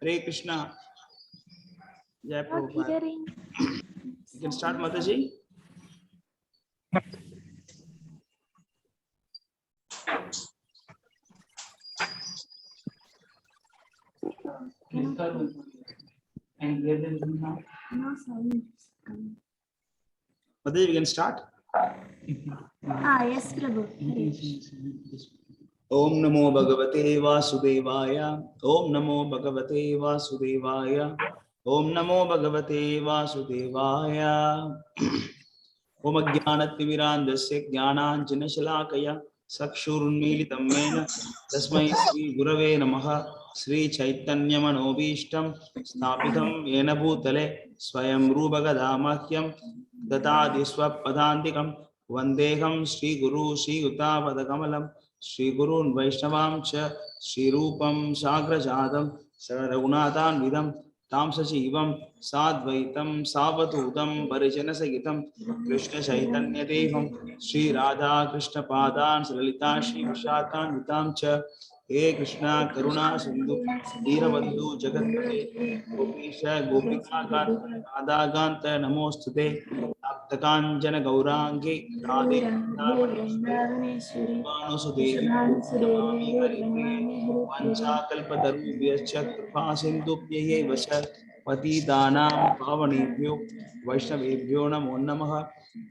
Hare Krishna. Jai Prabhupada. You can start, Mataji. Mataji, we can start. Yes, Prabhu. Om Namo Bhagavate Vasudevaya. Om Namo Bhagavate Vasudevaya. Om Namo Bhagavate Vasudevaya. Om Ajnanatimirandasya Jnananjana Shalakaya Sakshurunmilitam Mena Tasmai Sri Gurave Namaha. Sri Chaitanya Manobishtam Sthapitam Yena Bhutale Swayam Rubhagadamahyam Datadi Swapadantikam Vandeham Sri Guru Sri Uttapadakkamalam Sri Gurun Vaishnavam Cha Sri Rupam Sagrajadam Sararagunatan Vidam Tam Sachivam Sadvaitam Savatutam Parijana Sagitam Krishna Chaitanya Devam Sri Radha Krishna Padan Salalita Sri Vishatan Vitam Cha He Krishna Karuna Sindhu Dheeravandhu Jagatpate Gopisha Gopika Radha Ganta Namostute Aptakanjana Gaurangi Radhe Manusudeti Namami Haripriye Vanchakalpatarubhyascha Kripa Sindhubhye Vasha Patitanam Pavanebhyo Vaishnavebhyo Namo Namaha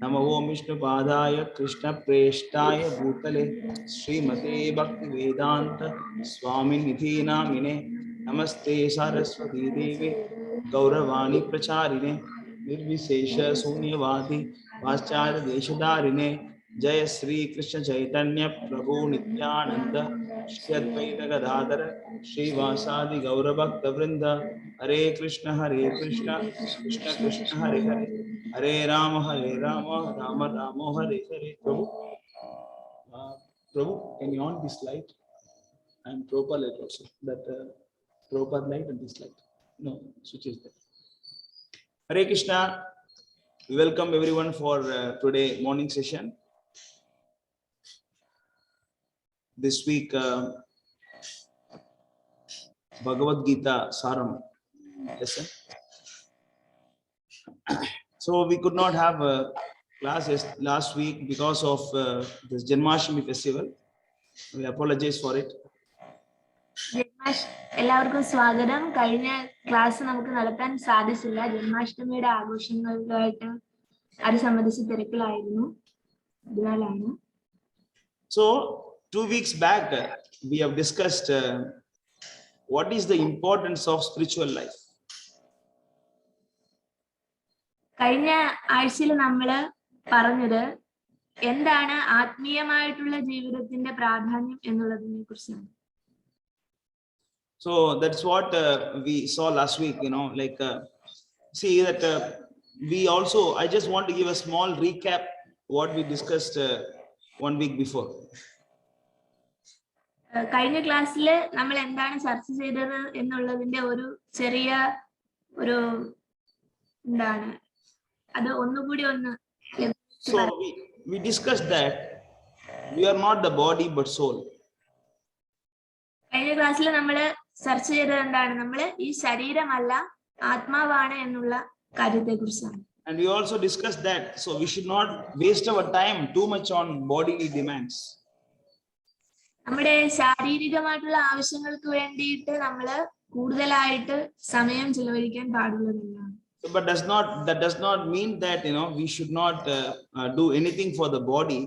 Namo Vishnu Padaya Krishna Preshtaya Bhutale Srimate Bhakti Vedanta Swami Nidhi Namine Namaste Saraswati Devi Gauravani Pracharine Nirvishesha Sunyavadi Vaschara Deshadarine Jaya Sri Krishna Chaitanya Prabhu Nityananda Shri Advaita Gadadhara Shri Vasadi Gaurabhakta Vrinda Hare Krishna Krishna Krishna Hare Hare Hare Rama Rama Rama Hare Hare. Prabhu, can you on this light and Prabhupada light also? That Prabhupada light and this light. No, switch is there. Hare Krishna. We welcome everyone for today morning session. This week, Bhagavad Gita Saram lesson. So we could not have classes last week because of this Janmashtami festival. We apologize for it. എല്ലാവർക്കും സ്വാഗതം. കഴിഞ്ഞ class നമുക്ക് നടത്താൻ സാധിച്ചില്ല. ജന്മാഷ്ടമിയുടെ ആഘോഷങ്ങളുമായിട്ട് അത് സംബന്ധിച്ച് തിരക്കിലായിരുന്നു. അതിനാലാണ്. So 2 weeks back we have discussed what is the importance of spiritual life. കഴിഞ്ഞ ആഴ്ചയിൽ നമ്മൾ പറഞ്ഞത് എന്താണ് ആത്മീയമായിട്ടുള്ള ജീവിതത്തിന്റെ പ്രാധാന്യം എന്നുള്ളതിനെ കുറിച്ചാണ്. So that's what we saw last week, see that we also, I just want to give a small recap what we discussed 1 week before. കഴിഞ്ഞ ക്ലാസ്സിൽ നമ്മൾ എന്താണ് ചർച്ച ചെയ്തത് എന്നുള്ളതിന്റെ ഒരു ചെറിയ ഒരു എന്താണ് അത് ഒന്നുകൂടി ഒന്ന്. So we discussed that we are not the body but soul. കഴിഞ്ഞ ക്ലാസ്സിൽ നമ്മൾ ചർച്ച ചെയ്തത് എന്താണ്, നമ്മൾ ഈ ശരീരമല്ല ആത്മാവാണ് എന്നുള്ള കാര്യത്തെ കുറിച്ചാണ്. And we also discussed that so we should not waste our time too much on bodily demands. നമ്മുടെ ശാരീരികമായിട്ടുള്ള ആവശ്യങ്ങൾക്ക് വേണ്ടിയിട്ട് നമ്മൾ കൂടുതലായിട്ട് സമയം ചിലവഴിക്കാൻ പാടുള്ളതല്ല. But that does not mean that we should not do anything for the body,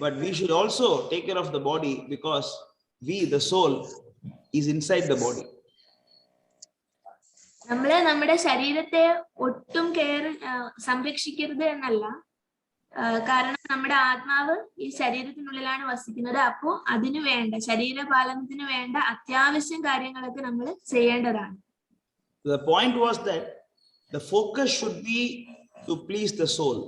but we should also take care of the body because we, the soul, is inside the body. നമ്മൾ നമ്മുടെ ശരീരത്തെ ഒട്ടും സംരക്ഷിക്കരുത് എന്നല്ല, കാരണം നമ്മുടെ ആത്മാവ് ഈ ശരീരത്തിനുള്ളിലാണ് വസിക്കുന്നത്. അപ്പോൾ അതിനു വേണ്ട ശരീരപാലനത്തിന് വേണ്ട അത്യാവശ്യം കാര്യങ്ങളൊക്കെ നമ്മൾ ചെയ്യേണ്ടതാണ്. The point was that the focus should be to please the soul.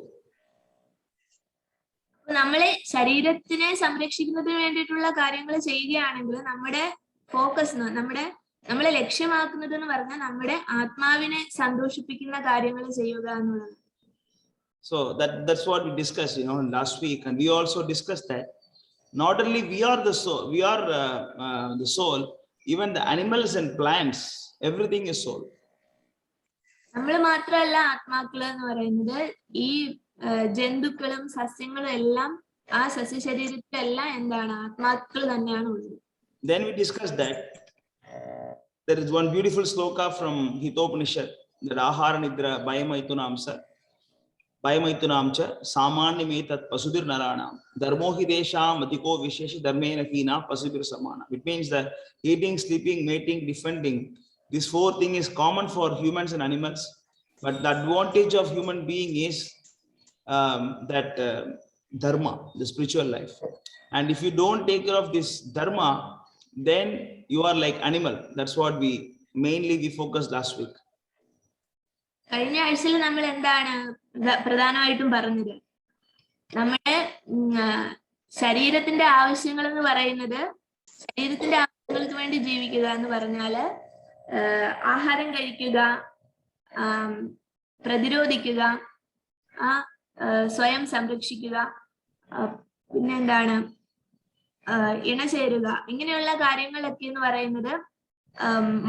നമ്മളെ ശരീരത്തിനെ സംരക്ഷിക്കുന്നതിന് വേണ്ടിയിട്ടുള്ള കാര്യങ്ങൾ ചെയ്യുകയാണെങ്കിൽ നമ്മുടെ ഫോക്കസ് നമ്മളെ ലക്ഷ്യമാക്കുന്നത് എന്ന് പറഞ്ഞാൽ നമ്മുടെ ആത്മാവിനെ സന്തോഷിപ്പിക്കുന്ന കാര്യങ്ങൾ ചെയ്യുക എന്നുള്ളത്. So that's what we discussed last week, and we also discussed that not only we are the soul, even the animals and plants, everything is soul. നമ്മൾ മാത്രമല്ല ആത്മാക്കള് എന്ന് പറയുന്നത്, ഈ ജന്തുക്കളും സസ്യങ്ങളും എല്ലാം ആ സസ്യശരീരത്തിലെല്ലാം എന്താണ്, ആത്മാക്കൾ തന്നെയാണ് ഉള്ളത്. Then we discussed that there is one beautiful sloka from Hitopanishad, that ahara nidra bhayamaitunamcha samanyametat pasudir naranam dharmo hi desham adhiko vishesh dharmena hina pasubir samana. It means that eating, sleeping, mating, defending, this four thing is common for humans and animals, but the advantage of human being is that dharma, the spiritual life. And if you don't take care of this dharma, then you are like animal. That's what we focused last week. കഴിഞ്ഞ ആഴ്ചയിൽ നമ്മൾ എന്താണ് പ്രധാനമായിട്ടും പറഞ്ഞത്, നമ്മുടെ ശരീരത്തിന്റെ ആവശ്യങ്ങൾ എന്ന് പറയുന്നത്, ശരീരത്തിന്റെ ആവശ്യങ്ങൾക്ക് വേണ്ടി ജീവിക്കുക എന്ന് പറഞ്ഞാല് ആഹാരം കഴിക്കുക, പ്രതിരോധിക്കുക, സ്വയം സംരക്ഷിക്കുക, പിന്നെന്താണ് ഇണചേരുക, ഇങ്ങനെയുള്ള കാര്യങ്ങളൊക്കെ എന്ന് പറയുന്നത്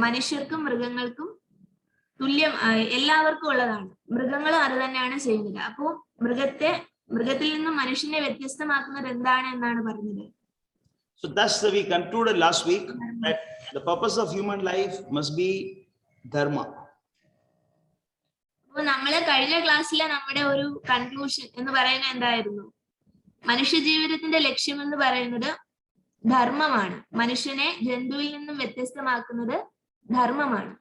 മനുഷ്യർക്കും മൃഗങ്ങൾക്കും തുല്യം, എല്ലാവർക്കും ഉള്ളതാണ്. മൃഗങ്ങളും അത് തന്നെയാണ് ചെയ്യുന്നത്. അപ്പോ മൃഗത്തിൽ നിന്നും മനുഷ്യനെ വ്യത്യസ്തമാക്കുന്നത് എന്താണ് എന്നാണ് പറഞ്ഞത്. So thus we concluded last week that the purpose of human life must be dharma. അപ്പോൾ നമ്മളെ കഴിഞ്ഞ ക്ലാസ്സിലെ നമ്മുടെ ഒരു കൺക്ലൂഷൻ എന്ന് പറയുന്നത് എന്തായിരുന്നു, മനുഷ്യ ജീവിതത്തിന്റെ ലക്ഷ്യം എന്ന് പറയുന്നത് ധർമ്മമാണ്. മനുഷ്യനെ ജന്തുവിൽ നിന്നും വ്യത്യസ്തമാക്കുന്നത് ധർമ്മമാണ്.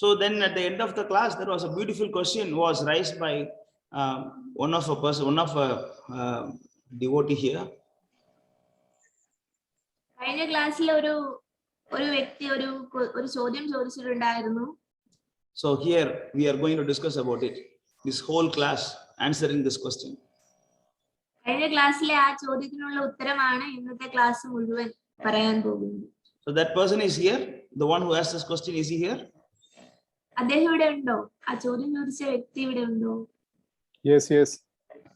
So then at the end of the class there was a beautiful question was raised by one of a devotee here. കഴിഞ്ഞ ക്ലാസ്സിൽ ഒരു വ്യക്തി ഒരു ചോദ്യം ചോദിച്ചിട്ടുണ്ടായിരുന്നു. So here we are going to discuss about it, this whole class answering this question. കഴിഞ്ഞ ക്ലാസ്സിലെ ആ ചോദ്യത്തിനുള്ള ഉത്തരമാണ് ഇന്നത്തെ ക്ലാസ് മുഴുവൻ പറയാൻ പോകുന്നത്. So that person is here, the one who asked this question, is he here? അദ്ദേഹം ഇവിടെ ഉണ്ടോ? ആ ചോദ്യം ചോദിച്ച വ്യക്തി ഇവിടെ ഉണ്ടോ? Yes.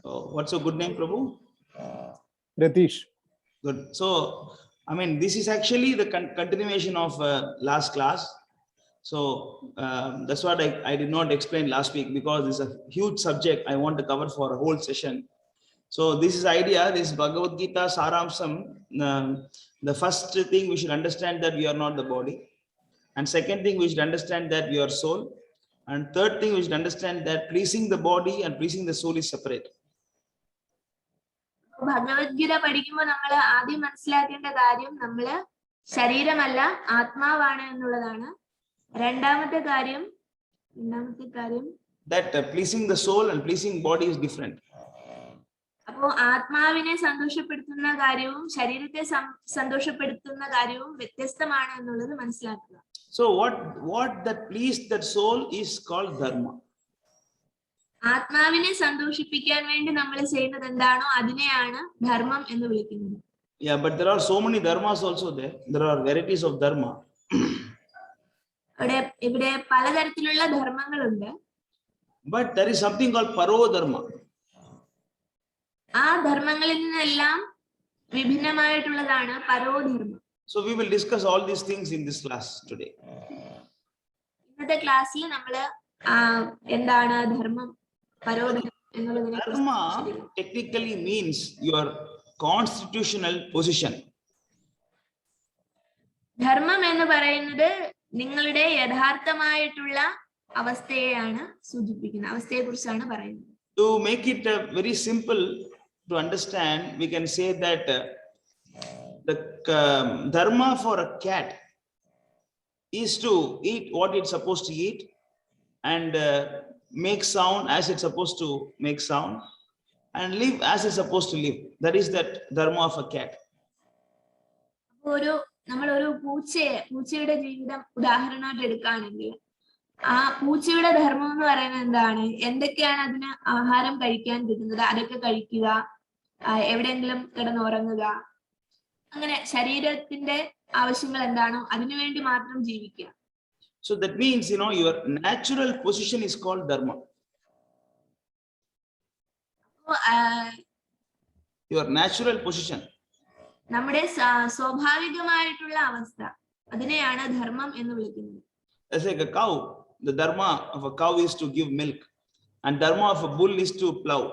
Oh, what's your good name, Prabhu? Ratish. Good. So I mean, this is actually the continuation of last class. So that's what I did not explain last week, because it's a huge subject I want to cover for a whole session. So this is idea, this Bhagavad Gita Saramsam. The first thing we should understand that we are not the body, and second thing we should understand that we are soul, and third thing we should understand that pleasing the body and pleasing the soul is separate. Bhagavad Gita പഠിക്കുമ്പോൾ നമ്മൾ ആദ്യം മനസ്സിലാക്കേണ്ട കാര്യം നമ്മള് ശരീരമല്ല ആത്മാവാണ് എന്നുള്ളതാണ്. രണ്ടാമത്തെ കാര്യം that pleasing the soul and pleasing body is different. അപ്പോ ആത്മാവിനെ സന്തോഷപ്പെടുത്തുന്ന കാര്യവും ശരീരത്തെ സന്തോഷപ്പെടുത്തുന്ന കാര്യവും വ്യത്യസ്തമാണ് എന്നുള്ളത് മനസ്സിലാക്കുക. So what that please that soul is called dharma. ആത്മാവിനെ സന്തോഷിപ്പിക്കാൻ വേണ്ടി നമ്മൾ ചെയ്യുന്നത് എന്താണോ അതിനെയാണ് ധർമ്മം എന്ന് വിളിക്കുന്നത്. Yeah, but there are so many dharmas also there. There are varieties of dharma. ഇവിടെ പലതരത്തിലുള്ള ധർമ്മങ്ങളുണ്ട്. But there is something called paro dharma. ആ ധർമ്മങ്ങളിൽ നിന്നെല്ലാം വിഭിന്നമായിട്ടുള്ളതാണ് പരോധർമ്മം. So we will discuss all these things in this class today. ഇന്നത്തെ ക്ലാസ്സിൽ നമ്മൾ എന്താണ് ധർമ്മം, പരോധർമ്മം എന്നുള്ളതിനെ കുറിച്ച്. Dharma technically means your constitutional position. ധർമ്മം എന്ന് പറയുന്നത് നിങ്ങളുടെ യഥാർത്ഥമായിട്ടുള്ള അവസ്ഥയെയാണ് സൂചിപ്പിക്കുന്നത്, അവസ്ഥയെ കുറിച്ചാണ് പറയുന്നത്. To make it very simple to understand, we can say that the dharma for a cat is to eat what it's supposed to eat and make sound as it's supposed to make sound and live as it's supposed to live. That is that dharma of a cat. നമ്മളൊരു പൂച്ചയുടെ ജീവിതം ഉദാഹരണമായിട്ട് എടുക്കുകയാണെങ്കിൽ ആ പൂച്ചയുടെ ധർമ്മം എന്ന് പറയുന്നത് എന്താണ്, എന്തൊക്കെയാണ് അതിന് ആഹാരം കഴിക്കാൻ കിട്ടുന്നത് അതൊക്കെ കഴിക്കുക, എവിടെയെങ്കിലും കിടന്നുറങ്ങുക, അങ്ങനെ ശരീരത്തിന്റെ ആവശ്യങ്ങൾ എന്താണോ അതിനുവേണ്ടി മാത്രം ജീവിക്കുക. So that means, your natural position is called dharma. Your natural position. നമ്മുടെ സ്വാഭാവികമായിട്ടുള്ള അവസ്ഥ, അതിനെയാണ് ധർമ്മം എന്ന് വിളിക്കുന്നത്. It's like a cow. The dharma of a cow is to give milk, and dharma of a bull is to plow.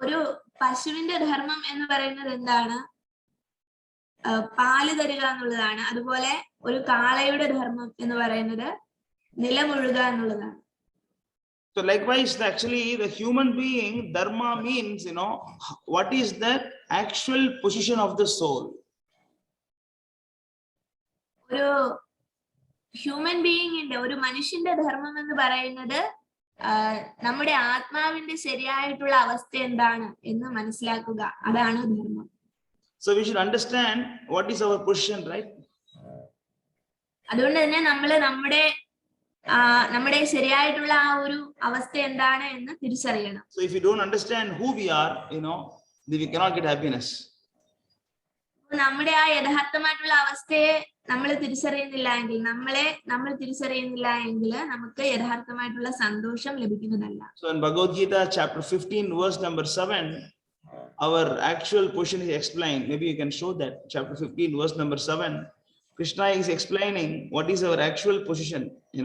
ഒരു പശുവിന്റെ ധർമ്മം എന്ന് പറയുന്നത് എന്താണ്? പാല് തരിക എന്നുള്ളതാണ്. അതുപോലെ ഒരു കാളയുടെ ധർമ്മം എന്ന് പറയുന്നത് നിലമുഴുക എന്നുള്ളതാണ്. So likewise, actually, the human being dharma means, what is the actual position of the soul? ഒരു ഹ്യൂമൻ ബീയിങ്ങിന്റെ, ഒരു മനുഷ്യന്റെ ധർമ്മം എന്ന് പറയുന്നത് നമ്മുടെ ആത്മാവിന്റെ ശരിയായിട്ടുള്ള അവസ്ഥ എന്താണ് എന്ന് മനസ്സിലാക്കുക, അതാണ് ധർമ്മം. So we should understand what is our position, right? അതുകൊണ്ട് തന്നെ നമ്മുടെ ശരിയായിട്ടുള്ള ആ ഒരു അവസ്ഥ എന്താണ് എന്ന് തിരിച്ചറിയണം. So if you don't understand who we are, then we cannot get happiness. നമ്മുടെ ആ യഥാർത്ഥമായിട്ടുള്ള അവസ്ഥയെ നമ്മൾ തിരിച്ചറിയുന്നില്ല എങ്കിൽ നമുക്ക് യഥാർത്ഥമായിട്ടുള്ള സന്തോഷം ലഭിക്കുന്നതല്ല. So in Bhagavad Gita chapter 15 verse number 7, our actual position is explained. Maybe you can show that. Chapter 15 verse number 7, Krishna is explaining what is our actual position. You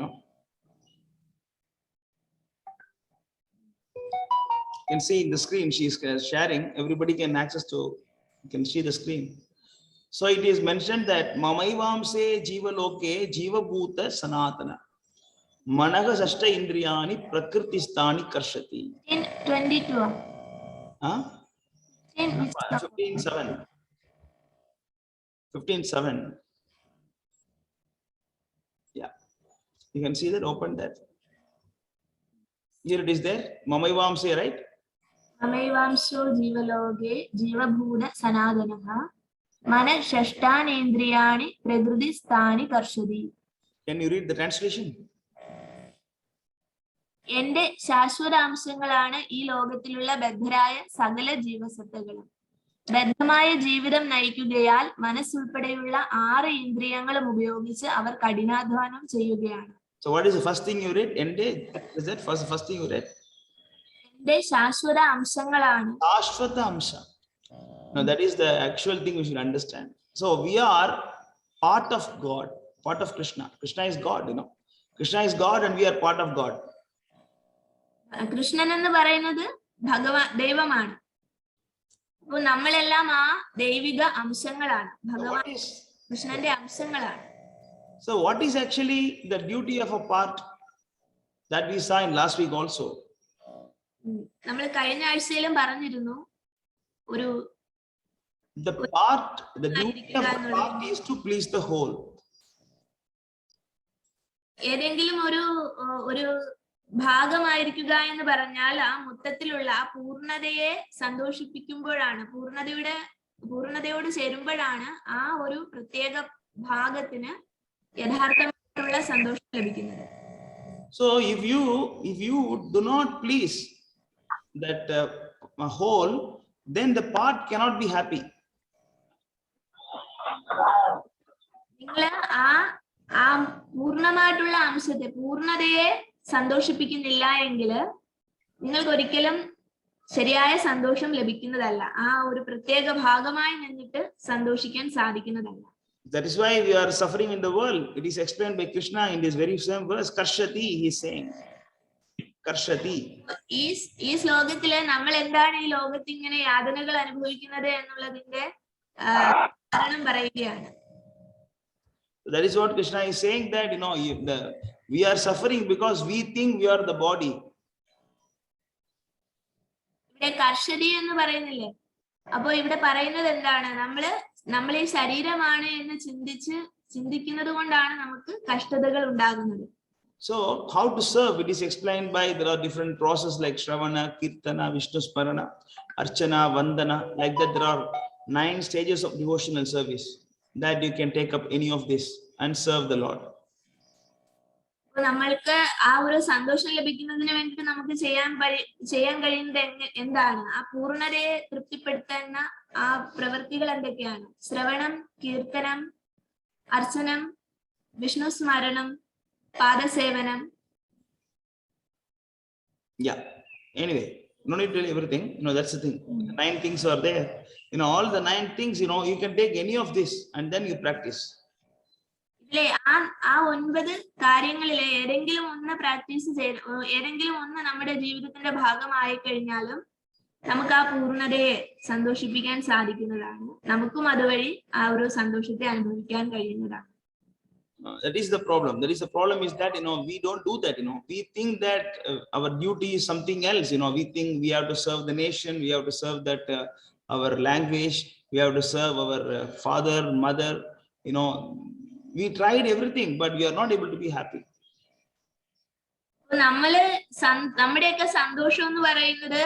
can see in the screen, she is sharing. Everybody can access to, you can see the screen. So it is mentioned that Mamaivamse Jiva Loke Jiva Bhuta Sanatana Managa Sashta Indriyani Prakrtistani Karshati. In 22. Huh? 15:7. 15:7. Yeah. You can see that, open that. Here it is there. Mamaivamse, right? Mamaivamso Jiva Loke Jiva Bhuta Sanatana Mana Shashtanendriyani Prakrtistani Karshati. Can you read the translation? എന്റെ ശാശ്വതാംശങ്ങളാണ് ഈ ലോകത്തിലുള്ള ബദ്ധരായ സകല ജീവസത്തകളും. ബദ്ധമായ ജീവിതം നയിക്കുകയാൽ മനസ്സുൾപ്പെടെയുള്ള 6 ഇന്ദ്രിയങ്ങളും ഉപയോഗിച്ച് അവർ കഠിനാധ്വാനം ചെയ്യുകയാണ്. So what is the first thing you read? Ende, is that first thing you read? എന്റെ ശാശ്വത അംശങ്ങളാണ്. Shashwata amsha. Now that is the actual thing we should understand. So we are part of God, part of Krishna. Krishna is God, Krishna is God and we are part of God. Krishnan എന്ന് പറയുന്നത് ദൈവമാണ്. അപ്പൊ നമ്മളെല്ലാം ആ ദൈവിക അംശങ്ങളാണ്, ഭഗവാൻ കൃഷ്ണന്റെ അംശങ്ങളാണ്. So what is actually the duty of a part that we saw in last week also? നമ്മൾ കഴിഞ്ഞ ആഴ്ചയിലും പറഞ്ഞിരുന്നു, the duty of a part is to please the whole. ഏതെങ്കിലും ഒരു ഭാഗമായിരിക്കുക എന്ന് പറഞ്ഞാൽ ആ മൊത്തത്തിലുള്ള ആ പൂർണ്ണതയെ സന്തോഷിപ്പിക്കുമ്പോഴാണ്, പൂർണ്ണതയോട് ചേരുമ്പോഴാണ് ആ ഒരു പ്രത്യേക ഭാഗത്തിന് യഥാർത്ഥമായിട്ടുള്ള സന്തോഷം ലഭിക്കുന്നത്. So if you do not please that whole, then the part cannot be happy. നിങ്ങൾ ആ പൂർണ്ണമായിട്ടുള്ള അംശത്തെ, പൂർണ്ണതയെ സന്തോഷിപ്പിക്കുന്നില്ല എങ്കിൽ നിങ്ങൾക്ക് ഒരിക്കലും ശരിയായ സന്തോഷം ലഭിക്കുന്നതല്ല, ആ ഒരു പ്രത്യേക ഭാഗമായി നിന്നിട്ട് സന്തോഷിക്കാൻ സാധിക്കുന്നതല്ല. That is why we are suffering in the world. It is explained by Krishna in this very same verse. Karshati, he is saying. Karshati. ഈ ശ്ലോകത്തില് നമ്മൾ എന്താണ് ഈ ലോകത്ത് ഇങ്ങനെ യാതനകൾ അനുഭവിക്കുന്നത് എന്നുള്ളതിന്റെ കാരണം പറയുകയാണ്. That is what Krishna is saying, that we are suffering because we think we are the body. ഇവിടെ കർഷതി എന്ന് പറയുന്നില്ലേ? അപ്പൊ ഇവിടെ പറയുന്നത് എന്താണ്? നമ്മൾ ഈ ശരീരമാണ് എന്ന് ചിന്തിക്കുന്നത് കൊണ്ടാണ് നമുക്ക് കഷ്ടതകൾ ഉണ്ടാകുന്നത്. So how to serve? It is explained by, there are different processes like Shravana, Kirtana, Vishnu Smarana, Archana, Vandana. Like that, there are 9 stages of devotional service that you can take up any of this and serve the Lord. നമ്മൾക്ക് ആ ഒരു സന്തോഷം ലഭിക്കുന്നതിന് വേണ്ടി നമുക്ക് ചെയ്യാൻ കഴിയുന്നത് എന്താണ്? ആ പൂർണ്ണതയെ തൃപ്തിപ്പെടുത്തുന്ന ആ പ്രവൃത്തികൾ എന്തൊക്കെയാണ്? ശ്രവണം, കീർത്തനം, അർച്ചനം, Vishnu സ്മരണം, പാദസേവനം. Yeah. Anyway, No need to tell everything. That's the thing. 9 things are there. All the 9 things, you can take any of this and then you practice. ഇതിലെ ആ 9 കാര്യങ്ങളിലെ ഏതെങ്കിലും ഒന്ന് പ്രാക്ടീസ് ചെയ്ത് ഏതെങ്കിലും ഒന്ന് നമ്മുടെ ജീവിതത്തിന്റെ ഭാഗമായി കഴിഞ്ഞാലും നമുക്ക് ആ പൂർണ്ണതയെ സന്തോഷിപ്പിക്കാൻ സാധിക്കുന്നതാണ്. നമുക്കും അതുവഴി ആ ഒരു സന്തോഷത്തെ അനുഭവിക്കാൻ കഴിയുന്നതാണ്. That is the problem. The problem is that we don't do that. We think that our duty is something else. We think we have to serve the nation, we have to serve that our language, we have to serve our father, mother. We tried everything, but we are not able to be happy. നമ്മുടെയൊക്കെ സന്തോഷം എന്ന് പറയുന്നത്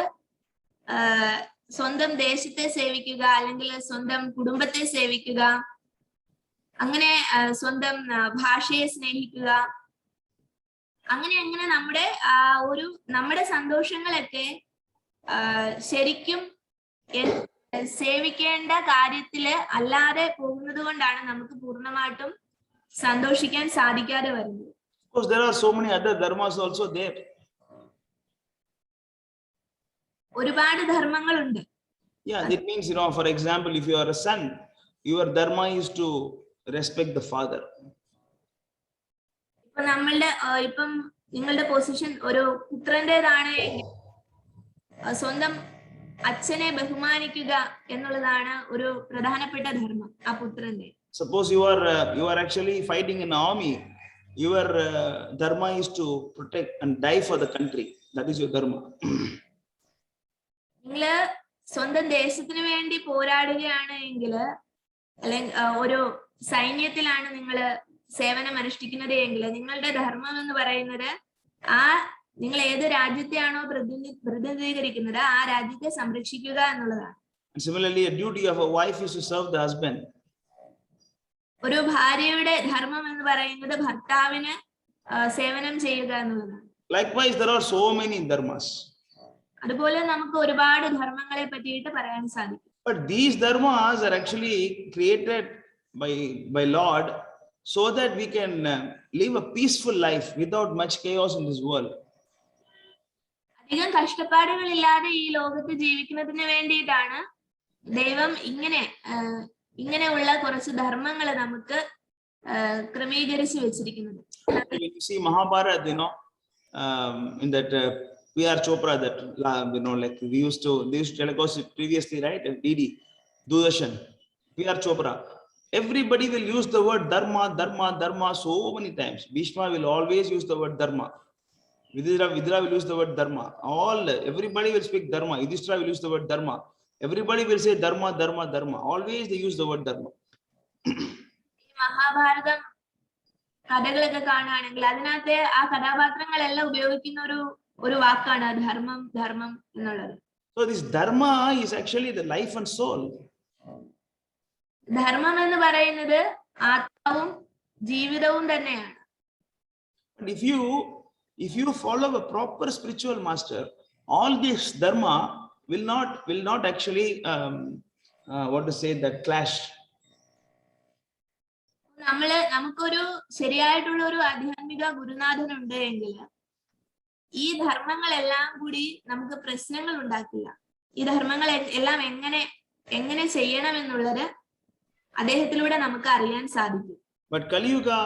സ്വന്തം ദേശത്തെ സേവിക്കുക, അല്ലെങ്കിൽ സ്വന്തം കുടുംബത്തെ സേവിക്കുക, അങ്ങനെ സ്വന്തം ഭാഷയെ സ്നേഹിക്കുക, അങ്ങനെ നമ്മുടെ സന്തോഷങ്ങളൊക്കെ ശരിക്കും സേവിക്കേണ്ട കാര്യത്തില് അല്ലാതെ പോകുന്നത് കൊണ്ടാണ് നമുക്ക് പൂർണ്ണമായിട്ടും സന്തോഷിക്കാൻ സാധിക്കാതെ വരുന്നത്. Of course, there are so many other dharmas also there. ഒരുപാട് ധർമ്മങ്ങളുണ്ട്. Yeah, that means, for example, if you are a son, your dharma is to respect the father. ഇപ്പം നിങ്ങളുടെ പൊസിഷൻ ഒരു പുത്രന്റേതാണ്, സ്വന്തം അച്ഛനെ ബഹുമാനിക്കുക എന്നുള്ളതാണ് ഒരു പ്രധാനപ്പെട്ട ധർമ്മം ആ പുത്രന്റെ. Suppose you are actually fighting in an army, your dharma is to protect and die for the country. That is your dharma. നിങ്ങള് സ്വന്തം ദേശത്തിന് വേണ്ടി പോരാടുകയാണ് എങ്കിൽ, അല്ലെങ്കിൽ ഒരു സൈന്യത്തിലാണ് നിങ്ങൾ സേവനം അനുഷ്ഠിക്കുന്നത് എങ്കിൽ, നിങ്ങളുടെ ധർമ്മം എന്ന് പറയുന്നത് നിങ്ങൾ ഏത് രാജ്യത്തെയാണോ പ്രതിനിധീകരിക്കുന്നത് ആ രാജ്യത്തെ സംരക്ഷിക്കുക എന്നുള്ളതാണ്. Similarly, a duty of a wife is to serve the husband. ഒരു ഭാര്യയുടെ ധർമ്മം എന്ന് പറയുന്നത് ഭർത്താവിന് സേവനം ചെയ്യുക എന്നുള്ളതാണ്. Likewise, there are so many dharmas. അതുപോലെ നമുക്ക് ഒരുപാട് ധർമ്മങ്ങളെ പറ്റിയിട്ട് പറയാൻ സാധിക്കും. But these dharmas are actually created by Lord so that we can live a peaceful life without much chaos in this world. അധികം കഷ്ടപ്പാടുകളില്ലാതെ ഈ ലോകത്ത് ജീവിക്കുന്നതിന് വേണ്ടിയിട്ടാണ് ദൈവം ഇങ്ങനെയുള്ള കുറച്ച് ധർമ്മങ്ങൾ നമുക്ക് ക്രമീകരിച്ചു വെച്ചിരിക്കുന്നത്. When you see Mahabharata, in that P.R. Chopra, that like they used to telecast it previously, right? DD, Doordarshan, P.R. Chopra. Everybody will use the word dharma so many times. Bhishma will always use the word dharma. Vidura will use the word dharma. Everybody will speak dharma. Yudhishthira will use the word dharma. Everybody will say dharma. Always they use the word dharma. Mahabharatam കഥകളൊക്കെ കാണുകയാണെങ്കിൽ അതിനകത്തെ ആ കഥാപാത്രങ്ങളെല്ലാം ഉപയോഗിക്കുന്ന ഒരു വാക്കാണ് ധർമ്മം എന്നുള്ളത്. So this dharma is actually the life and soul. ധർമ്മം എന്ന് പറയുന്നത് ആത്മാവും ജീവിതവും തന്നെയാണ്. If you follow a proper spiritual master, all this dharma will not actually that clash. നമുക്കൊരു ശരിയായിട്ടുള്ള ഒരു ആധ്യാത്മിക ഗുരുനാഥനുണ്ട് എങ്കിൽ ഈ ധർമ്മങ്ങളെല്ലാം കൂടി നമുക്ക് പ്രശ്നങ്ങൾ ഉണ്ടാക്കില്ല. ഈ ധർമ്മങ്ങൾ എല്ലാം എങ്ങനെ ചെയ്യണമെന്നുള്ളത് അദ്ദേഹത്തിലൂടെ നമുക്ക് അറിയാൻ സാധിക്കും. But Kali Yuga,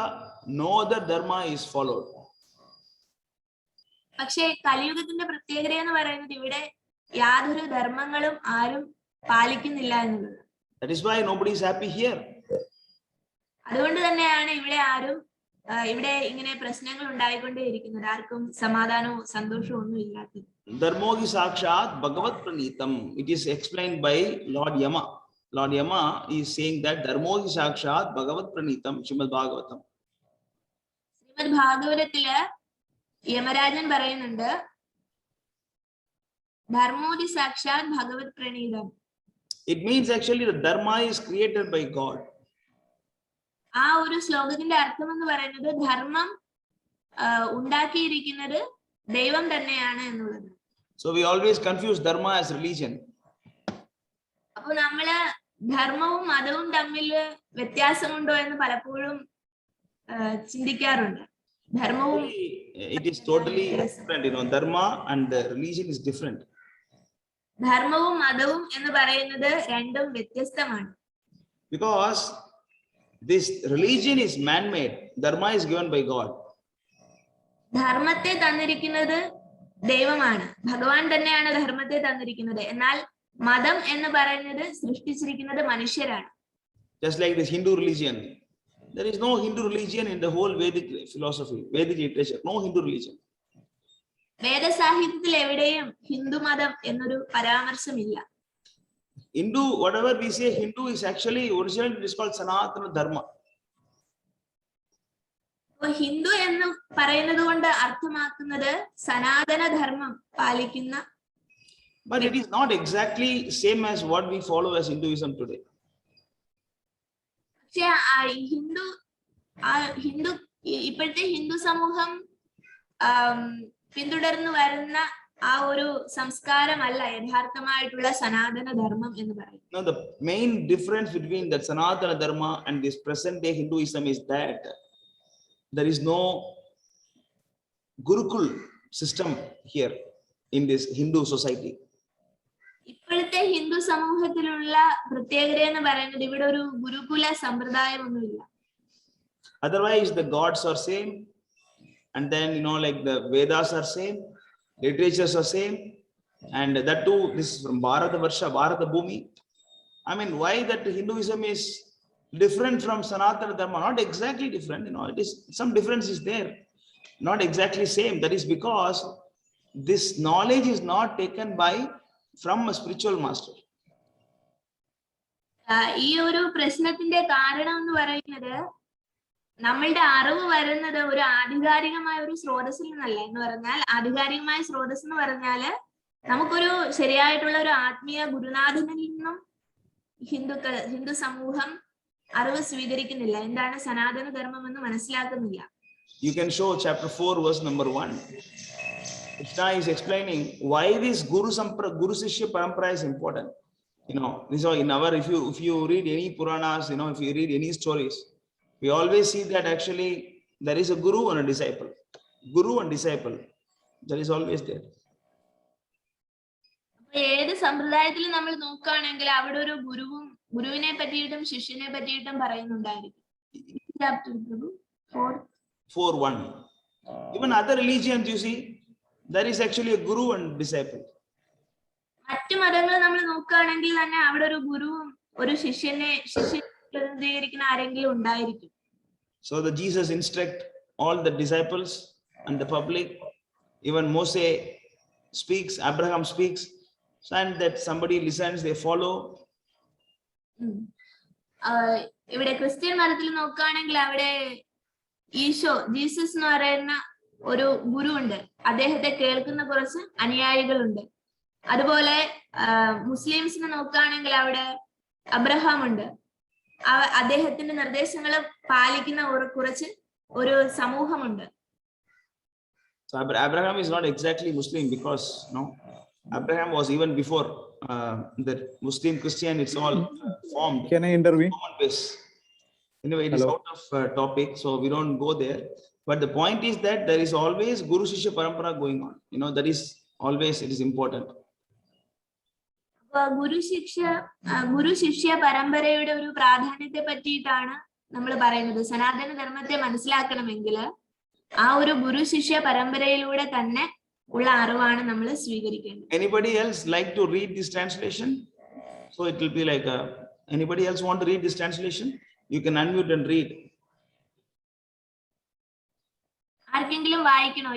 no other dharma is followed. പക്ഷേ കലിയുഗത്തിന്റെ പ്രത്യേകത എന്ന് പറയുന്നത് ഇവിടെ യാതൊരു ധർമ്മങ്ങളും ആരും പാലിക്കുന്നില്ല എന്നുള്ളത്. That is why nobody is happy here. അതുകൊണ്ട് തന്നെയാണ് ഇവിടെ ഇങ്ങനെ പ്രശ്നങ്ങൾ ഉണ്ടായിക്കൊണ്ടേയിരിക്കുന്നത്. ആർക്കും സമാധാനവും സന്തോഷവും ഒന്നും ഇല്ലാത്തത്. Dharmogi sakshat bhagavad pranitam. It is explained by Lord Yama. Lord Yama is saying that Dharmogi sakshat bhagavad pranitam Srimad Bhagavatam. Shrimad ഭാഗവതത്തില് Yamarajan പറയുന്നുണ്ട് ധർമ്മോദി സാക്ഷാത് ഭഗവത് പ്രണീതം. It means actually the dharma is created by God. ആ ഒരു ശ്ലോകത്തിന്റെ അർത്ഥം എന്ന് പറയുന്നത് ധർമ്മം ഉണ്ടാക്കിയിരിക്കുന്നത് ദൈവം തന്നെയാണ് എന്നുള്ളത്. So we always confuse dharma as religion. അപ്പൊ നമ്മള് ധർമ്മവും മതവും തമ്മിൽ വ്യത്യാസമുണ്ടോ എന്ന് പലപ്പോഴും ചിന്തിക്കാറുണ്ട്. ധർമ്മവും It is totally different. Dharma and the religion is different. ധർമ്മവും മതവും എന്ന് പറയുന്നത് രണ്ടും വ്യത്യസ്തമാണ്. Because this religion is man-made, dharma is given by God. ധർമ്മത്തെ തന്നിരിക്കുന്നത് ദൈവമാണ്, ഭഗവാൻ തന്നെയാണ് ധർമ്മത്തെ തന്നിരിക്കുന്നത്. എന്നാൽ മതം എന്ന് പറയുന്നത് സൃഷ്ടിച്ചിരിക്കുന്നത് മനുഷ്യരാണ്. Just like this Hindu religion, there is no Hindu religion in the whole Vedic philosophy, Vedic literature, no Hindu religion. വേദസാഹിത്യത്തിൽ എവിടെയും ഹിന്ദു മതം എന്നൊരു പരാമർശമില്ല. Hindu, whatever we say Hindu, is actually originally it is called Sanatana Dharma. Hindu എന്ന് പറയുന്നത് കൊണ്ട് അർത്ഥമാക്കുന്നത് സനാതന ധർമ്മം പാലിക്കുന്ന. But it is not exactly same as what we follow as Hinduism today. പക്ഷെ ഹിന്ദു ഇപ്പോഴത്തെ ഹിന്ദു സമൂഹം പിന്തുടർന്നു വരുന്ന ആ ഒരു സംസ്കാരമല്ല യഥാർത്ഥമായിട്ടുള്ള സനാതന ധർമ്മം എന്ന് പറയുന്നത്. Now the main difference between that Sanatana Dharma and this present day Hinduism is that there is no Gurukul system here in this Hindu society. ഇപ്പോഴത്തെ ഹിന്ദു സമൂഹത്തിലുള്ള പ്രത്യേകത എന്ന് പറയുന്നത് ഇവിടെ ഒരു ഗുരുകുല സമ്പ്രദായം ഒന്നുമില്ല. Otherwise the gods are same, and then like the Vedas are same, literatures are same, and that too this is from Bharata Varsha, Bharata Bhumi. I mean, why that Hinduism is different from Sanatana Dharma? Not exactly different, it is some difference is there, not exactly same. That is because this knowledge is not taken from a spiritual master. ഈ ഒരു പ്രശ്നത്തിന്റെ കാരണം എന്ന് പറയുന്നത് നമ്മളുടെ അറിവ് വരുന്നത് ഒരു ആധികാരികമായ ഒരു സ്രോതസ്സിൽ നിന്നല്ല. എന്ന് പറഞ്ഞാൽ ആധികാരികമായ സ്രോതസ് എന്ന് പറഞ്ഞാല് നമുക്കൊരു ശരിയായിട്ടുള്ള ഒരു ആത്മീയ ഗുരുനാഥനിൽ നിന്നും ഹിന്ദു സമൂഹം അറിവ് സ്വീകരിക്കുന്നില്ല. എന്താണ് സനാതന ധർമ്മം എന്ന് മനസ്സിലാക്കുന്നില്ല. You can show chapter 4 verse number 1. Krishna is explaining why this Guru Shishya Parampara is important. This is in our, if you read any Puranas, if you read any stories, we always see that actually there is a Guru and a disciple. Guru and disciple, that is always there. ഏത് സമ്പ്രദായത്തിൽ നമ്മൾ നോക്കുകയാണെങ്കിൽ അവിടെ ഒരു ഗുരുവിനെ പറ്റിയിട്ടും ശിഷ്യനെ പറ്റിയിട്ടും പറയുന്നുണ്ടായിരിക്കും. 4:1. Even other religions, you see, there is actually a Guru and disciple. മറ്റു മതങ്ങൾ നമ്മൾ നോക്കുകയാണെങ്കിൽ തന്നെ അവിടെ ഒരു ഗുരുവും ഒരു ശിഷ്യനെ പ്രതിനിധീകരിക്കുന്ന ആരെങ്കിലും ഉണ്ടായിരിക്കും. So the Jesus instruct all the disciples and the public. Even Moses speaks, Abraham speaks, and that somebody listens, they follow. ഇവിടെ ക്രിസ്ത്യൻ മതത്തിൽ നോക്കുകയാണെങ്കിൽ അവിടെ ജീസസ് എന്ന് പറയുന്ന ഒരു ഗുരു ഉണ്ട്, അദ്ദേഹത്തെ കേൾക്കുന്ന കുറച്ച് അനുയായികളുണ്ട്. അതുപോലെ മുസ്ലിംസിനെ നോക്കുകയാണെങ്കിൽ അവിടെ അബ്രഹാം ഉണ്ട്, അദ്ദേഹത്തിന്റെ നിർദ്ദേശങ്ങൾ പാലിക്കുന്ന കുറച്ച് ഒരു സമൂഹമുണ്ട്. So Abraham is not exactly Muslim because Abraham was even before the Muslim Christian. It's all formed. Can I intervene? Anyway, it is out of topic, so we don't go there. But the point is that there is always Guru Shishya Parampara going on. That is always, it is important. ഗുരു ശിഷ്യ പരമ്പരയുടെ ഒരു പ്രാധാന്യത്തെ പറ്റിയിട്ടാണ് നമ്മൾ പറയുന്നത്. സനാതന ധർമ്മത്തെ മനസ്സിലാക്കണമെങ്കിൽ ആ ഒരു ഗുരു ശിഷ്യ പരമ്പരയിലൂടെ തന്നെ ഉള്ള അറിവാണ് നമ്മൾ സ്വീകരിക്കേണ്ടത്. Anybody else like to read this translation? So it will be like anybody else want to read this translation? You can unmute and read. ആർക്കെങ്കിലും വായിക്കണോ?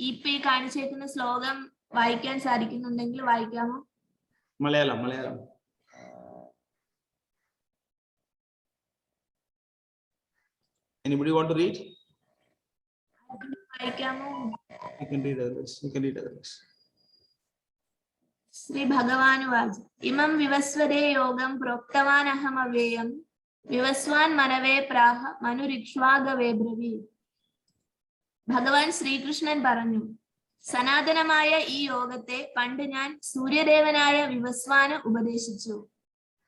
ഈ കാണിച്ചേക്കുന്ന ശ്ലോകം വായിക്കാൻ സാധിക്കുന്നുണ്ടെങ്കിൽ വായിക്കാമോ? Malayalam. Anybody want to read? വായിക്കാമോ? You can read others. Shri ഭഗവാനുവാച ഇമം വിവസ്വദേ യോഗം പ്രോക്തവാനഹം അവ്യയം വിവസ്വാൻ മനവേ പ്രാഹ മനുരിക്ഷ്വാഗവേ ബ്രവീ. ഭഗവാൻ ശ്രീകൃഷ്ണൻ പറഞ്ഞു, സനാതനമായ ഈ യോഗത്തെ പണ്ട് ഞാൻ സൂര്യദേവനായ വിവസ്വാന് ഉപദേശിച്ചു.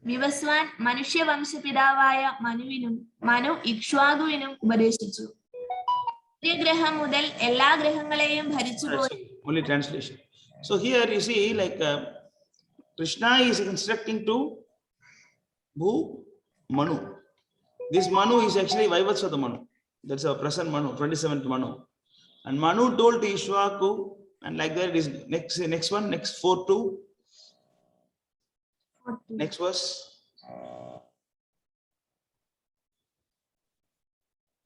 വിവസ്വാൻ മനുഷ്യവംശ പിതാവായ മനുവിനും മനു ഇക്ഷ്വാകുവിനും ഉപദേശിച്ചു. സൂര്യഗ്രഹം മുതൽ എല്ലാ ഗ്രഹങ്ങളെയും ഭരിച്ചു പോയി. Only translation. So here you see, like Krishna is instructing to who? Manu. This Manu is actually Vaivasvata Manu. That's our present Manu, 27th Manu. And Manu told to Ishwaku, and like that is next one, next 4:2. Next verse.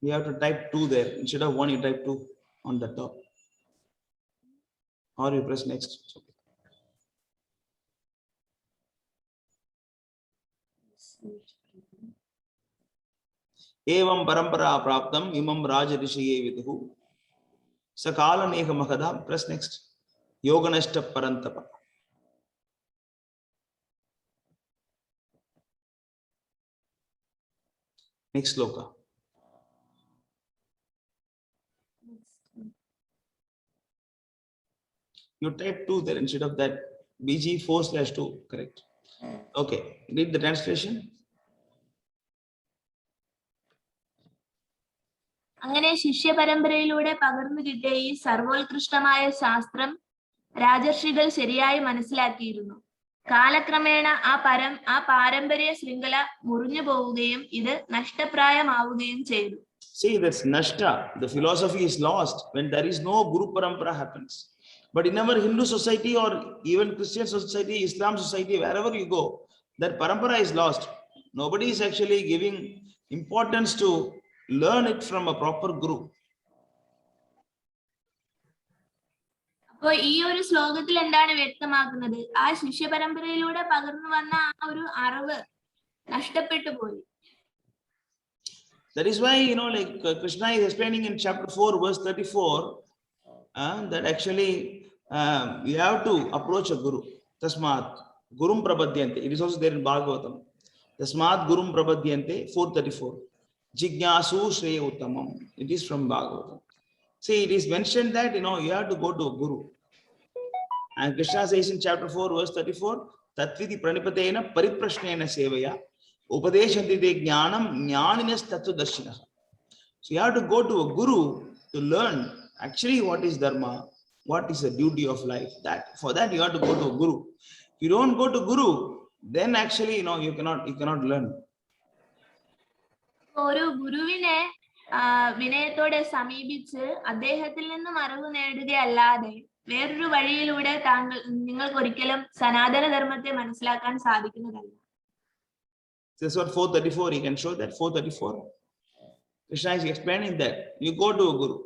You have to type 2 there. Instead of 1, you type 2 on the top. Or you press next. Evam parampara praptam imam raja rishiye viduhu. Sakala neha mahadam. Press next. Yoganashta parantapa. Next sloka. You type 2 there instead of that. BG 4/2. Correct. Okay. Read the translation. അങ്ങനെ ശിഷ്യ പരമ്പരയിലൂടെ പകർന്നു കിട്ടിയ ഈ സർവോത്കൃഷ്ടമായ ശാസ്ത്രം രാജർഷികൾ ശരിയായി മനസ്സിലാക്കിയിരുന്നു. കാലക്രമേണ ആ പാരമ്പര്യ ശൃംഖല മുറിഞ്ഞു പോവുകയും ഇത് നഷ്ടപ്രായമാവുകയും ചെയ്തു. See, that's nashta. The philosophy is lost when there is no Guru Parampara happens. But in our Hindu society or even Christian society, Islam society, wherever you go, that parampara is lost. Nobody is actually giving importance to learn it from a proper guru. അപ്പോൾ ഈ ഒരു ശ്ലോകത്തിൽ എന്താണ് വ്യക്തമാക്കുന്നത്? ആ ശിഷ്യ പരമ്പരയിലൂടെ പകർന്നു വന്ന ആ ഒരു അറിവ് നഷ്ടപ്പെട്ടു പോയി. That is why, like Krishna is explaining in chapter 4, verse 34, that actually you have to approach a guru. Tasmat gurum prabhadyante. It is also there in Bhagavatam. Tasmat gurum prabhadyante 4:34. Jignasu shreya uttamam. It is from Bhagavatam. See, it is mentioned that you have to go to a guru. And Krishna says in chapter 4, verse 34, Tatviti pranipatena pariprashnena sevaya upadeshanti te jnanam jnaninas tattvadarshinaha. So you have to go to a guru to learn actually what is dharma, what is the duty of life. That for that you have to go to a guru. If you don't go to guru, then actually you cannot learn. ഒരു ഗുരുവിനെ വിനയത്തോടെ സമീപിച്ച് അദ്ദേഹത്തിൽ നിന്നും അറിവ് നേടുകയല്ലാതെ വേറൊരു വഴിയിലൂടെ നിങ്ങൾക്ക് ഒരിക്കലും സനാതന ധർമ്മത്തെ മനസ്സിലാക്കാൻ സാധിക്കുന്നതല്ല. This is what 4:34. You can show that 4:34. Krishna is explaining that you go to a guru.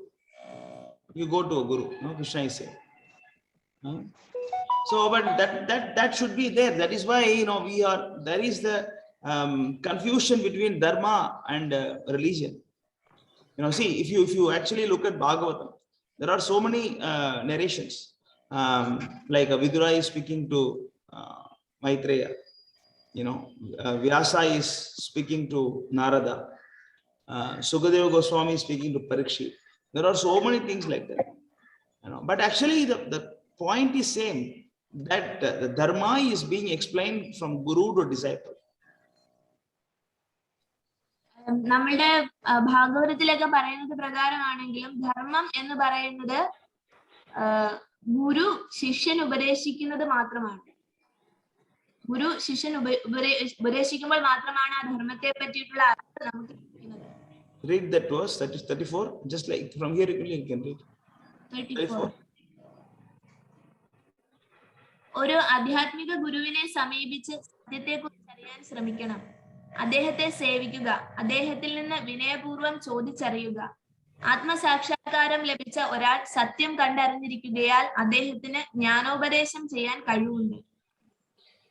You go to a guru. No, Krishna is saying. So, but that should be there. That is why there is the confusion between dharma and religion. See, if you actually look at Bhagavatam, there are so many narrations. Like Vidura is speaking to Maitreya. Vyasa is speaking to Narada. Sukadeva Goswami is speaking to Parikshit. There are so many things like that. But actually, the point is same, that the dharma is being explained from guru to disciple. നമ്മളുടെ ഭാഗവതത്തിലൊക്കെ പറയുന്നത് പ്രകാരമാണെങ്കിലും ധർമ്മം എന്ന് പറയുന്നത് ഗുരു ശിഷ്യൻ ഉപദേശിക്കുന്നത് മാത്രമാണ്. ഗുരു ശിഷ്യൻ ഉപദേശിക്കുമ്പോൾ മാത്രമാണ് ആ ധർമ്മത്തെ പറ്റിയിട്ടുള്ള അറിവ് നമുക്ക് ലഭിക്കുന്നത്. Read that verse, that is 34. Just like from here you can read. 34. ഒരു ആധ്യാത്മിക ഗുരുവിനെ സമീപിച്ച് സത്യത്തെക്കുറിച്ച് അറിയാൻ ശ്രമിക്കണം. അദ്ദേഹത്തെ സേവിക്കുക, അദ്ദേഹത്തിൽ നിന്ന് വിനയപൂർവ്വം ചോദിച്ചറിയുക. ആത്മസാക്ഷാത്കാരം ലഭിച്ച ഒരാൾ സത്യം കണ്ടറിഞ്ഞിരിക്കുകയാൽ അദ്ദേഹത്തിന് ജ്ഞാനോപദേശം ചെയ്യാൻ കഴിവുണ്ട്.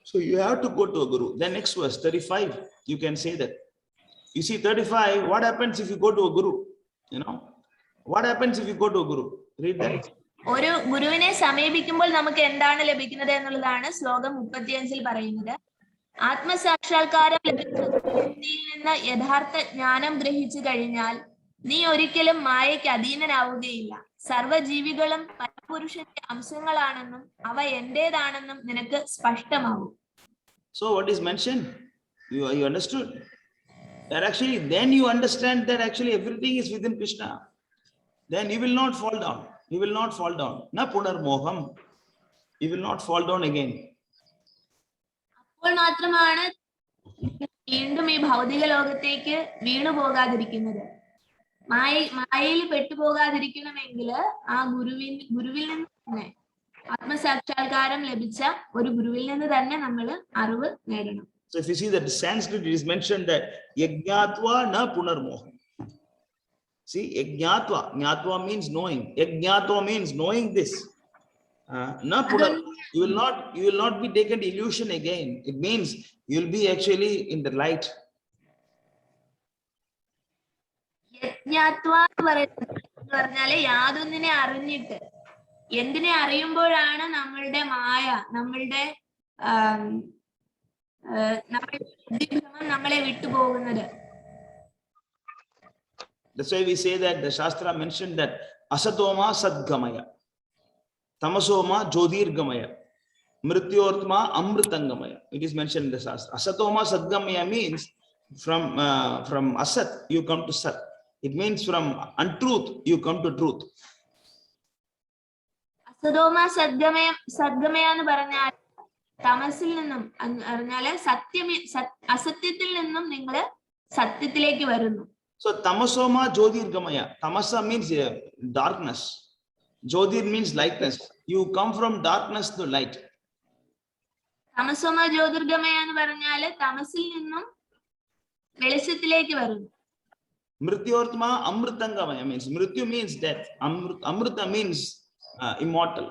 So you have to go to a guru. Then next verse 35, you can say that. You see 35, what happens if you go to a guru? What happens if you go to a guru? Read that. ഒരു ഗുരുവിനെ സമീപിക്കുമ്പോൾ നമുക്ക് എന്താണ് ലഭിക്കുന്നത് എന്നുള്ളതാണ് ശ്ലോകം 35 പറയുന്നത്. ആത്മസാക്ഷാത്കാരം ലഭിച്ച വ്യക്തിയിൽ നിന്ന് യഥാർത്ഥ ജ്ഞാനം ഗ്രഹിച്ചു കഴിഞ്ഞാൽ നീ ഒരിക്കലും മായയ്ക്ക് അധീനനാവുകയില്ല. സർവ്വജീവികളും പരപുരുഷന്റെ അംശങ്ങളാണെന്നും അവ എന്റേതാണെന്നും നിനക്ക് സ്പഷ്ടമാവും. So what is mentioned? You understood? That actually then you understand that actually everything is within Krishna. Then you will not fall down. You will not fall down. Na punar moham. You will not fall down again. അപ്പോൾ മാത്രമാണ് വീണ്ടും ഈ ഭൗതിക ലോകത്തേക്ക് വീണു പോകാതിരിക്കുന്നത്. മായയിൽ പെട്ടുപോകാതിരിക്കണമെങ്കിൽ ആ ഗുരുവിൽ നിന്ന് തന്നെ ആത്മസാക്ഷാത്കാരം ലഭിച്ച ഒരു ഗുരുവിൽ നിന്ന് തന്നെ നമ്മൾ അറിവ് നേടണം. So if you see that the Sanskrit, it is mentioned that yajnatva na punarmoha. See, yajnatva, jnatva means knowing. Yajnatva means knowing this. Na punar, you will not be taken to illusion again. It means you will be actually in the light. യജ്ഞാത്വ എന്ന് പറഞ്ഞാല് യാതൊന്നിനെ അറിഞ്ഞിട്ട്, എന്തിനെ അറിയുമ്പോഴാണ് നമ്മളുടെ മായ, നമ്മളുടെ ബുദ്ധിഭ്രമം നമ്മളെ വിട്ടുപോകുന്നത്. That's why we say that the Shastra mentioned that asatoma sadgamaya, tamasoma jyotirgamaya, mrityortma amritangamaya. It is mentioned in the Shastra. Asatoma sadgamaya means from asat you come to sat. It means from untruth you come to truth. അസതോമ സദ്ഗമയ എന്ന് പറഞ്ഞാൽ തമസിൽ നിന്നും പറഞ്ഞാല് അസത്യത്തിൽ നിന്നും നിങ്ങൾ സത്യത്തിലേക്ക് വരുന്നു. So tamasoma jyotirgamaya. Tamasa means darkness. Jyotir means lightness. You come from darkness to light. തമസോമ ജ്യോതിർഗമയ എന്ന് പറഞ്ഞാല് തമസിൽ നിന്നും വെളിച്ചത്തിലേക്ക് വരുന്നു. Mrityortma amritangamaya means mrityu means death. Amrita means immortal.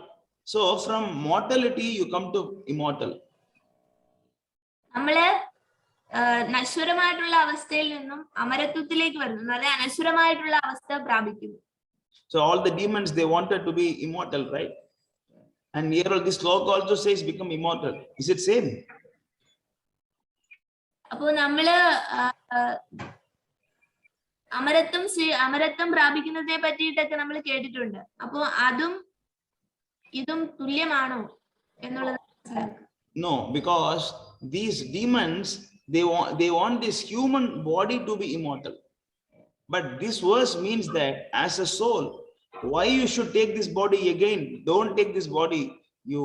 So from mortality you come to immortal. നമ്മള് നശ്വരമായിട്ടുള്ള അവസ്ഥയിൽ നിന്നും അമരത്വത്തിലേക്ക് വരുന്നു, അതായത് അനശ്വരമായിട്ടുള്ള അവസ്ഥ പ്രാപിക്കുന്നു. So all the demons, they wanted to be immortal, right? And here this sloka also says become immortal. Is it same? അപ്പോ നമ്മള് അമരത്വം പ്രാപിക്കുന്നതിനെ പറ്റിയിട്ടൊക്കെ നമ്മൾ കേട്ടിട്ടുണ്ട്. അപ്പോ അതും ഇതും തുല്യമാണോ എന്നുള്ളത് മനസ്സിലാക്കുക. No, because these demons, they want this human body to be immortal. But this verse means that as a soul, why you should take this body again? Don't take this body. You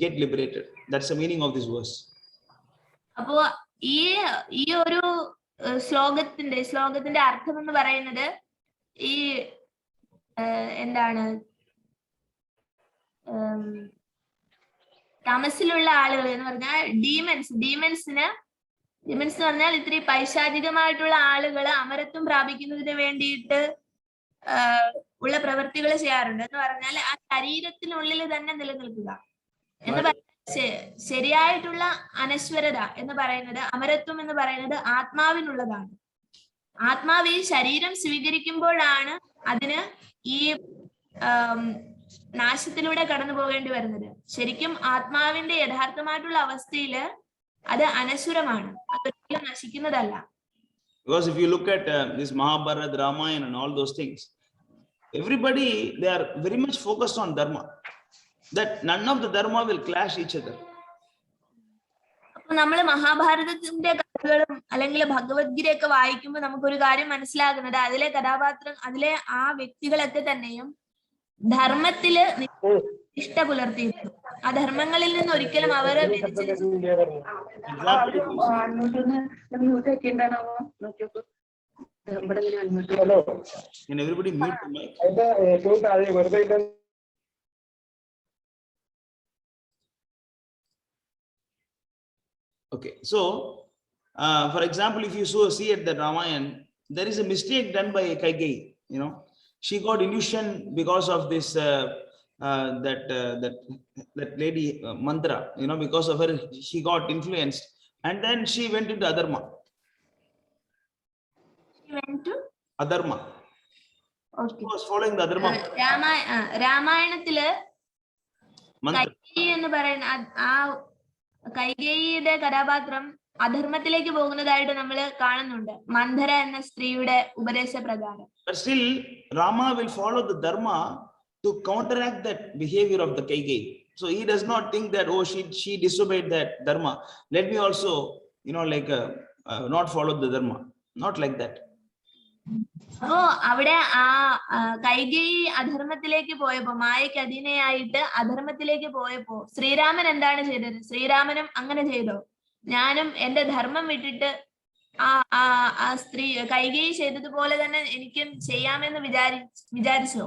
get liberated. That's the meaning of this verse. അപ്പോ ഈ ഒരു ശ്ലോകത്തിന്റെ അർത്ഥം എന്ന് പറയുന്നത് ഈ എന്താണ്, തമസിലുള്ള ആളുകൾ എന്ന് പറഞ്ഞാൽ ഡീമൻസ് എന്ന് പറഞ്ഞാൽ ഇത്തിരി പൈശാചികമായിട്ടുള്ള ആളുകൾ അമരത്വം പ്രാപിക്കുന്നതിന് വേണ്ടിയിട്ട് ഉള്ള പ്രവൃത്തികൾ ചെയ്യാറുണ്ട്. എന്ന് പറഞ്ഞാൽ ആ ശരീരത്തിനുള്ളിൽ തന്നെ നിലനിൽക്കുക എന്ന് പറഞ്ഞാൽ ശരിയായിട്ടുള്ള അനശ്വരത എന്ന് പറയുന്നത്, അമരത്വം എന്ന് പറയുന്നത് ആത്മാവിനുള്ളതാണ്. ആത്മാവ് ഈ ശരീരം സ്വീകരിക്കുമ്പോഴാണ് അതിന് ഈ നാശത്തിലൂടെ കടന്നു പോകേണ്ടി വരുന്നത്. ശരിക്കും ആത്മാവിന്റെ യഥാർത്ഥമായിട്ടുള്ള അവസ്ഥയില് അത് അനശ്വരമാണ്, അതൊരിക്കലും നശിക്കുന്നതല്ല. Because if you look at this Mahabharata, Ramayana and all those things, everybody, they are very much focused on dharma, that none of the dharma will clash each other. അപ്പൊ നമ്മള് മഹാഭാരതത്തിന്റെ കഥകളും അല്ലെങ്കിൽ ഭഗവത്ഗീതയൊക്കെ വായിക്കുമ്പോൾ നമുക്കൊരു കാര്യം മനസ്സിലാകുന്നത്, അതിലെ ആ വ്യക്തികളൊക്കെ തന്നെയും ധർമ്മത്തില് നിഷ്ഠ പുലർത്തിയിരുന്നു. ആ ധർമ്മങ്ങളിൽ നിന്ന് ഒരിക്കലും അവര് Can everybody mute the mic? Okay, so for example, if you see at the Ramayana, there is a mistake done by Kaigeyi. You know, she got illusion because of this that lady mantra. You know, because of her, she got influenced, and then she went into adharma. She went to adharma. Okay. She was following the adharma. രാമായണത്തില് Kaikeyi എന്ന് പറയുന്ന ആ കൈകേയിയുടെ കഥാപാത്രം അധർമ്മത്തിലേക്ക് പോകുന്നതായിട്ട് നമ്മൾ കാണുന്നുണ്ട്, മന്ധര എന്ന സ്ത്രീയുടെ ഉപദേശപ്രകാരം. But still, Rama will follow the dharma to counteract that behavior of the Kaigeyi. So he does not think that, oh, she disobeyed that dharma, let me also, you know, like not follow the dharma. Not like that. അപ്പോ അവിടെ കൈകേയി അധർമ്മത്തിലേക്ക് പോയപ്പോ, മായയ്ക്ക് അധീനയായിട്ട് അധർമ്മത്തിലേക്ക് പോയപ്പോ ശ്രീരാമൻ എന്താണ് ചെയ്തത്? ശ്രീരാമനും അങ്ങനെ ചെയ്തോ? ഞാനും എന്റെ ധർമ്മം വിട്ടിട്ട് ആ സ്ത്രീ കൈകേയി ചെയ്തതുപോലെ തന്നെ എനിക്കും ചെയ്യാമെന്ന് വിചാരിച്ചോ?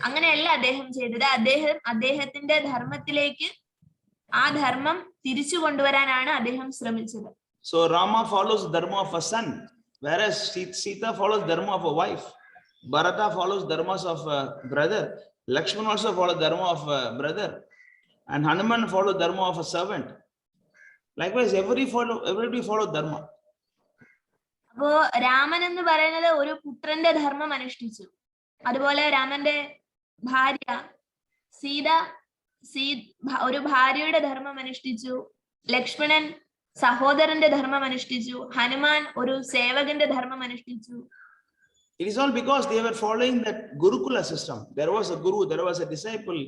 അങ്ങനെയല്ല അദ്ദേഹം ചെയ്തത്. അദ്ദേഹത്തിന്റെ ധർമ്മത്തിലേക്ക്, ആ ധർമ്മം തിരിച്ചു കൊണ്ടുവരാനാണ് അദ്ദേഹം ശ്രമിച്ചത്. So Rama follows dharma of a son, whereas Sita follows dharma of a wife. Bharata follows dharmas of a brother. Lakshman also follows dharma of a brother, and Hanuman follows dharma of a servant. Likewise, everybody follow dharma. അപ്പോ രാമൻ എന്ന് പറയുന്നത് ഒരു പുത്രന്റെ ധർമ്മം അനുഷ്ഠിച്ചു. അതുപോലെ രാമന്റെ ഭാര്യ സീത ഒരു ഭാര്യയുടെ ധർമ്മം അനുഷ്ഠിച്ചു. ലക്ഷ്മണൻ സഹോദരന്റെ ധർമ്മം അനുഷ്ഠിച്ചു. ഹനുമാൻ ഒരു സേവകന്റെ ധർമ്മം അനുഷ്ഠിച്ചു. It is all because they were following that Gurukula system. There was a guru, there was a disciple,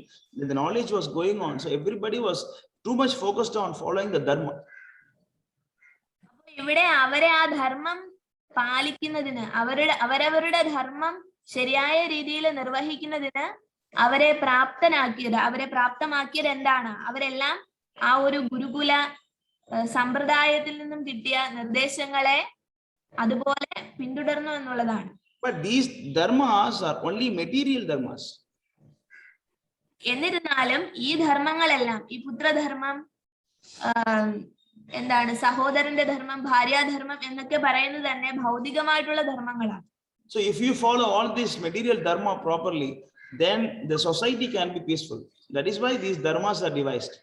the knowledge was going on. So everybody was too much focused on following the dharma. ഇവിടെ അവരെ ആ ധർമ്മം പാലിക്കുന്നതിന്, അവരവരുടെ ധർമ്മം ശരിയായ രീതിയിൽ നിർവഹിക്കുന്നതിന് അവരെ പ്രാപ്തമാക്കിയത് എന്താണ്? അവരെല്ലാം ആ ഒരു ഗുരുകുല സമ്പ്രദായത്തിൽ നിന്നും കിട്ടിയ നിർദ്ദേശങ്ങളെ അതുപോലെ പിന്തുടർന്നു എന്നുള്ളതാണ്. But these dharmas are only material dharmas. എന്നിരുന്നാലും ഈ ധർമ്മങ്ങളെല്ലാം, ഈ പുത്രധർമ്മം, എന്താണ് സഹോദരന്റെ ധർമ്മം, ഭാര്യാധർമ്മം എന്നൊക്കെ പറയുന്നത് തന്നെ ഭൗതികമായിട്ടുള്ള ധർമ്മങ്ങളാണ്. So if you follow all this material dharma properly, then the society can be peaceful. That is why these dharmas are devised.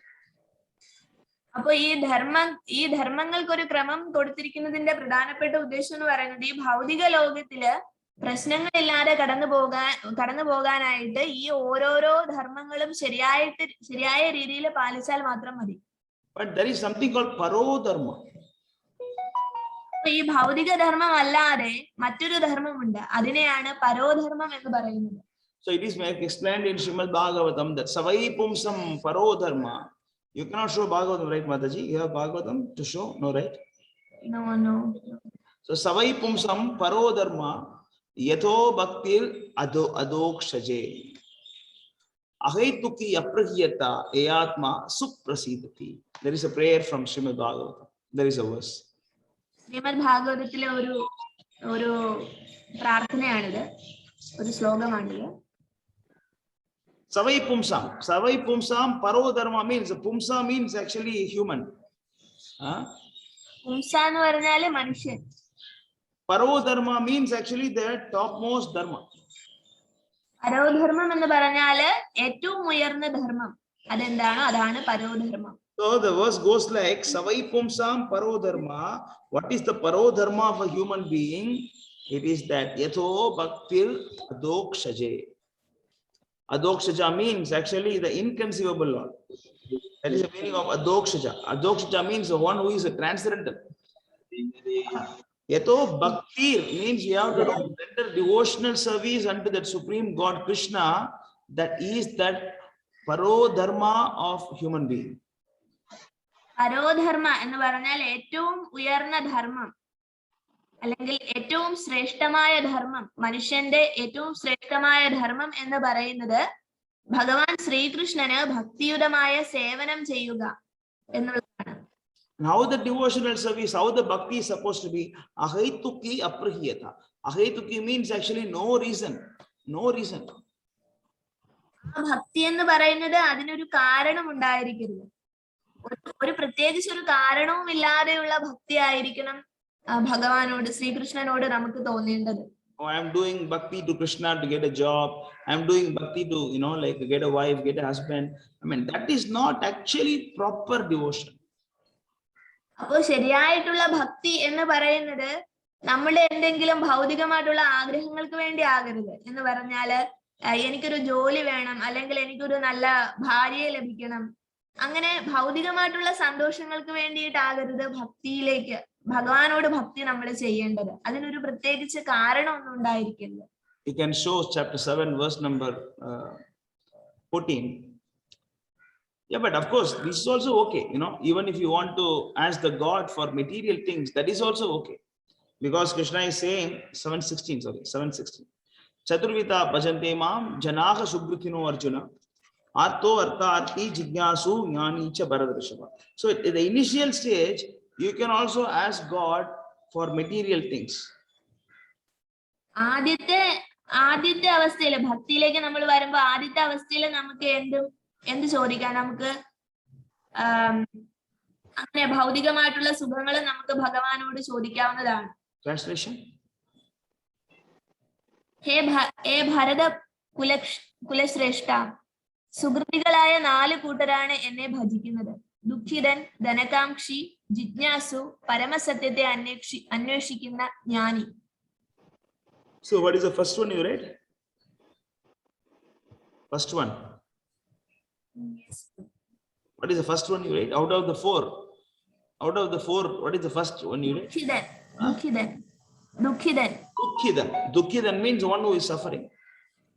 അപ്പൊ ഈ ധർമ്മങ്ങൾക്ക് ഒരു ക്രമം കൊടുത്തിരിക്കുന്നതിന്റെ പ്രധാനപ്പെട്ട ഉദ്ദേശം എന്ന് പറയുന്നത് ഈ ഭൗതിക ലോകത്തില് പ്രശ്നങ്ങളില്ലാതെ കടന്നു പോകാനായിട്ട് ഈ ഓരോരോ ധർമ്മങ്ങളും ശരിയായ രീതിയിൽ പാലിച്ചാൽ മാത്രം മതി. But there is something called parodharma. ഈ ഭൗതിക ധർമ്മം അല്ലാതെ മറ്റൊരു ധർമ്മമുണ്ട്, അതിനെയാണ് പരോധർമ്മം എന്ന് പറയുന്നത്. So it is explained in Srimad Bhagavatam that savai pumsam parodharma. You cannot show Bhagavatam, right, Mataji? You have Bhagavatam to show? No, right? No. So savai pumsam parodharma yatho bhaktir adokshaje ahetuki aprahiyata eyatma suprasidati. There is a prayer from Srimad Bhagavatam. There is a verse. Shrimad ഭാഗവതത്തിലെ ഒരു പ്രാർത്ഥനയാണിത്, ഒരു ശ്ലോകമാണിത്. Savai pumsam parodharma means, pumsa means actually human. പുംസ എന്ന് പറഞ്ഞാല് മനുഷ്യൻ. Parodharma means actually the topmost dharma. പരോധർമ്മം എന്ന് പറഞ്ഞാല് ഏറ്റവും ഉയർന്ന ധർമ്മം. അതെന്താണോ അതാണ് പരോധർമ്മം. So the verse goes like savai pumsam parodharma. What is the parodharma of a human being? It is that yatho bhaktir adokshaje. Adokshaja means actually the inconceivable Lord. That is the meaning of adokshaja. Adokshaja means the one who is a transcendental. Yatho bhaktir means you have to render devotional service unto that supreme God Krishna. That is that parodharma of human being. പരോധർമ്മ എന്ന് പറഞ്ഞാൽ ഏറ്റവും ഉയർന്ന ധർമ്മം, അല്ലെങ്കിൽ ഏറ്റവും ശ്രേഷ്ഠമായ ധർമ്മം, മനുഷ്യന്റെ ഏറ്റവും ശ്രേഷ്ഠമായ ധർമ്മം എന്ന് പറയുന്നത് ഭഗവാൻ ശ്രീകൃഷ്ണന് ഭക്തിയുതമായ സേവനം ചെയ്യുക എന്നുള്ളതാണ്. How the devotional service, how the bhakti is supposed to be? Ahetuki aprahiyata. Ahetuki means actually no reason. ഭക്തി എന്ന് പറയുന്നത് അതിനൊരു കാരണം ഉണ്ടായിരിക്കരുത്. ഒരു പ്രത്യേകിച്ച് ഒരു കാരണവും ഇല്ലാതെയുള്ള ഭക്തി ആയിരിക്കണം ഭഗവാനോട്, ശ്രീകൃഷ്ണനോട് നമുക്ക് തോന്നേണ്ടത്. Oh, I am doing bhakti to Krishna to get a job. I am doing bhakti to, like get a wife, get a husband. I mean, that is not actually proper devotion. അപ്പോൾ ശരിയായിട്ടുള്ള ഭക്തി എന്ന് പറയുന്നത് നമ്മുടെ എന്തെങ്കിലും ഭൗതികമായിട്ടുള്ള ആഗ്രഹങ്ങൾക്ക് വേണ്ടി ആകരുത്. എന്ന് പറഞ്ഞാല് എനിക്കൊരു ജോലി വേണം, അല്ലെങ്കിൽ എനിക്കൊരു നല്ല ഭാര്യയെ ലഭിക്കണം, അങ്ങനെ ഭൗതികമായിട്ടുള്ള സന്തോഷങ്ങൾക്ക് വേണ്ടിയിട്ടാകരുത് ഭക്തിയിലേക്ക്, ഭഗവാനോട് ഭക്തി നമ്മൾ ചെയ്യേണ്ടത്. അതിനൊരു പ്രത്യേകിച്ച് കാരണമൊന്നും ഉണ്ടായിരിക്കരുത്. You can show chapter 7 verse number 14. Yeah, but of course this is also okay, even if you want to ask the God for material things, that is also okay. because Krishna is saying 7:16. Chaturvita bhajante mam janaha subhrithino Arjuna artho artharthi jignasu jnani cha bharadrishava. So at the initial stage, you can also ask God for material things. ആദ്യത്തെ അവസ്ഥയില് ഭക്തിയിലേക്ക് നമ്മൾ വരുമ്പോ ആദ്യത്തെ അവസ്ഥയില് നമുക്ക് എന്ത് ചോദിക്കാം? നമുക്ക് അങ്ങനെ ഭൗതികമായിട്ടുള്ള സുഖങ്ങൾ നമുക്ക് ഭഗവാനോട് ചോദിക്കാവുന്നതാണ്. Translation. ഹേ ഭരത കുലശ്രേഷ്ഠ, സുഹൃത്തികളായ 4 കൂട്ടരാണ് എന്നെ ഭജിക്കുന്നത്: ദുഃഖിതൻ, ധനകാംക്ഷി, ജിജ്ഞാസു, പരമസത്യത്തെ അന്വേഷിക്കുന്ന ജ്ഞാനി. So what is the first one you read? First one. Yes. What is the first one you read? Out of the four, what is the first one you read? Dukhidan means one who is suffering.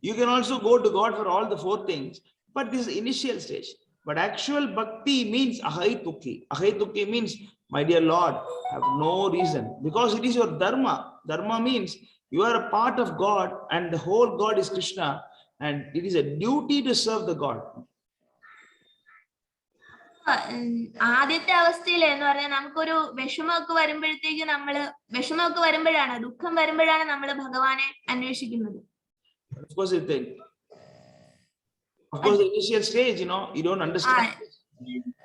You can also go to God for all the 4 things, but this is initial stage. But actual bhakti means ahaitukhi. Ahaitukhi means, my dear Lord, I have no reason, because it is your dharma. Dharma means you are a part of God and the whole God is Krishna, and it is a duty to serve the God. ആദ്യത്തെ അവസ്ഥയിൽ എന്ന് പറഞ്ഞാൽ നമുക്കൊരു വിഷമമൊക്കെ വരുമ്പോഴാണ്, ദുഃഖം വരുമ്പോഴാണ് നമ്മൾ ഭഗവാനെ അന്വേഷിക്കുന്നത്. Of course, the initial stage, you don't understand.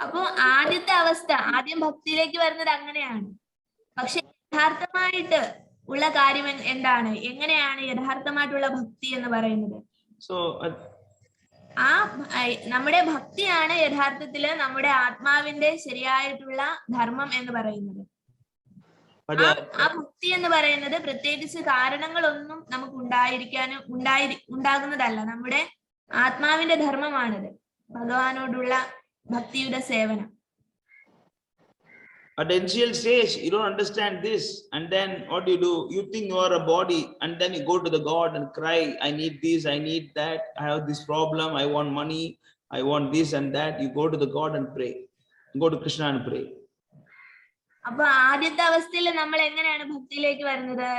അപ്പൊ ആദ്യത്തെ അവസ്ഥ, ആദ്യം ഭക്തിയിലേക്ക് വരുന്നത് അങ്ങനെയാണ്. പക്ഷെ യഥാർത്ഥമായിട്ട് ഉള്ള കാര്യം എന്താണ്? എങ്ങനെയാണ് യഥാർത്ഥമായിട്ടുള്ള ഭക്തി എന്ന് പറയുന്നത്? So നമ്മുടെ ഭക്തിയാണ് യഥാർത്ഥത്തില് നമ്മുടെ ആത്മാവിന്റെ ശരിയായിട്ടുള്ള ധർമ്മം എന്ന് പറയുന്നത്. ആ ഭക്തി എന്ന് പറയുന്നത് പ്രത്യേകിച്ച് കാരണങ്ങളൊന്നും നമുക്ക് ഉണ്ടാകുന്നതല്ല. നമ്മുടെ ആത്മാവിന്റെ ധർമ്മമാണിത്, ഭഗവാനോടുള്ള ഭക്തിയുടെ സേവനം. At the initial stage, you don't understand this, and then what do? You think you are a body, and then you go to the God and cry, I need this, I need that, I have this problem, I want money, I want this and that. You go to the God and pray. Go to Krishna and pray. അപ്പൊ ആദ്യത്തെ അവസ്ഥയിൽ നമ്മൾ എങ്ങനെയാണ് ഭക്തിയിലേക്ക് വരുന്നത്?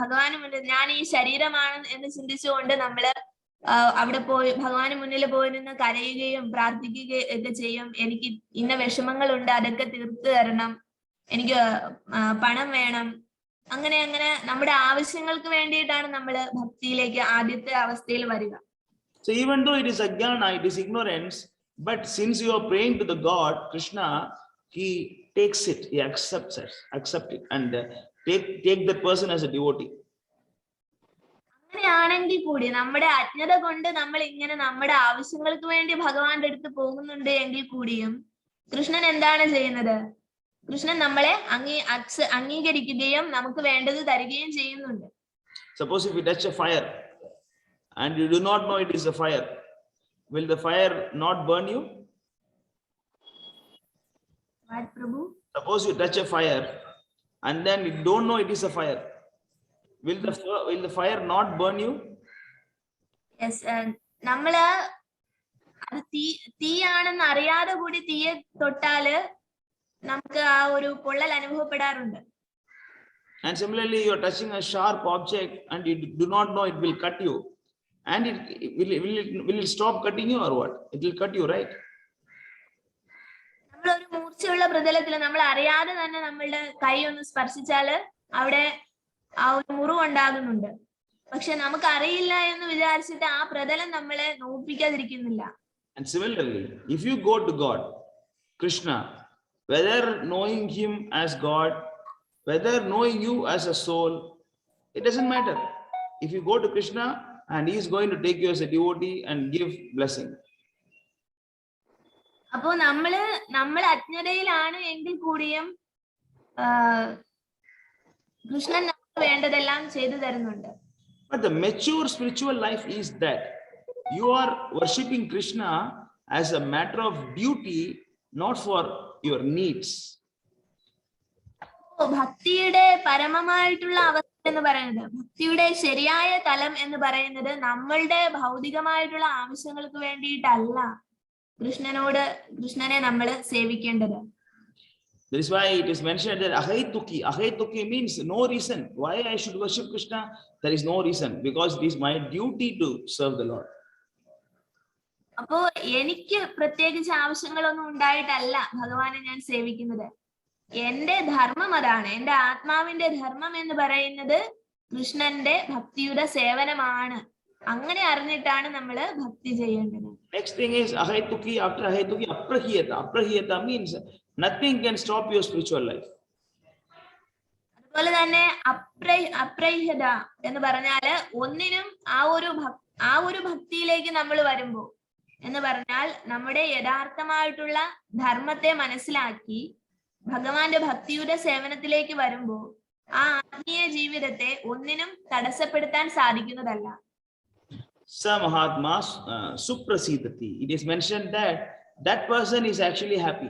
ഭഗവാന് മുന്നിൽ ഞാൻ ഈ ശരീരമാണ് എന്ന് ചിന്തിച്ചുകൊണ്ട് നമ്മള് അവിടെ പോയി ഭഗവാന് മുന്നിൽ പോയി നിന്ന് കരയുകയും പ്രാർത്ഥിക്കുകയും ഒക്കെ ചെയ്യും. എനിക്ക് ഇന്ന വിഷമങ്ങളുണ്ട്, അതൊക്കെ തീർത്തു തരണം, എനിക്ക് പണം വേണം, അങ്ങനെ നമ്മുടെ ആവശ്യങ്ങൾക്ക് വേണ്ടിയിട്ടാണ് നമ്മൾ ഭക്തിയിലേക്ക് ആദ്യത്തെ അവസ്ഥയിൽ വരിക. So even though it is ajnana, it is ignorance, but since you are praying to the God Krishna, he takes it, he accepts it and take that person as a devotee. അങ്ങനെയാണെങ്കിൽ കൂടി നമ്മുടെ അജ്ഞത കൊണ്ട് നമ്മൾ ഇങ്ങനെ നമ്മുടെ ആവശ്യങ്ങൾക്ക് വേണ്ടി ഭഗവാന്റെ അടുത്ത് പോകുന്നുണ്ട് എങ്കിൽ കൂടിയും കൃഷ്ണൻ എന്താണ് ചെയ്യുന്നത്? കൃഷ്ണൻ നമ്മളെ അംഗീകരിക്കുകയും നമുക്ക് വേണ്ടത് തരികയും ചെയ്യുന്നുണ്ട്. Suppose if you touch a fire and you do not know it is a fire, will the fire not burn you? What, Prabhu? Suppose you touch a fire and then you don't know it is a fire, will the fire not burn you? Yes, നമ്മള് അത് തീയാണെന്ന് അറിയാതെ കൂടി തീയെ തൊട്ടാല് നമുക്ക് ആ ഒരു പൊള്ളൽ അനുഭവപ്പെടാറുണ്ട്. And similarly, you are touching a sharp object and you do not know it will cut you, and will it stop cutting you or what? It will cut you, right? നമ്മൾ ഒരു മൂർച്ചയുള്ള പ്രതലത്തിൽ നമ്മൾ അറിയാതെ തന്നെ നമ്മളുടെ കൈ ഒന്ന് സ്പർശിച്ചാല് അവിടെ ആ ഒരു മുറിവുണ്ടാകുന്നുണ്ട്. പക്ഷെ നമുക്ക് അറിയില്ല എന്ന് വിചാരിച്ചിട്ട് ആ പ്രതലം നമ്മളെ നോപ്പിക്കാതിരിക്കുന്നില്ല. And similarly, if you go to God Krishna, whether knowing him as God, whether knowing you as a soul, it doesn't matter. If you go to Krishna and he is going to take you as a devotee and give blessing. അപ്പോ നമ്മൾ അജ്ഞതയിലാണ് എങ്കിൽ കൂടിയും കൃഷ്ണൻ നമുക്ക് വേണ്ടതെല്ലാം ചെയ്തു തരുന്നുണ്ട്. But the mature spiritual life is that you are worshipping Krishna as a matter of duty, not for your needs. ഭക്തിയുടെ പരമമായിട്ടുള്ള അവസ്ഥ എന്ന് പറയുന്നത്, ഭക്തിയുടെ ശരിയായ തലം എന്ന് പറയുന്നത് നമ്മളുടെ ഭൗതികമായിട്ടുള്ള ആവശ്യങ്ങൾക്ക് വേണ്ടിയിട്ടല്ല കൃഷ്ണനെ നമ്മൾ സേവിക്കേണ്ടത്. That is why it is mentioned that ahaituki. Ahaituki means no reason why I should worship Krishna. There is no reason, because it is my duty to serve the Lord. അപ്പോ എനിക്ക് പ്രത്യേകിച്ച് ആവശ്യങ്ങളൊന്നും ഉണ്ടായിട്ടല്ല ഭഗവാനെ ഞാൻ സേവിക്കുന്നത്. എന്റെ ധർമ്മം അതാണ്. എന്റെ ആത്മാവിന്റെ ധർമ്മം എന്ന് പറയുന്നത് കൃഷ്ണന്റെ ഭക്തിയുടെ സേവനമാണ്. അങ്ങനെ അറിഞ്ഞിട്ടാണ് നമ്മൾ ഭക്തി ചെയ്യേണ്ടത്. Next thing is ahaituki. After ahaituki, aprahiyata. Aprahiyata means nothing can stop your spiritual life. അതുപോലെ തന്നെ അപ്രഹ്യത എന്ന് പറഞ്ഞാല് ഒന്നിനും ആ ഒരു ഭക്തിയിലേക്ക് നമ്മൾ വരുമ്പോ എന്ന് പറഞ്ഞാൽ നമ്മുടെ യഥാർത്ഥമായിട്ടുള്ള ധർമ്മത്തെ മനസ്സിലാക്കി ഭഗവാന്റെ ഭക്തിയുടെ സേവനത്തിലേക്ക് വരുമ്പോ ആ ആത്മീയ ജീവിതത്തെ ഒന്നിനും തടസ്സപ്പെടുത്താൻ സാധിക്കുന്നതല്ല. Sa Mahatma suprasidati. It is mentioned that that person is actually happy.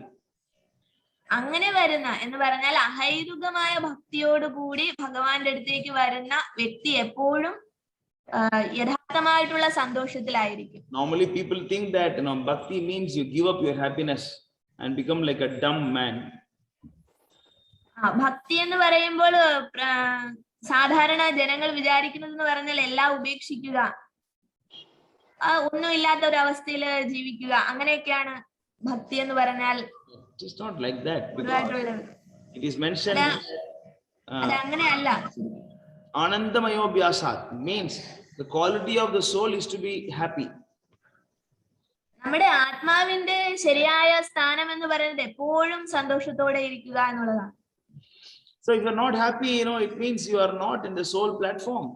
അങ്ങനെ വരുന്ന എന്ന് പറഞ്ഞാൽ അഹൈതുകമായ ഭക്തിയോടുകൂടി ഭഗവാന്റെ അടുത്തേക്ക് വരുന്ന വ്യക്തി എപ്പോഴും യഥാർത്ഥമായിട്ടുള്ള സന്തോഷത്തിലായിരിക്കും. Normally people think that bhakti means you give up your happiness and become like a dumb man. ഭക്തി എന്ന് പറയുമ്പോൾ സാധാരണ ജനങ്ങൾ വിചാരിക്കുന്നത് എന്ന് പറഞ്ഞാൽ എല്ലാം ഉപേക്ഷിക്കുക, ഒന്നുമില്ലാത്ത ഒരു അവസ്ഥയിൽ ജീവിക്കുക, അങ്ങനെയൊക്കെയാണ് ഭക്തി എന്ന് പറഞ്ഞാൽ. It is not like that. It is mentioned അങ്ങനെയല്ല. Anandamayo Vyasat means the quality of the soul is to be happy. നമ്മുടെ ആത്മാവിന്റെ ശരിയായ സ്ഥാനം എന്ന് പറയുന്നത് എപ്പോഴും സന്തോഷത്തോടെ ഇരിക്കുക എന്നുള്ളതാണ്. So if you are not happy, it means you are not in the soul platform.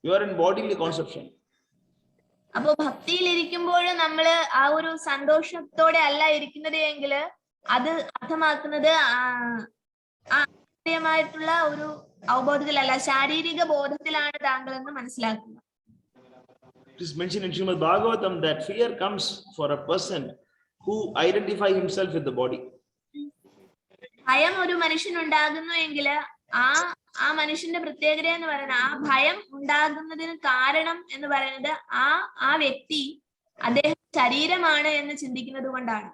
You are in bodily conception. അപ്പൊ ഭക്തിയിൽ ഇരിക്കുമ്പോഴും നമ്മള് ആ ഒരു സന്തോഷത്തോടെ അല്ല ഇരിക്കുന്നത് എങ്കിൽ അത് അർത്ഥമാക്കുന്നത് ആത്മീയമായിട്ടുള്ള ഒരു അവബോധത്തിലല്ല, ശാരീരിക ബോധത്തിലാണ് താങ്കൾ എന്ന് മനസ്സിലാക്കുക. It is mentioned in Srimad Bhagavatam that fear comes for a person who identify himself with the body. ഭയം ഒരു മനുഷ്യനുണ്ടാകുന്നു എങ്കിൽ ആ മനുഷ്യന്റെ പ്രത്യേകത എന്ന് പറയുന്നത് ആ ഭയം ഉണ്ടാകുന്നതിന് കാരണം എന്ന് പറയുന്നത് ആ വ്യക്തി അദ്ദേഹം ശരീരമാണ് എന്ന് ചിന്തിക്കുന്നത് കൊണ്ടാണ്.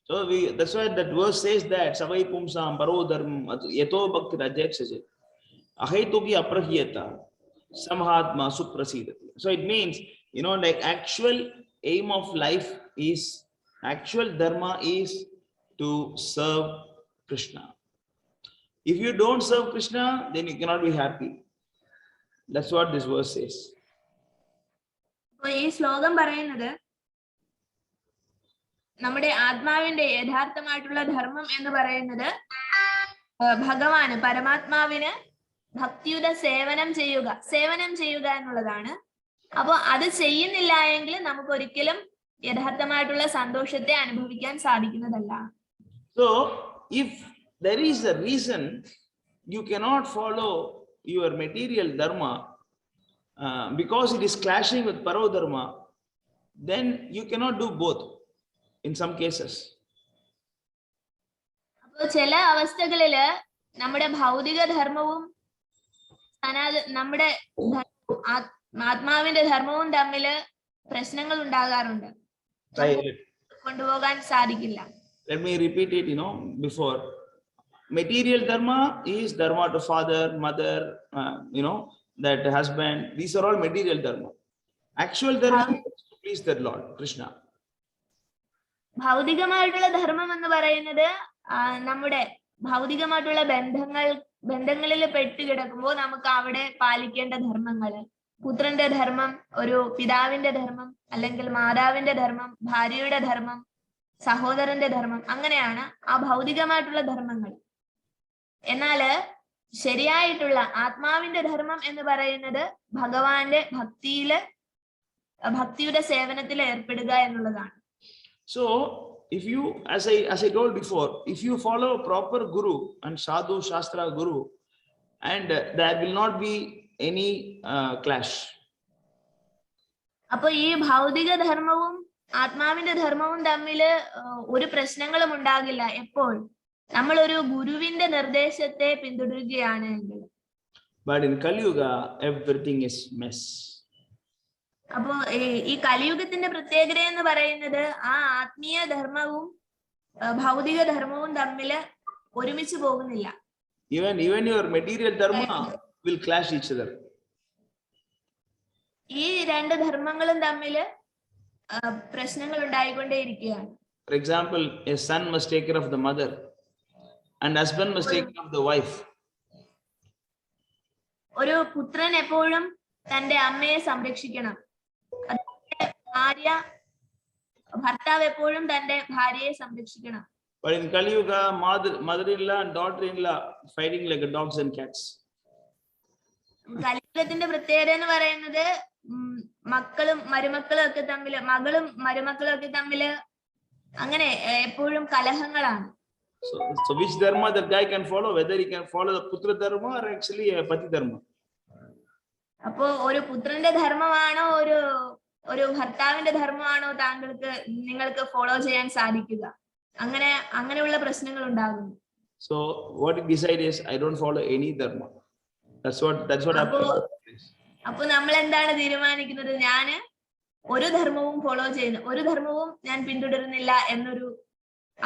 So that's why that verse says that savai pumsam parodharm yato bhakti rajyakshaje ahaituki aprahiyata samhatma suprasidati. So it means like actual aim of life is, actual dharma is to serve Krishna. If you don't serve Krishna, then you cannot be happy. That's what this verse says. ഈ ശ്ലോകം പറയുന്നത് നമ്മുടെ ആത്മാവിന്റെ യഥാർത്ഥമായിട്ടുള്ള ധർമ്മം എന്ന് പറയുന്നത് ഭഗവാന് പരമാത്മാവിന് ഭക്തിയുടെ സേവനം ചെയ്യുക എന്നുള്ളതാണ്. അപ്പൊ അത് ചെയ്യുന്നില്ല എങ്കിൽ നമുക്ക് ഒരിക്കലും യഥാർത്ഥമായിട്ടുള്ള സന്തോഷത്തെ അനുഭവിക്കാൻ സാധിക്കുന്നതല്ല. So if there is a reason you cannot follow your material dharma because it is clashing with parodharma, then you cannot do both in some cases. അപ്പോൾ ചില അവസ്ഥകളില് നമ്മുടെ ഭൗതിക ധർമ്മവും നമ്മുടെ ആത്മാവിന്റെ ധർമ്മവും തമ്മില് പ്രശ്നങ്ങൾ ഉണ്ടാകാറുണ്ട്, കൊണ്ടുപോകാൻ സാധിക്കില്ല. Let me repeat it, before. Material dharma is dharma to father, mother, that husband. These are all material dharma. Actual dharma is to please the Lord, Krishna. ഭൗതികമായിട്ടുള്ള ധർമ്മം എന്ന് പറയുന്നത് നമ്മുടെ ഭൗതികമായിട്ടുള്ള ബന്ധങ്ങളിൽ പെട്ടുകിടക്കുമ്പോൾ നമുക്ക് അവിടെ പാലിക്കേണ്ട ധർമ്മങ്ങള്, പുത്രന്റെ ധർമ്മം, ഒരു പിതാവിന്റെ ധർമ്മം, അല്ലെങ്കിൽ മാതാവിന്റെ ധർമ്മം, ഭാര്യയുടെ ധർമ്മം, സഹോദരന്റെ ധർമ്മം, അങ്ങനെയാണ് ആ ഭൗതികമായിട്ടുള്ള ധർമ്മങ്ങൾ. എന്നാല് ശരിയായിട്ടുള്ള ആത്മാവിന്റെ ധർമ്മം എന്ന് പറയുന്നത് ഭഗവാന്റെ ഭക്തിയുടെ സേവനത്തിൽ ഏർപ്പെടുക എന്നുള്ളതാണ്. So if you, as I told before, if you follow proper guru and sadhu shastra guru, and there will not be any clash. അപ്പൊ ഈ ഭൗതിക ധർമ്മവും ആത്മാവിന്റെ ധർമ്മവും തമ്മില് ഒരു പ്രശ്നങ്ങളും ഉണ്ടാകില്ല എപ്പോൾ നമ്മൾ ഒരു ഗുരുവിന്റെ നിർദ്ദേശത്തെ പിന്തുടരുകയാണെങ്കിൽ. But in Kali Yuga everything is mess. അപ്പോ ഈ കലിയുഗത്തിന്റെ പ്രത്യേകത എന്ന് പറയുന്നത് ആ ആത്മീയ ധർമ്മവും ഭൗതിക ധർമ്മവും തമ്മില് ഒരുമിച്ച് പോകുന്നില്ല. Even your material dharma will clash each other. ഈ രണ്ട് ധർമ്മങ്ങളും തമ്മിൽ പ്രശ്നങ്ങൾ ഉണ്ടായിക്കൊണ്ടേയിരിക്കുകയാണ്. For example, a son must take care of the mother and husband must take care of the wife. ഒരു പുത്രൻ എപ്പോഴും തന്റെ അമ്മയെ സംരക്ഷിക്കണം. ഭർത്താവ് എപ്പോഴും തന്റെ ഭാര്യയെ സംരക്ഷിക്കണം. But in Kali Yuga, mother-in-law and daughter-in-law fighting like dogs and cats. കലിയുഗത്തിന്റെ പ്രത്യേകത എന്ന് പറയുന്നത് മക്കളും മരുമക്കളും ഒക്കെ തമ്മില്, മകളും മരുമക്കളും ഒക്കെ തമ്മില് അങ്ങനെ എപ്പോഴും കലഹങ്ങളാണ്. So which dharma that guy can follow? Whether he can follow the putra dharma or actually a pati dharma? അപ്പോ ഒരു പുത്രന്റെ ധർമ്മമാണോ ഒരു ഭർത്താവിന്റെ ധർമ്മമാണോ നിങ്ങൾക്ക് ഫോളോ ചെയ്യാൻ സാധിക്കുക? അങ്ങനെയുള്ള പ്രശ്നങ്ങൾ ഉണ്ടാകുന്നു. So what he decide is, I don't follow any dharma. That's what happens. അപ്പൊ നമ്മൾ എന്താണ് തീരുമാനിക്കുന്നത്? ഞാന് ഒരു ധർമ്മവും ഫോളോ ചെയ്യുന്നു, ഒരു ധർമ്മവും ഞാൻ പിന്തുടരുന്നില്ല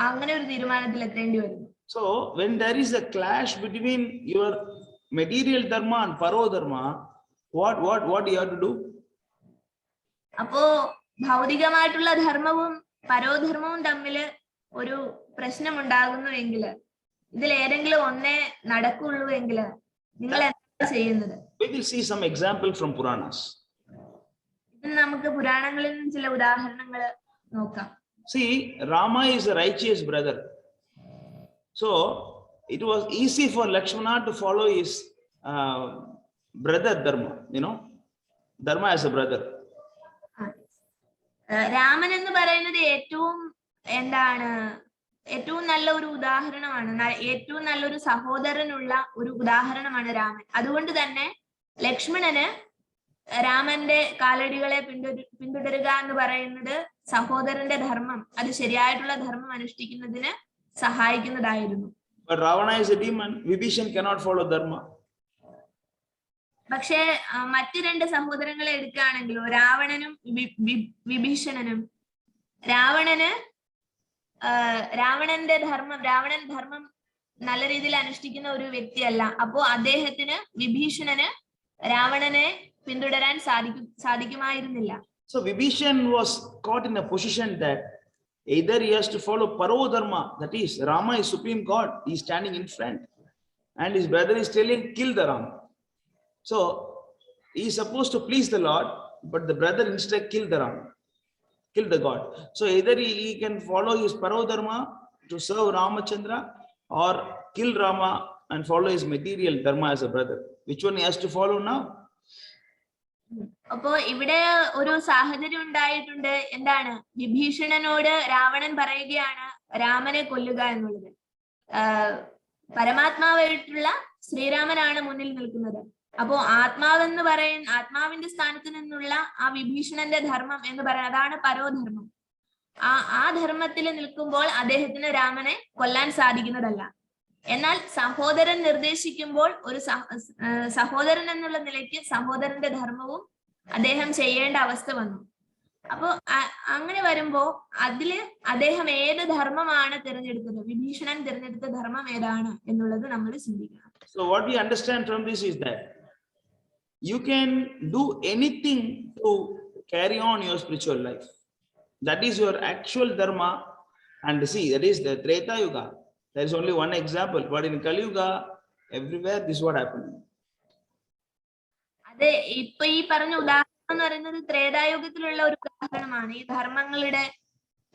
അങ്ങനെ ഒരു തീരുമാനത്തിൽ എത്തേണ്ടി വരുന്നു. So when there is a clash between your material dharma and paro dharma, what you have to do? അപ്പോ ഭൗതികമായിട്ടുള്ള ധർമ്മവും പരോധർമ്മവും തമ്മിൽ ഒരു പ്രശ്നം ഉണ്ടാകുന്നു എങ്കിൽ, ഇതിൽ ഏതെങ്കിലും ഒന്നേ നടക്കുള്ളൂ എങ്കിൽ നിങ്ങൾ എന്താണ് ചെയ്യുന്നത്? We will see some example from Puranas. ഇതിന് നമുക്ക് പുരാണങ്ങളിൽ നിന്ന് ചില ഉദാഹരണങ്ങൾ നോക്കാം. See, Rama is a righteous brother. So it was easy for Lakshmana to follow his brother dharma, dharma as a brother. Raman എന്ന് പറയുന്നത് ഏറ്റവും നല്ല ഒരു ഉദാഹരണമാണ്, ഏറ്റവും നല്ലൊരു സഹോദരനുള്ള ഒരു ഉദാഹരണമാണ് രാമൻ. അതുകൊണ്ട് തന്നെ ലക്ഷ്മണന് രാമന്റെ കാലടികളെ പിന്തുടരുക എന്ന് പറയുന്നത് സഹോദരന്റെ ധർമ്മം, അത് ശരിയായിട്ടുള്ള ധർമ്മം അനുഷ്ഠിക്കുന്നതിന് സഹായിക്കുന്നതായിരുന്നു. But Ravana is a demon. Vibhishan cannot follow dharma. പക്ഷേ മറ്റു രണ്ട് സഹോദരങ്ങളെ എടുക്കുകയാണെങ്കിലോ, രാവണനും വിഭീഷണനും, രാവണൻ ധർമ്മം നല്ല രീതിയിൽ അനുഷ്ഠിക്കുന്ന ഒരു വ്യക്തിയല്ല. അപ്പോ വിഭീഷണന് രാവണനെ പിന്തുടരാൻ സാധിക്കുമായിരുന്നില്ല. So Vibhishan was caught in a position that either he has to follow paro dharma, that is Rama is supreme God, he is standing in front and his brother is telling kill the Rama. So he is supposed to please the Lord, but the brother instead kill the Rama, kill the God. So either he can follow his paro dharma to serve Ramachandra or kill Rama and follow his material dharma as a brother. Which one he has to follow now? അപ്പോ ഇവിടെ ഒരു സാഹചര്യം ഉണ്ടായിട്ടുണ്ട്. എന്താണ്? വിഭീഷണനോട് രാവണൻ പറയുകയാണ് രാമനെ കൊല്ലുക എന്നുള്ളത്. പരമാത്മാവായിട്ടുള്ള ശ്രീരാമനാണ് മുന്നിൽ നിൽക്കുന്നത്. അപ്പോ ആത്മാവിന്റെ സ്ഥാനത്ത് നിന്നുള്ള ആ വിഭീഷണന്റെ ധർമ്മം എന്ന് പറയുന്നത് അതാണ് പരോധർമ്മം. ആ ധർമ്മത്തിൽ നിൽക്കുമ്പോൾ അദ്ദേഹത്തിന് രാമനെ കൊല്ലാൻ സാധിക്കുന്നതല്ല. എന്നാൽ സഹോദരൻ നിർദ്ദേശിക്കുമ്പോൾ ഒരു സഹോദരൻ എന്നുള്ള നിലയ്ക്ക് സഹോദരന്റെ ധർമ്മവും അദ്ദേഹം ചെയ്യേണ്ട അവസ്ഥ വന്നു. അപ്പോ അങ്ങനെ വരുമ്പോ അദ്ദേഹം ഏത് ധർമ്മമാണ് തിരഞ്ഞെടുത്തത്, വിഭീഷണൻ തിരഞ്ഞെടുത്ത ധർമ്മം ഏതാണ് എന്നുള്ളത് നമ്മൾ ചിന്തിക്കണം. So what we understand from this is that you can do anything to carry on your spiritual life. That is your actual dharma. And see, that is the Treta Yuga. There is only one example, but in Kali Yuga, everywhere this is what happened. അതെ, ഇപ്പൊ ഈ പറഞ്ഞ ഉദാഹരണം എന്ന് പറയുന്നത് ത്രേതായുഗത്തിലുള്ള ഒരു ഉദാഹരണമാണ്. ഈ ധർമ്മങ്ങളുടെ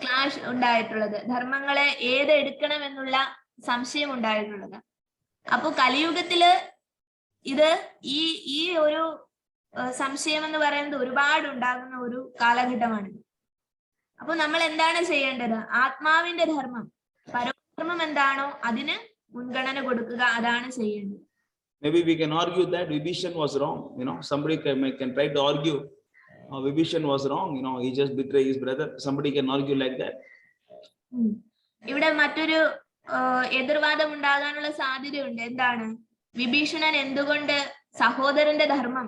ക്ലാഷ് ഉണ്ടായിട്ടുള്ളത്, ധർമ്മങ്ങളെ ഏതെടുക്കണം എന്നുള്ള സംശയം ഉണ്ടായിട്ടുള്ളത്. അപ്പൊ കലിയുഗത്തില് ഈ ഒരു സംശയം എന്ന് പറയുന്നത് ഒരുപാട് ഉണ്ടാകുന്ന ഒരു കാലഘട്ടമാണ്. അപ്പൊ നമ്മൾ എന്താണ് ചെയ്യേണ്ടത്? ആത്മാവിന്റെ ധർമ്മം, പരമധർമ്മം എന്താണോ അതിന് മുൻഗണന കൊടുക്കുക, അതാണ് ചെയ്യേണ്ടത്. Maybe we can argue that Vibhishan was wrong. Somebody can try to argue Vibhishan was wrong. He just betrayed his brother. Somebody can argue like that. ഇവിടെ മറ്റൊരു എതിർവാദം ഉണ്ടാകാനുള്ള സാധ്യതയുണ്ട്. എന്താണ്? വിഭീഷണൻ എന്തുകൊണ്ട് സഹോദരന്റെ ധർമ്മം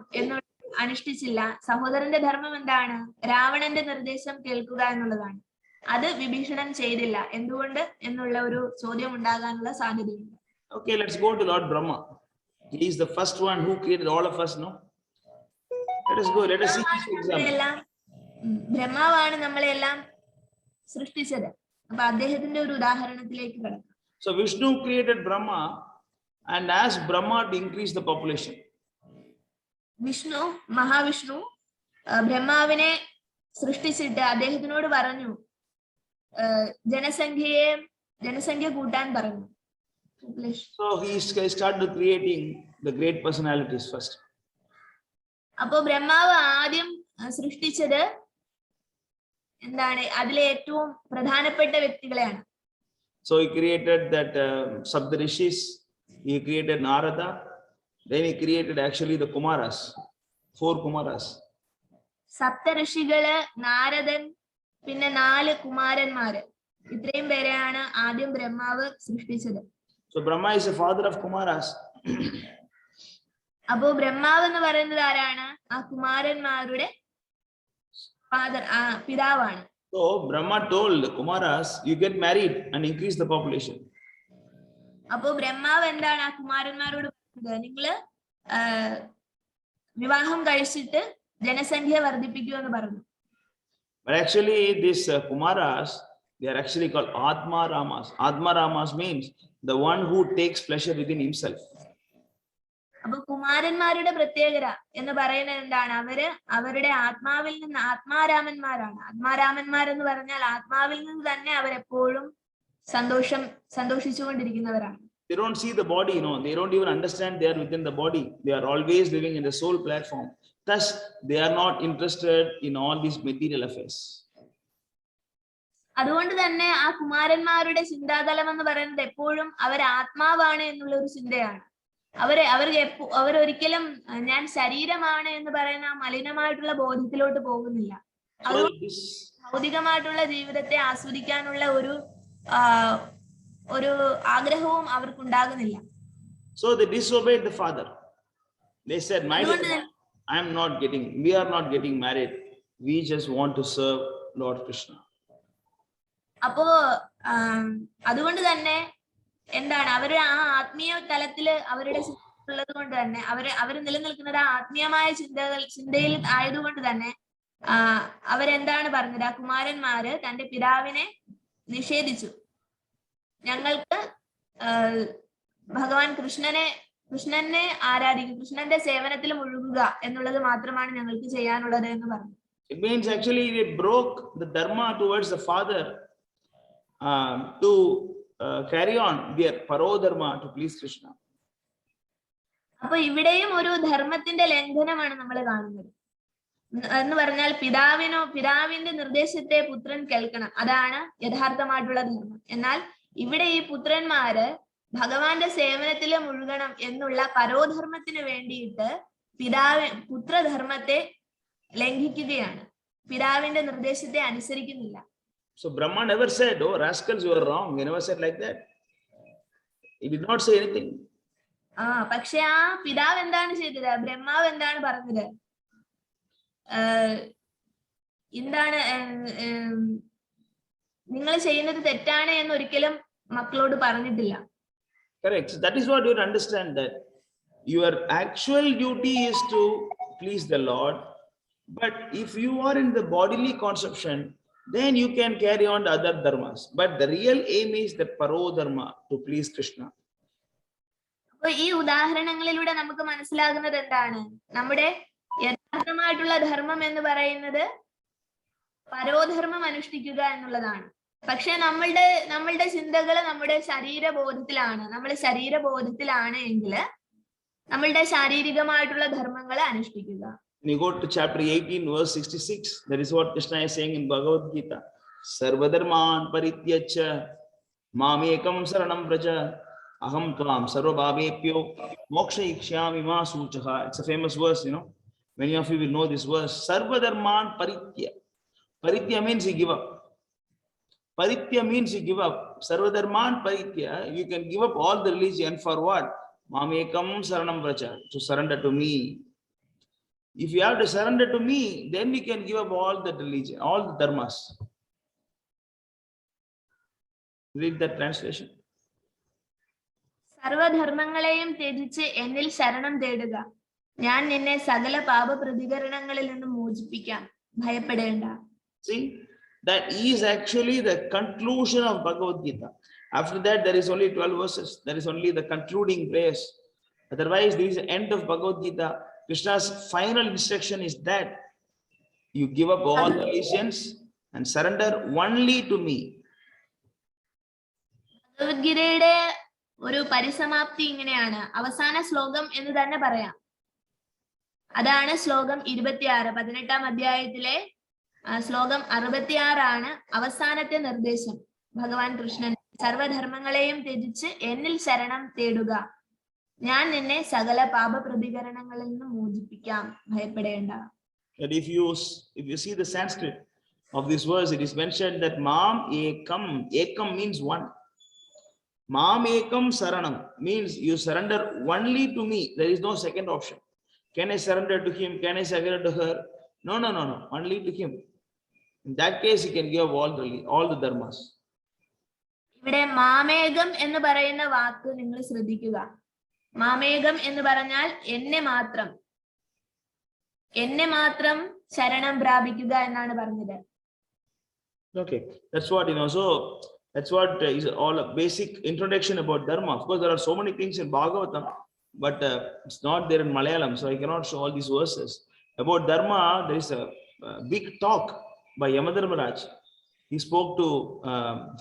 അനുഷ്ഠിച്ചില്ല? സഹോദരന്റെ ധർമ്മം എന്താണ്? രാവണന്റെ നിർദ്ദേശം കേൾക്കുക എന്നുള്ളതാണ്. അത് വിഭീഷണൻ ചെയ്തില്ല. എന്തുകൊണ്ട് എന്നുള്ള ഒരു ചോദ്യം ഉണ്ടാകാനുള്ള സാധ്യതയുണ്ട്. Okay, let's go to Lord Brahma. He is the first one who created all of us, no? Let us go, let us see this example. ബ്രഹ്മാവാണ് നമ്മളെല്ലാം സൃഷ്ടിച്ചത്. അപ്പൊ അദ്ദേഹത്തിന്റെ ഒരു ഉദാഹരണത്തിലേക്ക് കടക്കാം. So Vishnu created Brahma and asked Brahma to increase the population. Mahavishnu ബ്രഹ്മാവിനെ സൃഷ്ടിച്ചിട്ട് അദ്ദേഹത്തിനോട് പറഞ്ഞു, ജനസംഖ്യ കൂട്ടാൻ പറഞ്ഞു. So he started creating the great personalities first. അപ്പോ ബ്രഹ്മാവ് ആദ്യം സൃഷ്ടിച്ചത് എന്താണ്? അതിലെ ഏറ്റവും പ്രധാനപ്പെട്ട വ്യക്തികളെയാണ്. So he created that Saptarishis, he created Narada, then he created actually the Kumaras, 4 Kumaras. സപ്തഋഷികള്, നാരദൻ, പിന്നെ 4 കുമാരന്മാര്, ഇത്രയും പേരെയാണ് ആദ്യം ബ്രഹ്മാവ് സൃഷ്ടിച്ചത്. So Brahma is the father of Kumaras. അപ്പോ ബ്രഹ്മാവ് എന്ന് പറയുന്നത് ആരാണ്? ആ കുമാരന്മാരുടെ പിതാവാണ്. So Brahma told Kumaras, you get married and increase the population. അപ്പോ ബ്രഹ്മാവ് എന്താണ് ആ കുമാരന്മാരോട് പറഞ്ഞത്? നിങ്ങള് വിവാഹം കഴിച്ചിട്ട് ജനസംഖ്യ വർദ്ധിപ്പിക്കൂ എന്ന് പറഞ്ഞു. But actually these Kumaras, they are actually called Atma Ramas. Atma Ramas means the one who takes pleasure within himself. അപ്പൊ കുമാരന്മാരുടെ പ്രത്യേകത എന്ന് പറയുന്നത് എന്താണ്? അവരുടെ ആത്മാവിൽ നിന്ന് ആത്മാരാമന്മാരാണ്. ആത്മാരാമന്മാരെന്ന് പറഞ്ഞാൽ ആത്മാവിൽ നിന്ന് തന്നെ അവരെപ്പോഴും സന്തോഷിച്ചുകൊണ്ടിരിക്കുന്നവരാണ്. They don't see the body, they don't even understand they are within the body. They are always living in the soul platform. Thus, they are not interested in all these material affairs. അതുകൊണ്ട് തന്നെ ആ കുമാരന്മാരുടെ ചിന്താതലം എന്ന് പറയുന്നത് എപ്പോഴും അവർ ആത്മാവാണ് എന്നുള്ള ഒരു ചിന്തയാണ്. അവരൊരിക്കലും ഞാൻ ശരീരമാണ് എന്ന് പറയുന്ന മലിനമായിട്ടുള്ള ബോധത്തിലോട്ട് പോകുന്നില്ല. അതുകൊണ്ട് ഭൗതികമായിട്ടുള്ള ജീവിതത്തെ ആസ്വദിക്കാനുള്ള ഒരു ആഗ്രഹവും അവർക്കുണ്ടാകുന്നില്ല. So they disobeyed the father. They said, we are not getting married. We just want to serve Lord Krishna. അപ്പോ അതുകൊണ്ട് തന്നെ എന്താണ് അവരുടെ ആ ആത്മീയ തലത്തില് അവരുടെ ഉള്ളത് കൊണ്ട് തന്നെ അവര് നിലനിൽക്കുന്നത് ആ ആത്മീയമായ ചിന്തയിൽ ആയതുകൊണ്ട് തന്നെ അവരെന്താണ് പറഞ്ഞത്? ആ കുമാരന്മാര് തന്റെ പിതാവിനെ നിഷേധിച്ചു. ഞങ്ങൾക്ക് ഭഗവാൻ കൃഷ്ണനെ ആരാധിക്കും, കൃഷ്ണന്റെ സേവനത്തിൽ മുഴുകുക എന്നുള്ളത് മാത്രമാണ് ഞങ്ങൾക്ക് ചെയ്യാനുള്ളത് എന്ന് പറഞ്ഞു. It means actually they broke the dharma towards the father to carry on their parodharma to please Krishna. അപ്പൊ ഇവിടെയും ഒരു ധർമ്മത്തിന്റെ ലംഘനമാണ് നമ്മൾ കാണുന്നത്. എന്ന് പറഞ്ഞാൽ പിതാവിന്റെ നിർദ്ദേശത്തെ പുത്രൻ കേൾക്കണം, അതാണ് യഥാർത്ഥമായിട്ടുള്ള ധർമ്മം. എന്നാൽ ഇവിടെ ഈ പുത്രന്മാര് ഭഗവാന്റെ സേവനത്തിൽ മുഴുകണം എന്നുള്ള പരോധർമ്മത്തിന് വേണ്ടിയിട്ട് പുത്രധർമ്മത്തെ ലംഘിക്കുകയാണ്, പിതാവിന്റെ നിർദ്ദേശത്തെ അനുസരിക്കുന്നില്ല. So Brahma never said, "Oh rascals, you are wrong." He never said like that. He did not say anything. പക്ഷെ ആ പിതാവ് എന്താണ് ചെയ്തത്? ബ്രഹ്മാവ് എന്താണ് പറഞ്ഞത്? എന്താണ് നിങ്ങൾ ചെയ്യുന്നത് തെറ്റാണ് എന്ന് ഒരിക്കലും മക്കളോട് പറഞ്ഞിട്ടില്ല. Correct. So that is what you understand, that your actual duty is to please the Lord. But if you are in the bodily conception, then you can carry on the other dharmas. But the real aim is the parodharma, to please Krishna. അപ്പൊ ഈ ഉദാഹരണങ്ങളിലൂടെ നമുക്ക് മനസ്സിലാകുന്നത് എന്താണ്? നമ്മുടെ യഥാർത്ഥമായിട്ടുള്ള ധർമ്മം എന്ന് പറയുന്നത് പരോധർമ്മം അനുഷ്ഠിക്കുക എന്നുള്ളതാണ്. പക്ഷെ നമ്മളുടെ ചിന്തകൾ നമ്മുടെ ശരീരബോധത്തിലാണ്. നമ്മൾ ശരീരബോധത്തിലാണ് എങ്കിൽ നമ്മളുടെ ശാരീരികമായിട്ടുള്ള ധർമ്മങ്ങൾ അനുഷ്ഠിക്കുക. When you go to chapter 18, verse 66, that is what Krishna is saying in Bhagavada. Sarvadharman parityacha mamekam saranam vraja aham tvam sarvabhavepyo mokshayikshami ma suchaha. It's a famous verse, Many of you will know this verse. Sarvadharman paritya. Paritya means you give up. Paritya means you give up. Sarvadharman paritya, you can give up all the religion for what? Mamekam saranam vraja, to surrender to me. If you have to surrender to me, then we can give up all the religion, all the dharmas. Read that translation. സർവധർമ്മങ്ങളെയും ത്യജിച്ച് എന്നിൽ ശരണം തേടുക. ഞാൻ നിന്നെ സകല പാപ പ്രതികരണങ്ങളിൽ നിന്ന് മോചിപ്പിക്കാം. ഭയപ്പെടേണ്ട. See, that is actually the conclusion of Bhagavad Gita. After that, there is only 12 verses. There is only the concluding prayers. Otherwise, this is the end of Bhagavad Gita. Krishna's final instruction is that you give up all the allegiance and surrender only to me. ഭഗവത്ഗീതയുടെ ഒരു പരിസമാപ്തി ഇങ്ങനെയാണ്. അവസാന ശ്ലോകം എന്ന് തന്നെ പറയാം. അതാണ് ശ്ലോകം 26. 18-ാം അധ്യായത്തിലെ ശ്ലോകം 66 അവസാനത്തെ നിർദ്ദേശം. ഭഗവാൻ കൃഷ്ണൻ സർവധർമ്മങ്ങളെയും ത്യജിച്ച് എന്നിൽ ശരണം തേടുക. ഞാൻ നിന്നെ സകല പാപ പ്രതികരണങ്ങളിൽ നിന്ന് മോചിപ്പിക്കാം. ഭയപ്പെടേണ്ട. That if you see the Sanskrit of this verse, it is mentioned that Mam Ekam. Ekam means one. Mam Ekam Saranam means you surrender only to me. There is no second option. Can I surrender to him? Can I surrender to her? No. Only to him. In that case, he can give all the dharmas. ഇവിടെ മാമേകം എന്ന് പറയുന്ന വാക്ക് നിങ്ങൾ ശ്രദ്ധിക്കുക. മാമേകം എന്ന് പറഞ്ഞാൽ എന്നെ മാത്രം ശരണം പ്രാപിക്കുക എന്നാണ് പറഞ്ഞത്. Okay, that's what So that's what is all a basic introduction about dharma. Of course, there are so many things in Bhagavatam, but it's not there in Malayalam, so I cannot show all these verses. About dharma, there is a big talk by Yamadharmaraj. He spoke to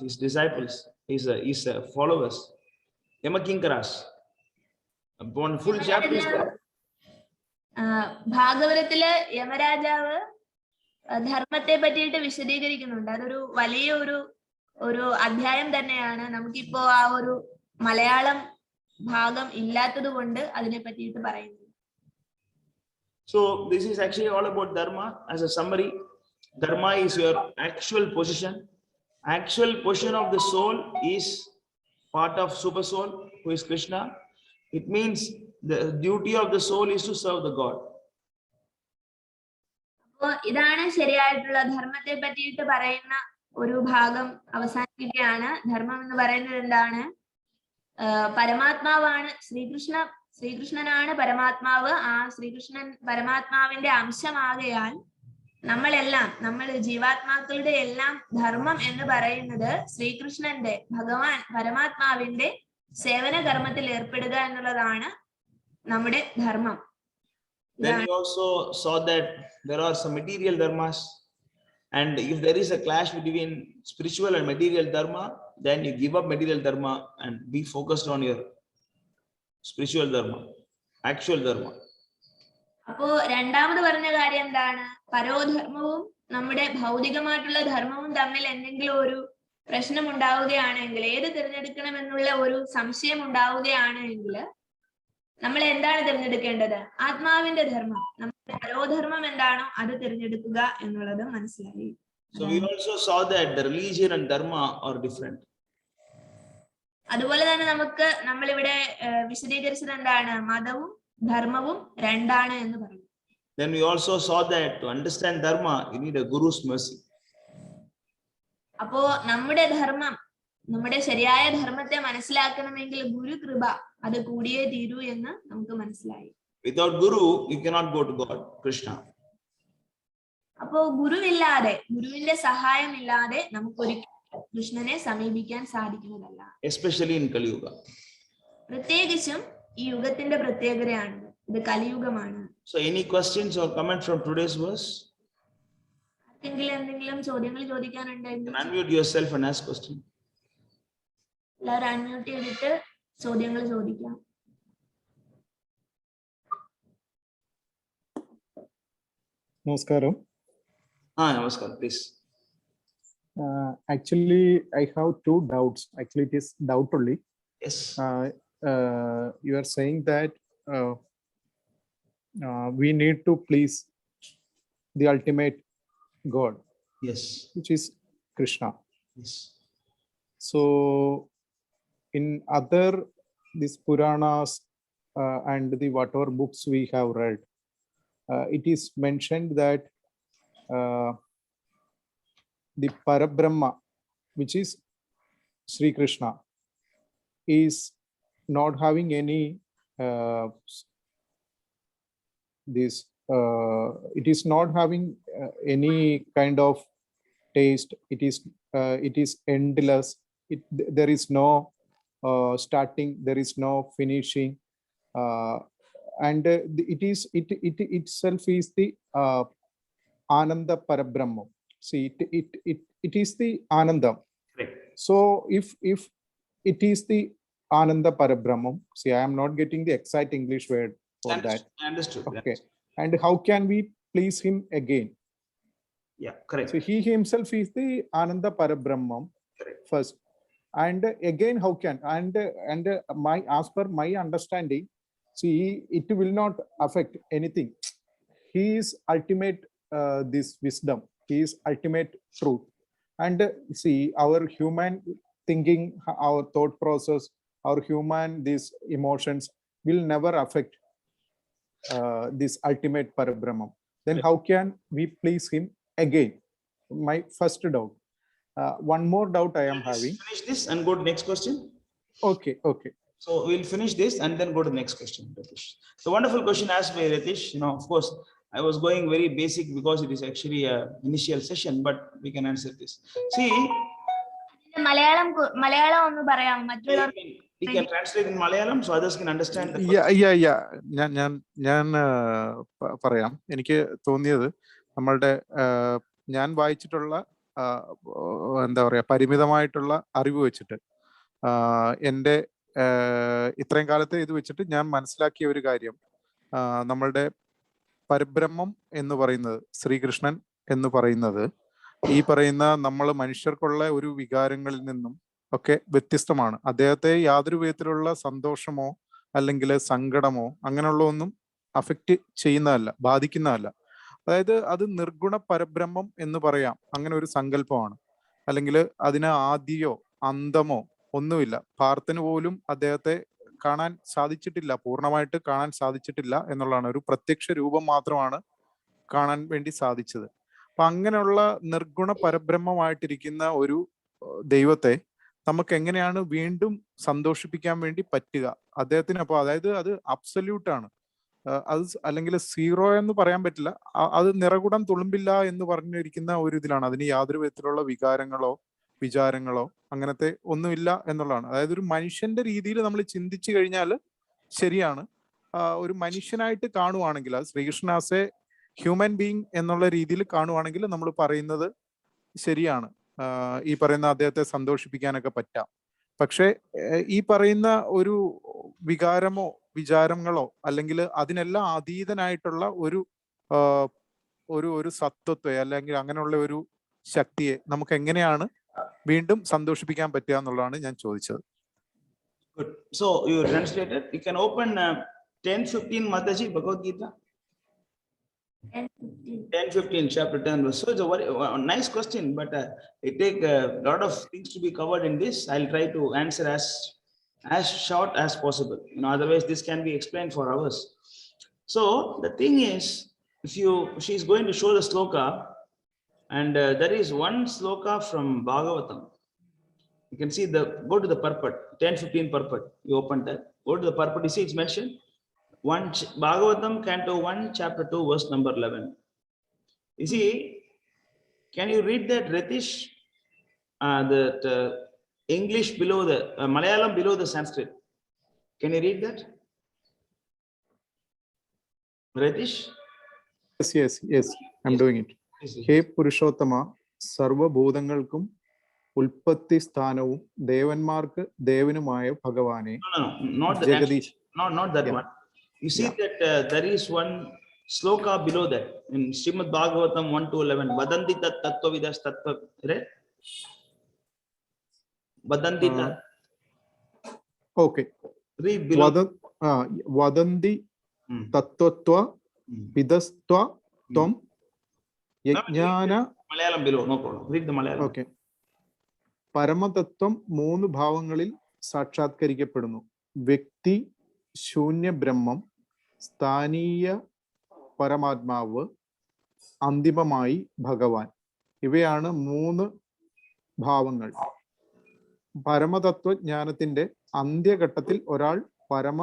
his disciples, his followers, Yamakinkaras. One full chapter is there. ഭാഗവതത്തില് യമരാജാവ് ധർമ്മത്തെ പറ്റിയിട്ട് വിശദീകരിക്കുന്നുണ്ട്. അതൊരു വലിയ ഒരു അധ്യായം തന്നെയാണ്. നമുക്കിപ്പോ ആ ഒരു മലയാളം ഭാഗം ഇല്ലാത്തത് കൊണ്ട് അതിനെ പറ്റിയിട്ട് പറയുന്നു. So this is actually all about dharma. As a summary, dharma is your actual position. Actual position of the soul is part of super soul, who is Krishna. It means the duty of the soul is to serve the God. അപ്പോ ഇതാണ് ശരിയായിട്ടുള്ള ധർമ്മത്തെ പറ്റിയിട്ട് പറയുന്ന ഒരു ഭാഗം അവസാനിക്കുകയാണ്. ധർമ്മം എന്ന് പറയുന്നത് എന്താണ്? പരമാത്മാവാണ് ശ്രീകൃഷ്ണനാണ് പരമാത്മാവ്. ആ ശ്രീകൃഷ്ണൻ പരമാത്മാവിന്റെ അംശമാകയാൽ നമ്മൾ ജീവാത്മാക്കളുടെ എല്ലാം ധർമ്മം എന്ന് പറയുന്നത് ശ്രീകൃഷ്ണന്റെ ഭഗവാൻ പരമാത്മാവിന്റെ സേവന കർമ്മത്തിൽ ഏർപ്പെടുക എന്നുള്ളതാണ് നമ്മുടെ ധർമ്മം. Then we also saw that there are some material dharmas, and if there is a clash between spiritual and material dharma, then you give up material dharma and be focused on your spiritual dharma, actual dharma. അപ്പോ രണ്ടാമത് പറഞ്ഞ കാര്യം എന്താണ്? പരോധർമ്മവും നമ്മുടെ ഭൗതികമായിട്ടുള്ള ധർമ്മവും തമ്മിൽ എന്തെങ്കിലും ഒരു പ്രശ്നം ഉണ്ടാവുകയാണെങ്കിൽ, ഏത് തിരഞ്ഞെടുക്കണം എന്നുള്ള ഒരു സംശയം ഉണ്ടാവുകയാണെങ്കിൽ നമ്മൾ എന്താണ് തിരഞ്ഞെടുക്കേണ്ടത്? ആത്മാവിന്റെ ധർമ്മം. നമ്മുടെ പരോധർമ്മം എന്താണോ അത് തിരഞ്ഞെടുക്കുക എന്നുള്ളത് മനസ്സിലായി. So we also saw that the religion and dharma are different. അതുപോലെ തന്നെ നമ്മളിവിടെ വിശദീകരിച്ചത് എന്താണ്? മതവും ധർമ്മവും രണ്ടാണ് എന്ന് പറഞ്ഞു. Then we also saw that to understand dharma, you need a guru's mercy. അപ്പോ നമ്മുടെ ശരിയായ ധർമ്മത്തെ മനസ്സിലാക്കണമെങ്കിൽ ഗുരു കൃപ അത് കൂടിയേ തീരൂ എന്ന് നമുക്ക് മനസ്സിലായി. Without guru, you cannot go to God, Krishna. അപ്പോ ഗുരുവിന്റെ സഹായം ഇല്ലാതെ നമുക്കൊരിക്കലും കൃഷ്ണനെ സമീപിക്കാൻ സാധിക്കുന്നതല്ല. Especially in Kali Yuga. പ്രത്യേകിച്ചും ഈ യുഗത്തിന്റെ പ്രത്യേകതയാണ് ഇത്. കലിയുഗമാണ്. So any questions or comments from today's verse? എന്തെങ്കിലും ചോദ്യങ്ങൾ ചോദിക്കാനുണ്ടെങ്കിൽ Unmute yourself and ask question. എല്ലാവരും അൺമ്യൂട്ട് ചെയ്തിട്ട് ചോദ്യങ്ങൾ ചോദിക്കാം. Namaskaram. Namaskar, please. Actually, I have two doubts. Actually, it is doubt only. Yes. You are saying that we need to please the ultimate God. Yes. Which is Krishna. Yes. So, in other these Puranas and the whatever books we have read, it is mentioned that the Parabrahma, which is Sri Krishna is not having any it is not having any kind of taste. It is endless. There is no starting, there is no finishing, and it itself is the Ananda Parabrahma. See, it is the Anandam. Correct. So if it is the Ananda Parabrahma, see, I am not getting the exact English word for that. Understood. Okay. And how can we please him again? Yeah, correct. So he himself is the Ananda Parabrahma first. And again, how can? And as per my understanding, see, it will not affect anything. He is ultimate this wisdom. He is ultimate truth. And see, our human thinking, our thought process, our human these emotions will never affect this ultimate Parabrahma. Then how can we please him again? My first doubt. One more doubt I am having. Finish this and go to next question. Okay. So we'll finish this and then go to the next question, Ratish. So wonderful question asked by Ratish. Of course, I was going very basic because it is actually a initial session, but we can answer this. See, Malayalam ഒന്ന് പറയാം മറ്റുള്ളവർ. we can translate in Malayalam so others can understand the ഞാൻ പറയാം. എനിക്ക് തോന്നിയത് നമ്മളുടെ ഞാൻ വായിച്ചിട്ടുള്ള എന്താ പറയാ പരിമിതമായിട്ടുള്ള അറിവ് വെച്ചിട്ട് എൻ്റെ ഇത്രയും കാലത്തെ ഇത് വെച്ചിട്ട് ഞാൻ മനസ്സിലാക്കിയ ഒരു കാര്യം, നമ്മളുടെ പരബ്രഹ്മം എന്ന് പറയുന്നത്, ശ്രീകൃഷ്ണൻ എന്ന് പറയുന്നത്, ഈ പറയുന്ന നമ്മൾ മനുഷ്യർക്കുള്ള ഒരു വികാരങ്ങളിൽ നിന്നും ഒക്കെ വ്യത്യസ്തമാണ്. അദ്ദേഹത്തെ യാതൊരു വിധത്തിലുള്ള സന്തോഷമോ അല്ലെങ്കിൽ സങ്കടമോ അങ്ങനെയുള്ള ഒന്നും അഫക്റ്റ് ചെയ്യുന്നതല്ല, ബാധിക്കുന്നതല്ല. അതായത് അത് നിർഗുണ പരബ്രഹ്മം എന്ന് പറയാം. അങ്ങനെ ഒരു സങ്കല്പമാണ്. അല്ലെങ്കിൽ അതിന് ആദിയോ അന്തമോ ഒന്നുമില്ല. പാർത്ഥന് പോലും അദ്ദേഹത്തെ കാണാൻ സാധിച്ചിട്ടില്ല, പൂർണ്ണമായിട്ട് കാണാൻ സാധിച്ചിട്ടില്ല എന്നുള്ളതാണ്. ഒരു പ്രത്യക്ഷ രൂപം മാത്രമാണ് കാണാൻ വേണ്ടി സാധിച്ചത്. അപ്പൊ അങ്ങനെയുള്ള നിർഗുണ പരബ്രഹ്മമായിട്ടിരിക്കുന്ന ഒരു ദൈവത്തെ നമുക്ക് എങ്ങനെയാണ് വീണ്ടും സന്തോഷിപ്പിക്കാൻ വേണ്ടി പറ്റുക അദ്ദേഹത്തിന്? അപ്പൊ അതായത് അത് അബ്സല്യൂട്ടാണ്, അത് അല്ലെങ്കിൽ സീറോ എന്ന് പറയാൻ പറ്റില്ല. അത് നിറകുടം തുളുമ്പില്ല എന്ന് പറഞ്ഞിരിക്കുന്ന ഒരു ഇതിലാണ്. അതിന് യാതൊരു വിധത്തിലുള്ള വികാരങ്ങളോ വിചാരങ്ങളോ അങ്ങനത്തെ ഒന്നുമില്ല എന്നുള്ളതാണ്. അതായത് ഒരു മനുഷ്യന്റെ രീതിയിൽ നമ്മൾ ചിന്തിച്ചു കഴിഞ്ഞാൽ ശരിയാണ്. ഒരു മനുഷ്യനായിട്ട് കാണുവാണെങ്കിൽ, അത് Srikrishna as a human being എന്നുള്ള രീതിയിൽ കാണുവാണെങ്കിൽ നമ്മൾ പറയുന്നത് ശരിയാണ്. ഈ പറയുന്ന അദ്ദേഹത്തെ സന്തോഷിപ്പിക്കാനൊക്കെ പറ്റാം. പക്ഷെ ഈ പറയുന്ന ഒരു വികാരമോ വിചാരങ്ങളോ അല്ലെങ്കിൽ അതിനെല്ലാം അതീതനായിട്ടുള്ള ഒരു സത്വത്തെ അല്ലെങ്കിൽ അങ്ങനെയുള്ള ഒരു ശക്തിയെ നമുക്ക് എങ്ങനെയാണ് വീണ്ടും സന്തോഷിപ്പിക്കാൻ പറ്റുക എന്നുള്ളതാണ് ഞാൻ ചോദിച്ചത്. Good. So you translated. You can open 10:15 Mataji Bhagavad Gita. 10:15 chapter 10 verse. So it's a nice question, but it take a lot of things to be covered in this. I'll try to answer as short as possible. Otherwise this can be explained for hours. So the thing is, she's going to show the sloka, and there is one sloka from Bhagavatam. You can see go to the purport, 10:15 purport. You open that, go to the purport. You see it's mentioned Bhagavatam Canto 1 chapter 2 verse number 11. You see, can you read that, Ratish? That English below the Malayalam below the Sanskrit. Can you read that, Ratish? Yes, I'm doing it. ഹേ പുരുഷോത്തമ, സർവഭൂതങ്ങൾക്കും ഉൽപ്പത്തി സ്ഥാനവും ദേവന്മാർക്ക് ദേവനുമായ ഭഗവാനെ. Jagadish. Not that one. You see that there is one sloka below that in Srimad Bhagavatam 1-11. Vadanti tat tattvavidas tattva, right? Vadanti tat. Okay. Read below. Vadanti tattvatva vidastva tvam യജ്ഞാന. Malayalam below, no problem. Read the Malayalam. Okay. പരമതത്വം 3 ഭാവങ്ങളിൽ സാക്ഷാത്കരിക്കപ്പെടുന്നു. വ്യക്തി ശൂന്യ ബ്രഹ്മം, സ്ഥാനീയ പരമാത്മാവ്, അന്തിമമായി ഭഗവാൻ. ഇവയാണ് 3 ഭാവങ്ങൾ. പരമതത്വജ്ഞാനത്തിന്റെ അന്ത്യഘട്ടത്തിൽ ഒരാൾ പരമ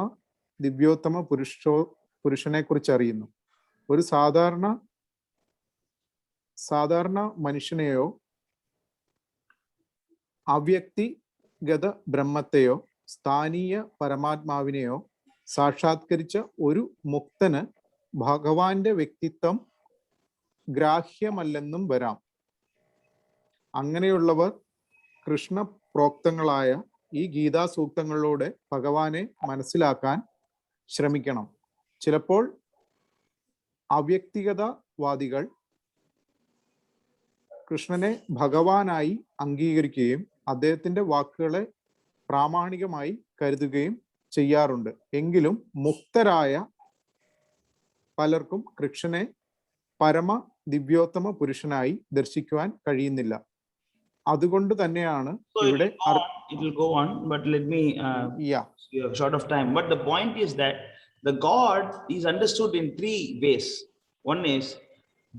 ദിവ്യോത്തമ പുരുഷനെ കുറിച്ച് അറിയുന്നു. ഒരു സാധാരണ മനുഷ്യനെയോ അവ്യക്തിഗത ബ്രഹ്മത്തെയോ സ്ഥാനീയ പരമാത്മാവിനെയോ സാക്ഷാത്കരിച്ച ഒരു മുക്തന് ഭഗവാന്റെ വ്യക്തിത്വം ഗ്രാഹ്യമല്ലെന്നും വരാം. അങ്ങനെയുള്ളവർ കൃഷ്ണ പ്രോക്തങ്ങളായ ഈ ഗീതാസൂക്തങ്ങളിലൂടെ ഭഗവാനെ മനസ്സിലാക്കാൻ ശ്രമിക്കണം. ചിലപ്പോൾ അവ്യക്തിഗതവാദികൾ കൃഷ്ണനെ ഭഗവാനായി അംഗീകരിക്കുകയും അദ്ദേഹത്തിന്റെ വാക്കുകളെ പ്രാമാണികമായി കരുതുകയും ചെയ്യാറുണ്ട്. എങ്കിലും മുക്തരായ പലർക്കും കൃഷ്ണനെ പരമ ദിവ്യോത്തമ പുരുഷനായി ദർശിക്കുവാൻ കഴിയുന്നില്ല. അതുകൊണ്ട് തന്നെയാണ് ഇവിടെ it will go on, but let me we are short of time, but the point is that the God is understood in three ways. One is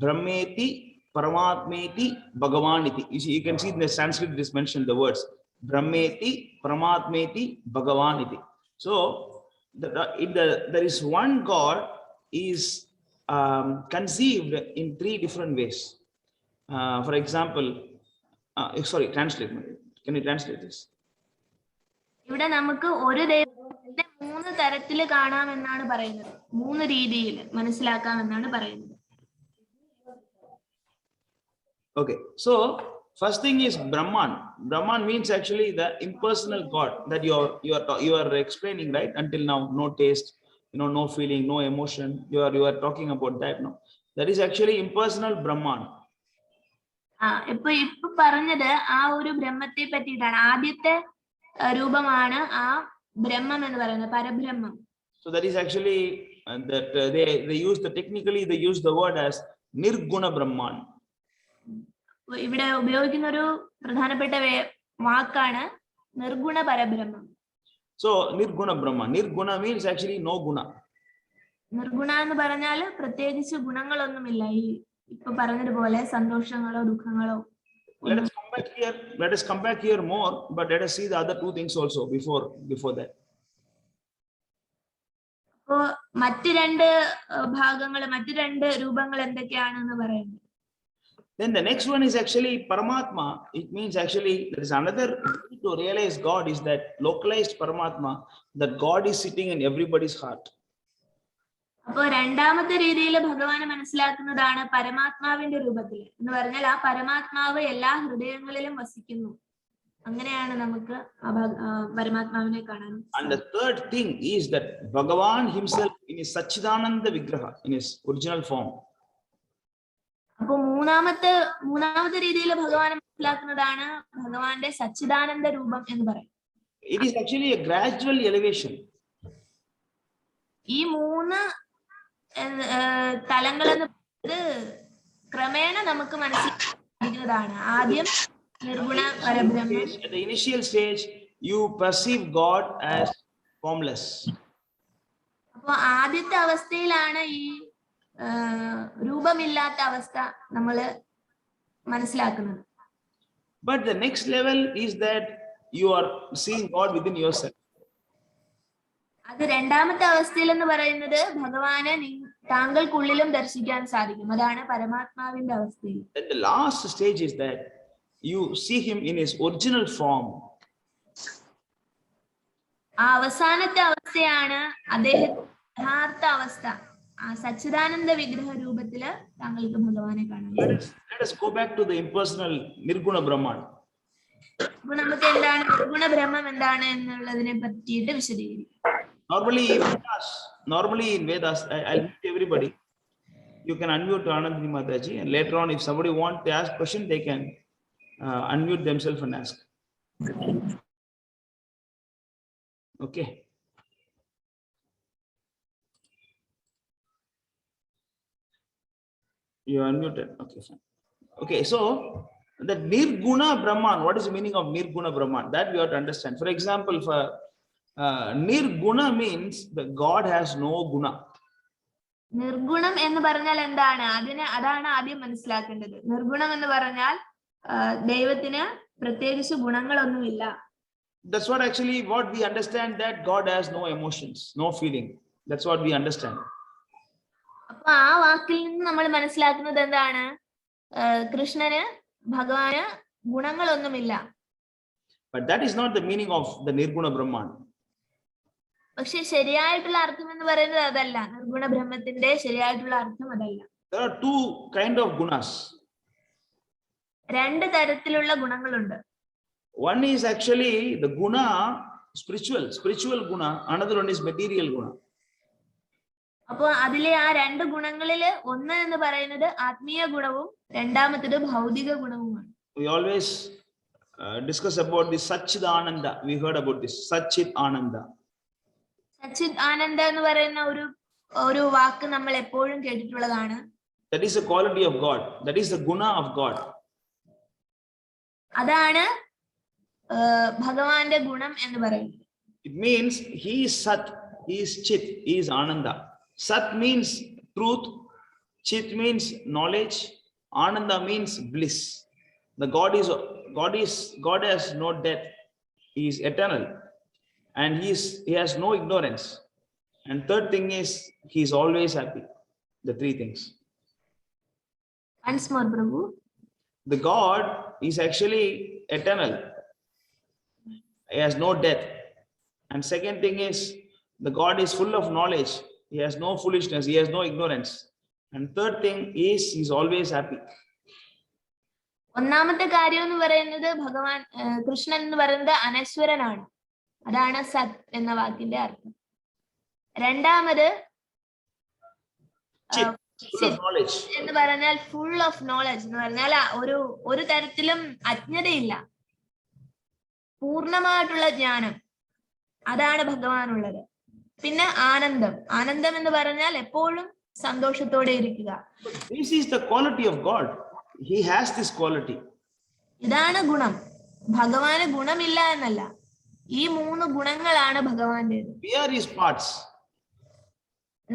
Brahmeti, Paramatmeti, Bhagavaniti. You can see in the Sanskrit it is mentioned the words Brahmeti, Paramatmeti, Bhagavaniti. So there is one God is conceived in three different ways. For example, sorry, translate. Can you translate this? ഇവിടെ നമുക്ക് ഒരു ദൈവത്തെ മൂന്ന് തരത്തിൽ കാണാമെന്നാണ് പറയുന്നത്, മൂന്ന് രീതിയിൽ മനസ്സിലാക്കാമെന്നാണ് പറയുന്നത്. Okay, so first thing is Brahman. Brahman means actually the impersonal God that you are explaining, right? Until now, no taste, no feeling, no emotion. You are talking about that, no? That is actually impersonal Brahman. ഇപ്പൊ പറഞ്ഞത് ആ ഒരു ബ്രഹ്മത്തെ പറ്റിയിട്ടാണ്. ആദ്യത്തെ രൂപമാണ് ആ ബ്രഹ്മം എന്ന് പറയുന്നത്, പരബ്രഹ്മം. So that is actually that they use technically they use the word as Nirguna Brahman. ഇവിടെ ഉപയോഗിക്കുന്ന ഒരു പ്രധാനപ്പെട്ട വാക്കാണ് നിർഗുണ പരബ്രഹ്മം. So Nirguna Brahman. Nirguna means actually no guna. നിർഗുണ എന്ന് പറഞ്ഞാൽ പ്രത്യേകിച്ച് ഗുണങ്ങളൊന്നുമില്ല. ഈ ഇപ്പൊ പറഞ്ഞതുപോലെ സന്തോഷങ്ങളോ ദുഃഖങ്ങളോ. Let us come back here more, but let us see the other two things also before that. അപ്പോ മറ്റു രണ്ട് ഭാഗങ്ങൾ, മറ്റു രണ്ട് രൂപങ്ങൾ എന്തൊക്കെയാണെന്ന് പറയുന്നത്. Then the next one is actually Paramatma. It means actually there is another way to realize God is that localized Paramatma, that God is sitting in everybody's heart. അപ്പോ രണ്ടാമത്തെ രീതിയിൽ ഭഗവാനെ മനസ്സിലാക്കുന്നതാണ് പരമാത്മാവിന്റെ രൂപത്തിൽ എന്ന് പറഞ്ഞാൽ ആ പരമാത്മാവ് എല്ലാ ഹൃദയങ്ങളിലും വസിക്കുന്നു. അങ്ങനെയാണ് നമുക്ക് പരമാത്മാവിനെ കാണാൻ. And the third thing is that Bhagavan himself in his Sachidananda Vigraha, in his original form. അപ്പൊ മൂന്നാമത്തെ രീതിയിൽ ഭഗവാനെ മനസ്സിലാക്കുന്നതാണ് ഭഗവാന്റെ സച്ചിദാനന്ദ രൂപം എന്ന് പറയും. It is actually a gradual elevation. ഈ മൂന്ന് തലങ്ങളെന്ന് ക്രമേണ നമുക്ക് മനസ്സിലാക്കുന്നതാണ്. ആദ്യം നിർഗുണ പരബ്രഹ്മം. At the initial stage you perceive God as formless. അപ്പൊ ആദ്യത്തെ അവസ്ഥയിലാണ് ഈ രൂപമില്ലാത്ത അവസ്ഥ നമ്മൾ മനസ്സിലാക്കുന്നത്. But the next level is that you are seeing God within yourself. അത് രണ്ടാമത്തെ അവസ്ഥയിൽ എന്ന് പറയുന്നത് ഭഗവാനെ താങ്കൾക്കുള്ളിലും ദർശിക്കാൻ സാധിക്കും. അതാണ് പരമാത്മാവിന്റെ അവസ്ഥയിൽ. The last stage is that you see him in his original form. ആ അവസാനത്തെ അവസ്ഥയാണ് അദ്ദേഹത്തിന്റെ യഥാർത്ഥ അവസ്ഥ. ആ സച്ചിദാനന്ദ വിഗ്രഹ രൂപത്തില് താങ്കൾക്ക് ഭഗവാനെ കാണാം. Let us go back to the impersonal Nirguna Brahman. അപ്പൊ നമുക്ക് എന്താണ് നിർഗുണ ബ്രഹ്മം എന്താണ് എന്നുള്ളതിനെ പറ്റിയിട്ട് വിശദീകരിക്കാം. Normally in Vedas, I'll meet everybody. You can unmute Anandini Mataji, and later on, if somebody wants to ask question, they can unmute themselves and ask. Okay. You are unmuted. Okay, fine. Okay, so the Nirguna Brahman, what is the meaning of Nirguna Brahman? That we have to understand. For example, for Nirguna means that God has no guna. നിർഗുണം എന്ന് പറഞ്ഞാൽ എന്താണ്? അതാണ് ആദ്യം മനസ്സിലാക്കേണ്ടത്. നിർഗുണം എന്ന് പറഞ്ഞാൽ ദൈവത്തിന് പ്രത്യേകിച്ച് ഗുണങ്ങളൊന്നുമില്ല. That's what actually what we understand, that God has no emotions, no feeling. That's what we understand. അപ്പൊ ആ വാക്കിൽ നിന്ന് നമ്മൾ മനസ്സിലാക്കുന്നത് എന്താണ്? കൃഷ്ണന് ഭഗവാന് ഗുണങ്ങളൊന്നുമില്ല. But that is not the meaning of the Nirguna Brahman. പക്ഷെ ശരിയായിട്ടുള്ള അർത്ഥം എന്ന് പറയുന്നത് അതല്ല. നിർഗുണ ബ്രഹ്മത്തിന്റെ ശരിയായിട്ടുള്ള അർത്ഥം അതല്ല. There are two kind of gunas. രണ്ട് തരത്തിലുള്ള ഗുണങ്ങളുണ്ട്. One is actually the guna, spiritual guna. Another one is material guna. അപ്പൊ അതിലെ ആ രണ്ട് ഗുണങ്ങളില് ഒന്ന് എന്ന് പറയുന്നത് ആത്മീയ ഗുണവും രണ്ടാമത്തേത് ഭൗതിക ഗുണവുമാണ്. We always discuss about this Satchidananda. We heard about this Satchit Ananda. Sachith ആനന്ദ എന്ന് പറയുന്ന ഒരു വാക്ക് നമ്മൾ എപ്പോഴും കേട്ടിട്ടുള്ളതാണ്. That is the quality of God. That is the guna of God. അതാണ് ഭഗവാന്റെ ഗുണം എന്ന് പറയുന്നത്. It means he is Sat, he is Chit, he is Ananda. Sat means truth, Chit means knowledge, Ananda means bliss. The God has no death. He is eternal, and he has no ignorance. And third thing is he is always happy. The three things. Once more, Prabhu. The God is actually eternal. He has no death. And second thing is the God is full of knowledge. He has no foolishness. He has no ignorance. And third thing is he's always happy. ഒന്നാമത്തെ കാര്യം എന്ന് പറയുന്നത് ഭഗവാൻ കൃഷ്ണൻ എന്ന് പറയുന്നത് അനശ്വരനാണ്. അതാണ് സത് എന്ന വാക്കിന്റെ അർത്ഥം. രണ്ടാമത് എന്ന് പറഞ്ഞാൽ ഫുൾ ഓഫ് നോളജ് എന്ന് പറഞ്ഞാൽ ഒരു തരത്തിലും അജ്ഞതയില്ല, പൂർണ്ണമായിട്ടുള്ള ജ്ഞാനം, അതാണ് ഭഗവാനുള്ളത്. പിന്നെ ആനന്ദം എന്ന് പറഞ്ഞാൽ എപ്പോഴും സന്തോഷത്തോടെ ഇരിക്കുക. This is the quality of God. He has this quality. ഇതാണ് ഗുണം. ഭഗവാന് ഗുണമില്ല എന്നല്ല, ഈ മൂന്ന് ഗുണങ്ങളാണ് ഭഗവാന്റേത്. We are his parts.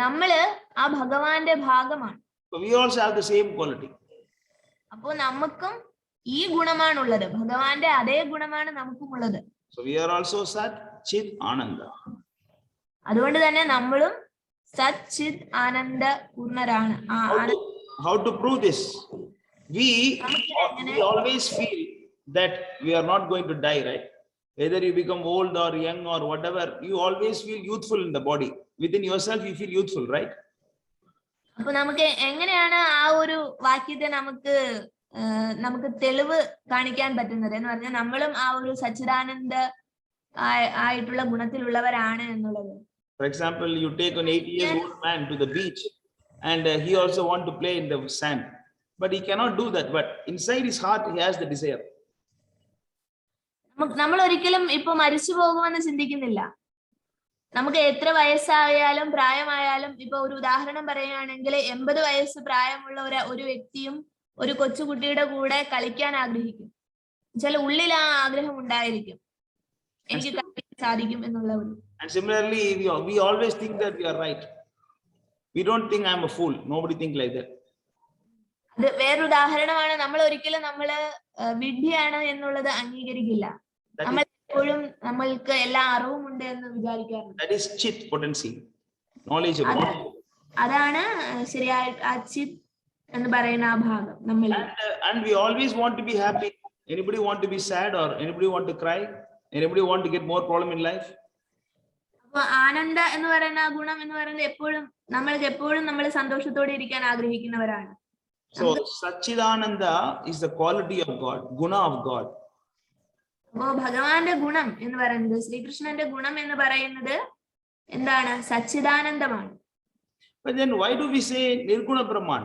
നമ്മള് ആ ഭഗവാന്റെ ഭാഗമാണ്. So we also have the same quality. അപ്പോ നമുക്കും ഈ ഗുണമാണുള്ളത്, ഭഗവാന്റെ അതേ ഗുണമാണ് നമുക്കും ഉള്ളത്. So we are also Sat, Chit, Ananda. അതുകൊണ്ട് തന്നെ നമ്മളും സത് ചിത് ആനന്ദ പൂർണ്ണരാണ്. How to prove this? We always feel that we are not going to die, right? Whether you become old or young or whatever, you always feel youthful in the body. Within yourself you feel youthful, right? അപ്പൊ നമുക്ക് എങ്ങനെയാണ് ആ ഒരു വാക്യത്തെ നമുക്ക് തെളിവ് കാണിക്കാൻ പറ്റുന്നത് എന്ന് പറഞ്ഞാൽ നമ്മളും ആ ഒരു സച്ചിദാനന്ദ ആയിട്ടുള്ള ഗുണത്തിലുള്ളവരാണ് എന്നുള്ളത്. For example, you take an 80-year-old man to the beach and he also want to play in the sand, but he cannot do that. But inside his heart he has the desire. നമ്മൾ ഒരിക്കലും ഇപ്പൊ മരിച്ചു പോകുമെന്ന് ചിന്തിക്കുന്നില്ല. നമുക്ക് എത്ര വയസ്സായാലും പ്രായമായാലും, ഇപ്പൊ ഒരു ഉദാഹരണം പറയുകയാണെങ്കിൽ 80 വയസ്സ് പ്രായമുള്ള ഒരു വ്യക്തിയും ഒരു കൊച്ചുകുട്ടിയുടെ കൂടെ കളിക്കാൻ ആഗ്രഹിക്കും. ചില ഉള്ളിൽ ആ ആഗ്രഹം ഉണ്ടായിരിക്കും, എനിക്ക് കളിക്കാൻ സാധിക്കും എന്നുള്ള ഒരു. And similarly, we always think that we are right. We don't think I am a fool. Nobody think like that. അത് വേറൊരു ഉദാഹരണമാണ്. നമ്മൾ ഒരിക്കലും വിഡ്ഢിയാണ് എന്നുള്ളത് അംഗീകരിക്കില്ല. നമ്മൾ എപ്പോഴും നമ്മൾക്ക് എല്ലാ അറിവും ഉണ്ട് എന്ന് വിചാരിക്കാറുണ്ട്. That is chit potency, knowledge of God. അതാണ് ശരിയായ ആ ചിത് എന്ന് പറയുന്ന ആ ഭാഗം നമ്മൾ. And we always want to be happy. Anybody want to be sad or anybody want to cry? Anybody want to get more problem in life? അപ്പൊ ആനന്ദ എന്ന് പറയുന്ന ആ ഗുണം എന്ന് പറയുന്നത് എപ്പോഴും നമ്മൾ സന്തോഷത്തോടെ ഇരിക്കാൻ ആഗ്രഹിക്കുന്നവരാണ്. So Satchidananda is the quality of God, guna of God. അപ്പോ ഭഗവാന്റെ ഗുണം എന്ന് പറയുന്നത്, ശ്രീകൃഷ്ണന്റെ ഗുണം എന്ന് പറയുന്നത് എന്താണ്? സച്ചിദാനന്ദമാണ്. But then why do we say Nirguna Brahman?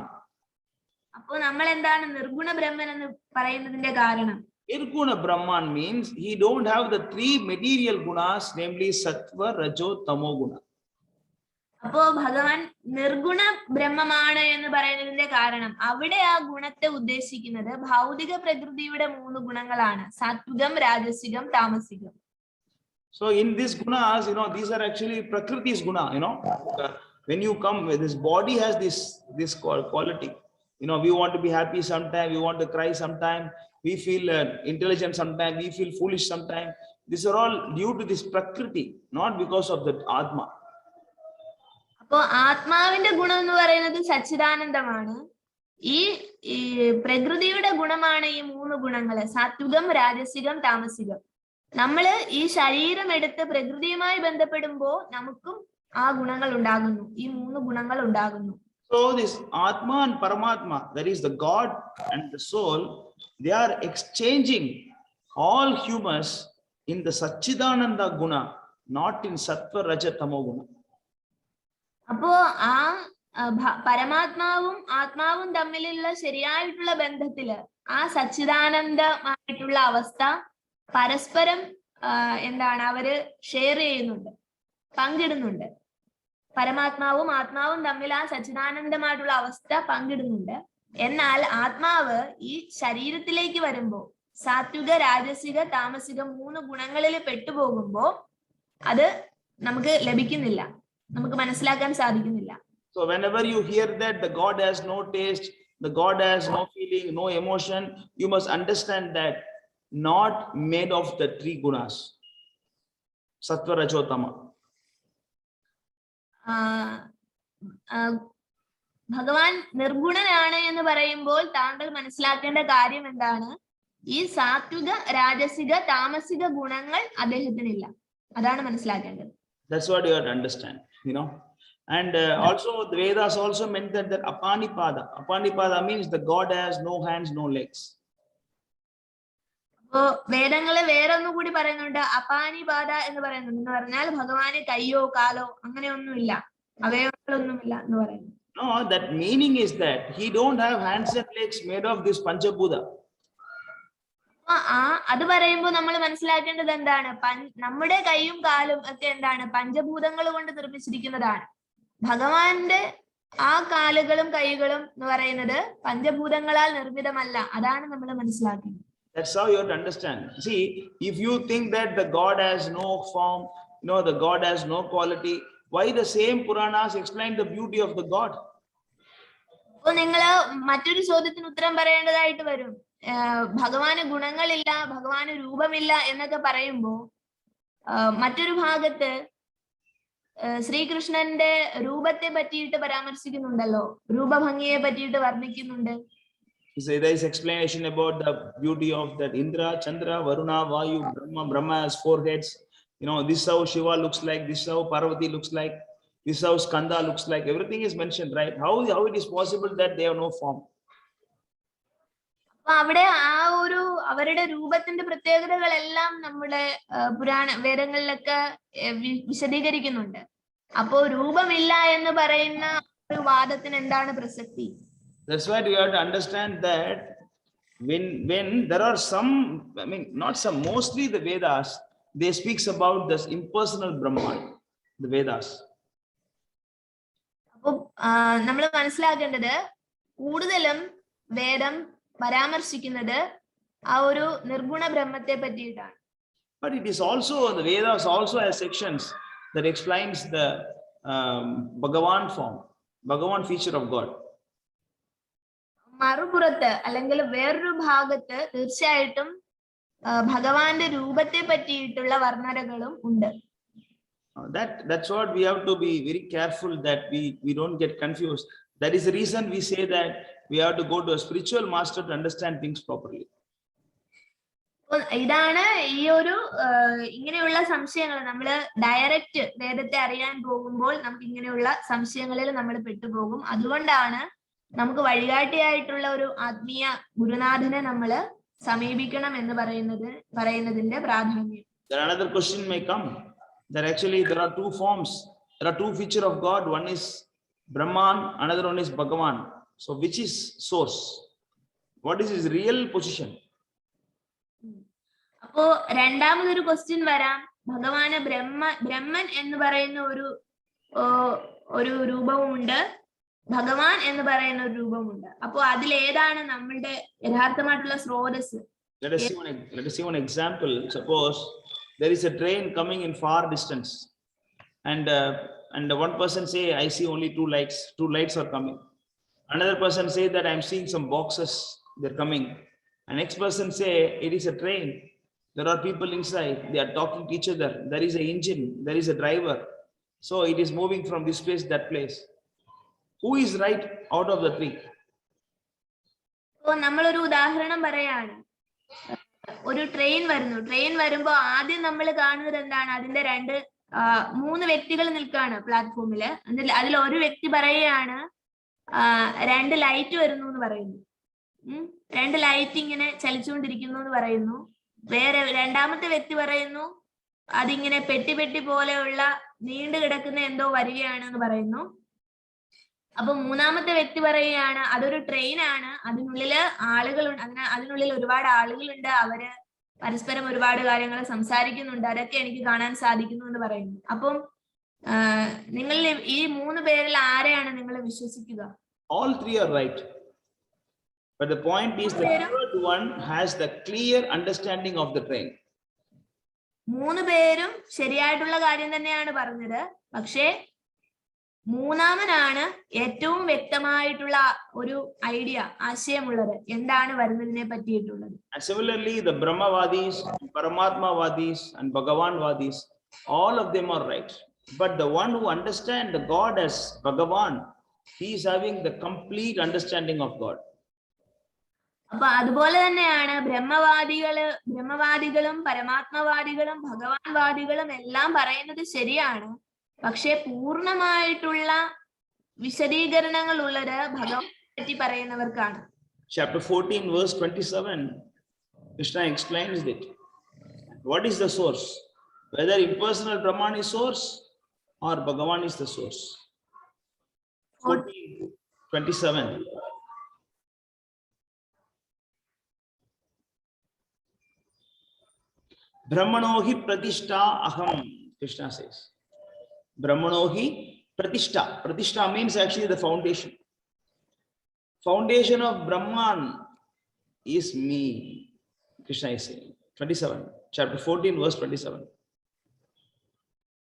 അപ്പോ നമ്മൾ എന്താണ് നിർഗുണ ബ്രഹ്മൻ എന്ന് പറയുന്നതിന്റെ കാരണം? Nirguna Brahman means he don't have the three material gunas, namely Sattva, Rajo, Tamo guna. അപ്പോ ഭഗവാൻ നിർഗുണ ബ്രഹ്മമാണ് എന്ന് പറയുന്നതിന്റെ കാരണം അവിടെ ആ ഗുണത്തെ ഉദ്ദേശിക്കുന്നത് ഭൗതിക പ്രകൃതിയുടെ 3 ഗുണങ്ങളാണ്: സാത്വികം, രാജസികം, താമസികം. So in these gunas, these are actually Prakriti's guna. When you come, this body has this quality. We want to be happy sometime, we want to cry sometime, we feel intelligent sometime, we feel foolish sometime, these are all due to this prakriti, not because of the atma. അപ്പോ ആത്മാവിന്റെ ഗുണം എന്ന് പറയുന്നത് സച്ചിദാനന്ദമാണ്. ഈ പ്രകൃതിയുടെ ഗുണമാണ് ഈ മൂന്ന് ഗുണങ്ങള്: സാത്വികം, രാജസികം, താമസികം. നമ്മള് ഈ ശരീരം എടുത്ത് പ്രകൃതിയുമായി ബന്ധപ്പെടുമ്പോ നമുക്കും ആ ഗുണങ്ങൾ ഉണ്ടാകുന്നു, ഈ മൂന്ന് ഗുണങ്ങൾ ഉണ്ടാകുന്നു. So this atma and paramatma, that is the God and the soul, they are exchanging all humors in the Satchidananda guna, not in Sattva Raja Tamo guna. അപ്പോ ആ പരമാത്മാവും ആത്മാവും തമ്മിലുള്ള ശരിയായിട്ടുള്ള ബന്ധത്തില് ആ സച്ചിദാനന്ദമായിട്ടുള്ള അവസ്ഥ പരസ്പരം അവര് ഷെയർ ചെയ്യുന്നുണ്ട്, പങ്കിടുന്നുണ്ട്. പരമാത്മാവും ആത്മാവും തമ്മിൽ ആ സച്ചിദാനന്ദമായിട്ടുള്ള അവസ്ഥ പങ്കിടുന്നുണ്ട്. എന്നാൽ ആത്മാവ് ഈ ശരീരത്തിലേക്ക് വരുമ്പോ സാത്വിക, രാജസിക, താമസിക മൂന്ന് ഗുണങ്ങളിൽ പെട്ടുപോകുമ്പോ അത് നമുക്ക് ലഭിക്കുന്നില്ല, നമുക്ക് മനസ്സിലാക്കാൻ സാധിക്കുന്നില്ല. So whenever you hear that the God has no taste, the God has no feeling, no emotion, you must understand that not made of the three gunas, Sattva, Rajo, Tama. ഭഗവാൻ നിർഗുണനാണ് എന്ന് പറയുമ്പോൾ താങ്കൾ മനസ്സിലാക്കേണ്ട കാര്യം എന്താണ്? ഈ സാത്വിക, രാജസിക, താമസിക ഗുണങ്ങൾ അദ്ദേഹത്തിനില്ല, അതാണ് മനസ്സിലാക്കേണ്ടത്. That's what you have to understand, you know. And also the Vedas also meant that apanipada. Apanipada means the God has no hands, no legs. അപ്പോ വേദങ്ങള് വേറൊന്നും കൂടി പറയുന്നുണ്ട്, അപാനിപാത എന്ന് പറയുന്നുണ്ട്. എന്ന് പറഞ്ഞാൽ ഭഗവാന് കയ്യോ കാലോ അങ്ങനെയൊന്നുമില്ല, അവയവങ്ങളൊന്നുമില്ല എന്ന് പറയുന്നു. No, that meaning is that he don't have hands and legs made of this Panchabhuta. അത് പറയുമ്പോ നമ്മൾ മനസ്സിലാക്കേണ്ടത് എന്താണ്? നമ്മുടെ കൈയും കാലും ഒക്കെ എന്താണ്? പഞ്ചഭൂതങ്ങൾ കൊണ്ട് നിർമ്മിച്ചിരിക്കുന്നതാണ്. ഭഗവാന്റെ ആ കാലുകളും കൈകളും എന്ന് പറയുന്നത് പഞ്ചഭൂതങ്ങളാൽ നിർമ്മിതമല്ല, അതാണ് നമ്മൾ മനസ്സിലാക്കുന്നത്. That's how you have to understand. See, if you think that the God has no form, you know, the God has no quality, why the same Puranas explain the beauty of the God? അപ്പൊ നിങ്ങള് മറ്റൊരു ചോദ്യത്തിന് ഉത്തരം പറയേണ്ടതായിട്ട് വരും. ഭഗവാന് ഗുണങ്ങളില്ല, ഭഗവാന് രൂപമില്ല എന്നൊക്കെ പറയുമ്പോ മറ്റൊരു ഭാഗത്ത് ശ്രീകൃഷ്ണന്റെ രൂപത്തെ പറ്റിയിട്ട് പരാമർശിക്കുന്നുണ്ടല്ലോ, രൂപഭംഗിയെ പറ്റിയിട്ട് വർണ്ണിക്കുന്നുണ്ട്. There is explanation about the beauty of that Indra, Chandra, Varuna, Vayu, Brahma. Brahma has 4 heads. You know, this is how Shiva looks like, this is how Parvati looks like, this is how Skanda looks like. Everything is mentioned, right? How it is possible that they have no form? അപ്പൊ അവിടെ ആ ഒരു അവരുടെ രൂപത്തിന്റെ പ്രത്യേകതകളെല്ലാം നമ്മുടെ പുരാണ വേദങ്ങളിലൊക്കെ വിശദീകരിക്കുന്നുണ്ട്. അപ്പോ രൂപമില്ല എന്ന് പറയുന്ന ഒരു വാദത്തിന് എന്താണ് പ്രസക്തി? That's why we have to understand that when there are some, I mean not some, mostly the Vedas, they speaks about this impersonal Brahman, the Vedas. അപ്പൊ നമ്മൾ മനസ്സിലാക്കേണ്ടത് കൂടുതലും വേദം പരാമർശിക്കുന്നത് ആ ഒരു നിർഗുണ ബ്രഹ്മത്തെ പറ്റിയിട്ടാണ്. But it is also, the Vedas also has sections that explains the Bhagavan form, Bhagavan feature of God. മറുപുറത്ത് അല്ലെങ്കിൽ വേറൊരു ഭാഗത്ത് തീർച്ചയായിട്ടും ഭഗവാന്റെ രൂപത്തെ പറ്റിയിട്ടുള്ള വർണ്ണനകളും ഉണ്ട്. That's what we have to be very careful that we don't get confused. That is the reason we say that we have to go to a spiritual master to understand things properly. ഇതാണ് ഈ ഒരു ഇങ്ങനെയുള്ള സംശയങ്ങൾ നമ്മൾ direct വേദത്തെ അറിയാൻ പോകുമ്പോൾ നമുക്ക് ഇങ്ങനെയുള്ള സംശയങ്ങളിൽ നമ്മൾ പെട്ടുപോകും. അതുകൊണ്ടാണ് നമുക്ക് വഴികാട്ടിയായിട്ടുള്ള ഒരു ആത്മീയ ഗുരുനാഥനെ നമ്മൾ സമീപിക്കണം എന്ന് പറയുന്നതിന്റെ പ്രാധാന്യം. Another question may come that actually there are 2 forms, there are 2 features of God. One is Brahman, another one is Bhagavan. So which is source? What is his real position? അപ്പോ രണ്ടാമതൊരു ക്വസ്റ്റ്യൻ വരാം. ഭഗവാന് ബ്രഹ്മൻ എന്ന് പറയുന്ന ഒരു രൂപവുമുണ്ട്, ഭഗവാൻ എന്ന് പറയുന്ന ഒരു രൂപമുണ്ട്. അപ്പോ അതിലേതാണ് നമ്മളുടെ യഥാർത്ഥമായിട്ടുള്ള സ്രോതസ്? Let us see one example. Suppose there is a train coming in far distance, and one person say, I see only 2 lights. 2 lights are coming. Another person say that I'm seeing some boxes, they're coming. And next person say it is a train. There are people inside, they are talking to each other. There is an engine, there is a driver. So it is moving from this place, that place. Who is right out of the three? ഇപ്പോ നമ്മളൊരു ഉദാഹരണം പറയാണ്. ഒരു train വരുമ്പോ ആദ്യം നമ്മൾ കാണുന്നത് എന്താണ്? അതിന്റെ മൂന്ന് വ്യക്തികൾ നിൽക്കുകയാണ് പ്ലാറ്റ്ഫോമില്. അതിൽ ഒരു വ്യക്തി പറയുകയാണ് 2 ലൈറ്റ് വരുന്നു എന്ന് പറയുന്നു. 2 ലൈറ്റ് ഇങ്ങനെ ചലിച്ചുകൊണ്ടിരിക്കുന്നു എന്ന് പറയുന്നു. രണ്ടാമത്തെ വ്യക്തി പറയുന്നു അതിങ്ങനെ പെട്ടി പോലെയുള്ള നീണ്ടു കിടക്കുന്ന എന്തോ വരികയാണ് പറയുന്നു. അപ്പൊ മൂന്നാമത്തെ വ്യക്തി പറയുകയാണ് അതൊരു ട്രെയിനാണ്, അതിനുള്ളില് ആളുകളുണ്ട്, അതിനുള്ളിൽ ഒരുപാട് ആളുകളുണ്ട്, അവര് പരസ്പരം ഒരുപാട് കാര്യങ്ങൾ സംസാരിക്കുന്നുണ്ട്, അതൊക്കെ എനിക്ക് കാണാൻ സാധിക്കുന്നു എന്ന് പറയുന്നു. അപ്പം നിങ്ങൾ ഈ 3 പേരിൽ ആരെയാണ് നിങ്ങൾ വിശ്വസിക്കുക? All three are right. But the point is the third one has the clear understanding of the train. 3 പേരും ശരിയായിട്ടുള്ള കാര്യം തന്നെയാണ് പറഞ്ഞത്. പക്ഷേ മൂന്നാമനാണ് ഏറ്റവും വ്യക്തമായിട്ടുള്ള ഒരു ഐഡിയ, ആശയമുള്ളത്, എന്താണ് വരുന്നതിനെ പറ്റിയിട്ടുള്ളത്. And similarly, the Brahmavadis, Paramatmavadis and Bhagavanvadis, all of them are right. But the one who understands the God as Bhagavan, he is having the complete understanding of God. അപ്പൊ അതുപോലെ തന്നെയാണ് ബ്രഹ്മവാദികളും പരമാത്മവാദികളും ഭഗവാൻവാദികളും എല്ലാം പറയുന്നത് ശരിയാണ്. പക്ഷെ പൂർണ്ണമായിട്ടുള്ള വിശദീകരണങ്ങൾ ഉള്ളത് ഭഗവാനെ പറ്റി പറയുന്നവർക്കാണ്. Chapter 14 verse 27, Krishna explains it. What is the source? Whether impersonal Brahman is source or Bhagavan is the source. 14:27. Brahmanohi pratishtha aham, Krishna says. Brahmanohi pratishtha. Pratishtha means actually the foundation. Foundation of Brahman is me, Krishna is saying. 27, chapter 14 verse 27.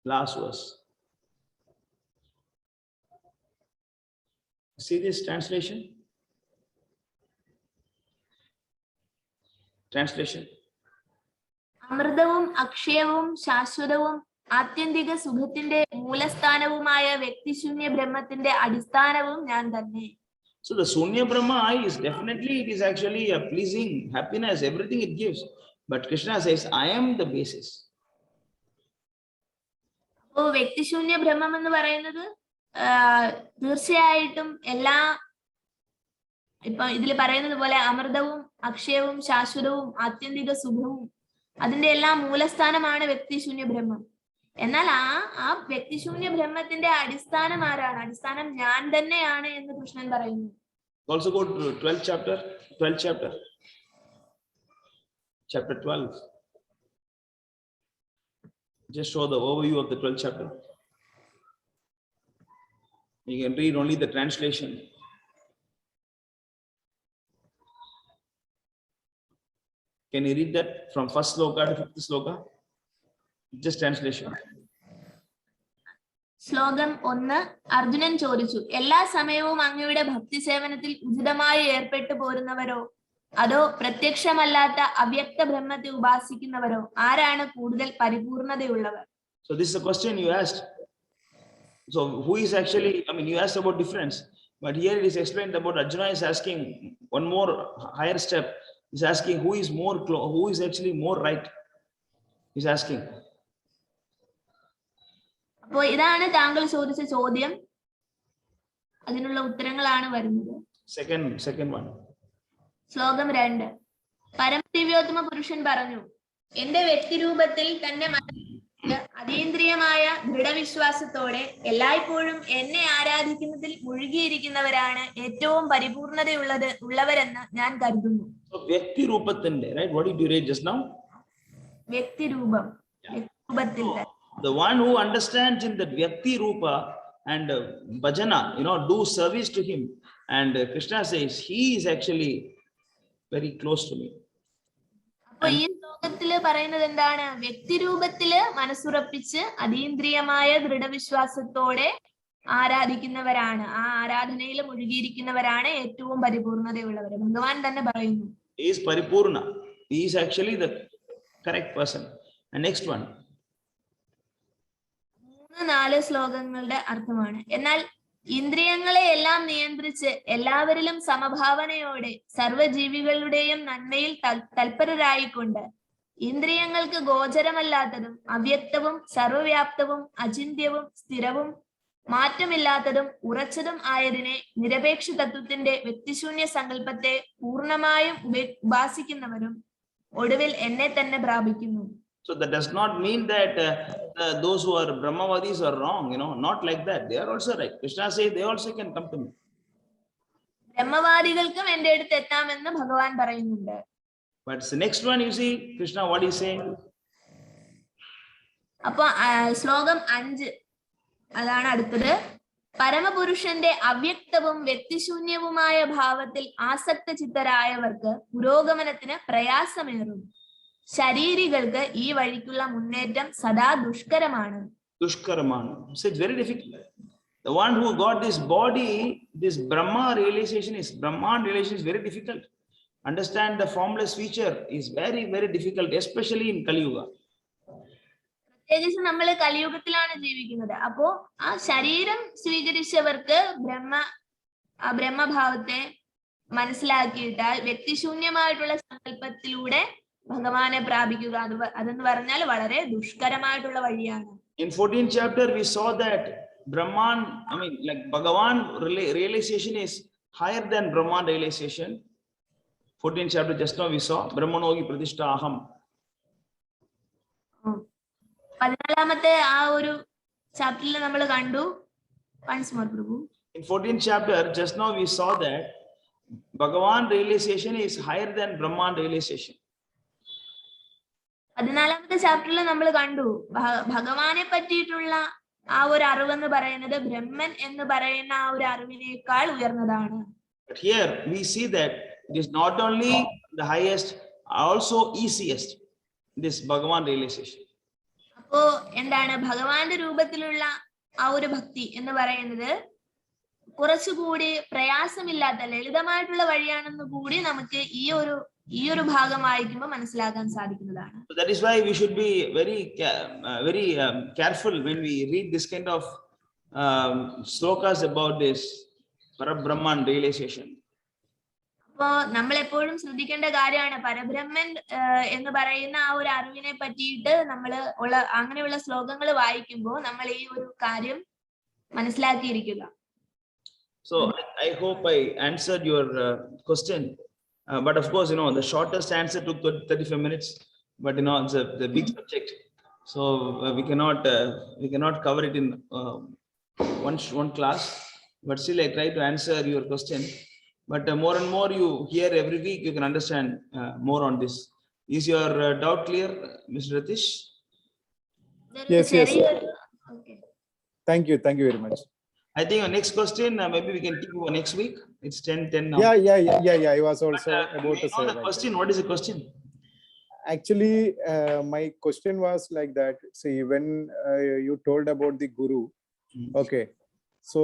Last verse. See this translation? അമൃതവും അക്ഷയവും ശാശ്വതവും ആത്യന്തിക സുഖത്തിന്റെ മൂലസ്ഥാനവുമായ വ്യക്തിശൂന്യ ബ്രഹ്മത്തിന്റെ അടിസ്ഥാനവും ഞാൻ തന്നെ. So the Sunya Brahma is definitely, it is actually a pleasing happiness, everything it gives. But Krishna says, I am the basis. അപ്പോ വ്യക്തിശൂന്യ ബ്രഹ്മം എന്ന് പറയുന്നത് തീർച്ചയായിട്ടും ഇപ്പൊ ഇതിൽ പറയുന്നത് പോലെ അമൃതവും അക്ഷയവും ശാശ്വതവും ആത്യന്തിക സുഖവും അതിന്റെ എല്ലാം മൂലസ്ഥാനമാണ് വ്യക്തിശൂന്യ ബ്രഹ്മം. എന്നാൽ ആ വ്യക്തിശൂന്യ ബ്രഹ്മത്തിന്റെ അടിസ്ഥാനം ആരാണ്? അടിസ്ഥാനം ഞാൻ തന്നെയാണ് എന്ന് കൃഷ്ണൻ പറയുന്നു. Also go to 12th chapter. Chapter 12. Just show the overview of the 12th chapter. You can read only the translation. Can you read that from first sloka to 5th sloka? Just translation. ശ്ലോകം 1. അർജുനൻ ചോദിച്ചു, എല്ലാ സമയവും അങ്ങയുടെ ഭക്തി സേവനത്തിൽ ഉചിതമായി ഏർപ്പെട്ടു പോരുന്നവരോ അതോ പ്രത്യക്ഷമല്ലാത്ത അവ്യക്ത ബ്രഹ്മത്തെ ഉപാസിക്കുന്നവരോ ആരാണ് കൂടുതൽ പരിപൂർണതയുള്ളവർ? So this is a question you asked. So who is actually, you asked about difference, but here it is explained about Arjuna is asking one more higher step. He's asking who is actually more right. He's asking. അപ്പോൾ ഇതാണ് താങ്കൾ ചോദിച്ച ചോദ്യം. അതിനുള്ള ഉത്തരങ്ങളാണ് വരുന്നത്. Second one. ശ്ലോകം 2. പരമദിവ്യോത്തമ പുരുഷൻ പറഞ്ഞു, എന്റെ വ്യക്തിരൂപത്തിൽ തന്നെ അതീന്ദ്രിയമായ ദൃഢവിശ്വാസത്തോടെ എല്ലായ്പ്പോഴും എന്നെ ആരാധിക്കുന്നതിൽ മുഴുകിയിരിക്കുന്നവരാണ് ഏറ്റവും പരിപൂർണതയുള്ളവരെന്ന് ഞാൻ കരുതുന്നു. വ്യക്തിരൂപത്തിന്റെ, right? What did you read just now? വ്യക്തിരൂപത്തിൽ. The one who understands in that Vyakti Rupa and bhajana, do service to him. And Krishna says, he is actually very close to me. അപ്പൊ ഈ ശ്ലോകത്തില് പറയുന്നത് എന്താണ്? വ്യക്തിരൂപത്തില് മനസ്സുറപ്പിച്ച് അതീന്ദ്രിയമായ ദൃഢവിശ്വാസത്തോടെ ആരാധിക്കുന്നവരാണ്, ആ ആരാധനയിൽ മുഴുകിയിരിക്കുന്നവരാണ് ഏറ്റവും പരിപൂർണതയുള്ളവർ. ഭഗവാൻ തന്നെ പറയുന്നു, he is paripurna. He is actually the correct person. And next one. 3-4 ശ്ലോകങ്ങളുടെ അർത്ഥമാണ്. എന്നാൽ ഇന്ദ്രിയങ്ങളെ എല്ലാം നിയന്ത്രിച്ച് എല്ലാവരിലും സമഭാവനയോടെ സർവ്വജീവികളുടെയും നന്മയിൽ തൽപരരായിക്കൊണ്ട് ഇന്ദ്രിയങ്ങൾക്ക് ഗോചരമല്ലാത്തതും അവ്യക്തവും സർവ്വവ്യാപ്തവും അചിന്ത്യവും സ്ഥിരവും മാറ്റമില്ലാത്തതും ഉറച്ചതും ആയതിനെ നിരപേക്ഷ തത്വത്തിന്റെ വ്യക്തിശൂന്യ സങ്കല്പത്തെ പൂർണ്ണമായും ഉപാസിക്കുന്നവരും ഒടുവിൽ എന്നെ തന്നെ പ്രാപിക്കുന്നു. So that does not mean that those who are Brahmavadis are wrong, not like that. They are also right. Krishna says they also can come to me. ബ്രഹ്മവാദികൾക്കും എന്റെ അടുത്ത് എത്താമെന്ന് ഭഗവാൻ പറയുന്നുണ്ട്. But the next one, you see, Krishna, what he saying? അപ്പൊ ശ്ലോകം 5 അതാണ് അടുത്തത്. പരമപുരുഷന്റെ അവ്യക്തവും വ്യക്തിശൂന്യവുമായ ഭാവത്തിൽ ആസക്ത ചിത്തരായവർക്ക് പുരോഗമനത്തിന് പ്രയാസമേറും. ശരീരികൾക്ക് ഈ വഴിക്കുള്ള മുന്നേറ്റം സദാ ദുഷ്കരമാണ്. So it's very difficult. The one who got this body, this Brahman realization is very difficult. Understand the formless feature is very, very difficult, especially in Kali Yuga. പ്രത്യേകിച്ച് നമ്മൾ കലിയുഗത്തിലാണ് ജീവിക്കുന്നത്. അപ്പോ ആ ശരീരം സ്വീകരിച്ചവർക്ക് ബ്രഹ്മഭാവത്തെ മനസ്സിലാക്കിയിട്ടാൽ വ്യക്തിശൂന്യമായിട്ടുള്ള സങ്കല്പത്തിലൂടെ ഭഗവാനെ പ്രാപിക്കുക അതെന്ന് പറഞ്ഞാൽ വളരെ ദുഷ്കരമായിട്ടുള്ള വഴിയാണ്. In 14th chapter we saw that Brahman, Bhagavan realization is higher than Brahman realization. 14th chapter just now we saw Brahmanogi Pratishtha Aham. 14ാമത്തെ ആ ഒരു ചാപ്റ്ററിൽ നമ്മൾ കണ്ടു. once more Prabhu. In 14th chapter just now we saw that Bhagavan realization is higher than Brahman realization. 14ാമത്തെ ചാപ്റ്ററിൽ നമ്മൾ കണ്ടു ഭഗവാനെ പറ്റിയിട്ടുള്ള ആ ഒരു അറിവെന്ന് പറയുന്നത് ബ്രഹ്മൻ എന്ന് പറയുന്ന ആ ഒരു അറിവിനേക്കാൾ ഉയർന്നതാണ്. But here we see that it is not only the highest, also easiest, this Bhagavan realization. അപ്പോ എന്താണ് ഭഗവാന്റെ രൂപത്തിലുള്ള ആ ഒരു ഭക്തി എന്ന് പറയുന്നത് കുറച്ചുകൂടി പ്രയാസമില്ലാത്ത ലളിതമായിട്ടുള്ള വഴിയാണെന്ന് കൂടി നമുക്ക് ഈ ഒരു ഭാഗം വായിക്കുമ്പോൾ മനസ്സിലാക്കാൻ സാധിക്കുന്നതാണ്. So that is why we should be very careful when we read this kind of slokas about this Parabrahman realization. അപ്പോ നമ്മൾ എപ്പോഴും ശ്രദ്ധിക്കേണ്ട കാര്യമാണ് പരബ്രഹ്മൻ എന്ന് പറയുന്ന ആ ഒരു അറിവിനെ പറ്റിയിട്ട് നമ്മൾ അങ്ങനെയുള്ള ശ്ലോകങ്ങൾ വായിക്കുമ്പോൾ നമ്മൾ ഈ ഒരു കാര്യം മനസ്സിലാക്കിയിരിക്കുക. So I hope I answered your question. But of course, the shortest answer took 35 minutes. But it's a big subject, so we cannot cover it in one class. But still, I try to answer your question. But more and more you hear every week, you can understand more on this. Is your doubt clear, Mr. Ratish? Yes. Okay. Thank you very much. I think our next question, maybe we can keep for next week. It's 10 now. Yeah. I was also about to say the question. What is the question? Actually, my question was like that. See, when you told about the guru, okay. So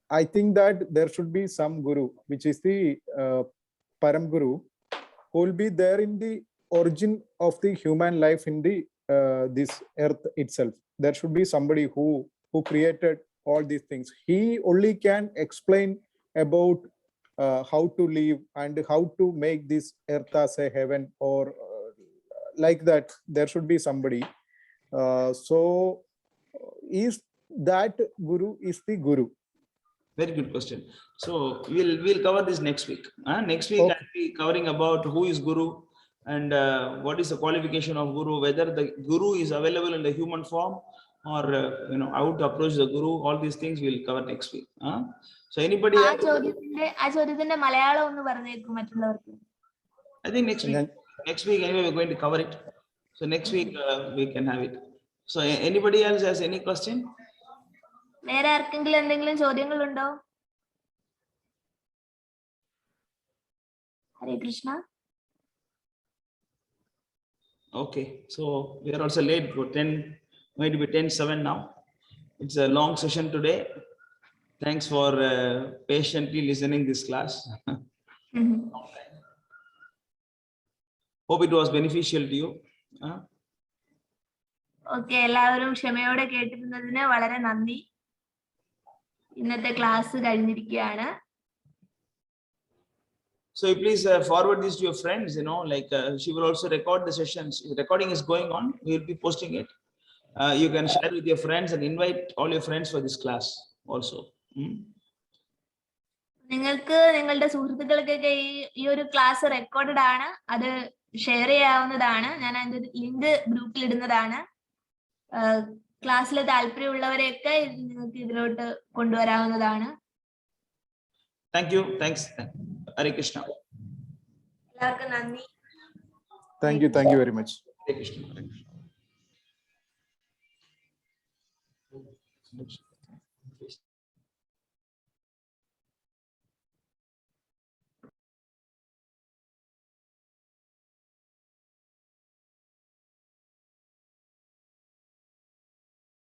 I think that there should be some guru, which is the Param Guru, who will be there in the origin of the human life in the this earth itself. There should be somebody who created all these things. He only can explain about how to live and how to make this earth as a heaven, or like that. There should be somebody. So is that guru is the guru? Very good question. So we'll cover this next week. Next week okay. I'll be covering about who is guru and what is the qualification of guru, whether the guru is available in the human form or how to approach the guru. All these things we'll cover next week. So anybody ആ ചോദ്യത്തിന്റെ മലയാളം ഒന്ന് പറഞ്ഞേക്കും മറ്റുള്ളവർക്ക്. I think next week anyway we're going to cover it. So next week we can have it. So anybody else has any question? വേറെ ആർക്കെങ്കിലും എന്തെങ്കിലും ചോദ്യങ്ങളുണ്ടോ? ഹരേ Krishna. Okay, so we are also late for 10, going to be 10:07 now. It's a long session today. Thanks for patiently listening this class. Hope it was beneficial to you. Okay, എല്ലാവരും ക്ഷമയോടെ കേട്ടിരുന്നതിന് വളരെ നന്ദി. ഇന്നത്തെ class കഴിഞ്ഞിരിക്കുകയാണ്. So please forward this to your friends, like she will also record the sessions. Recording is going on. We will be posting it. You can share with your friends and invite all your friends for this class also. നിങ്ങൾക്ക് നിങ്ങളുടെ സുഹൃത്തുക്കൾക്കൊക്കെ ഈ ഒരു class recorded ആണ്, അത് share ചെയ്യാവുന്നതാണ്. ഞാൻ അതിന്റെ link ഗ്രൂപ്പിൽ ഇടുന്നതാണ്. ക്ലാസ്സിൽ താല്പര്യമുള്ളവരെയൊക്കെ നിങ്ങൾക്ക് ഇതിലോട്ട് കൊണ്ടുവരാവുന്നതാണ്. Thank you. Thanks. Hare Krishna. എല്ലാവർക്കും നന്ദി. Thank you very much. Hare Krishna. Hare Krishna.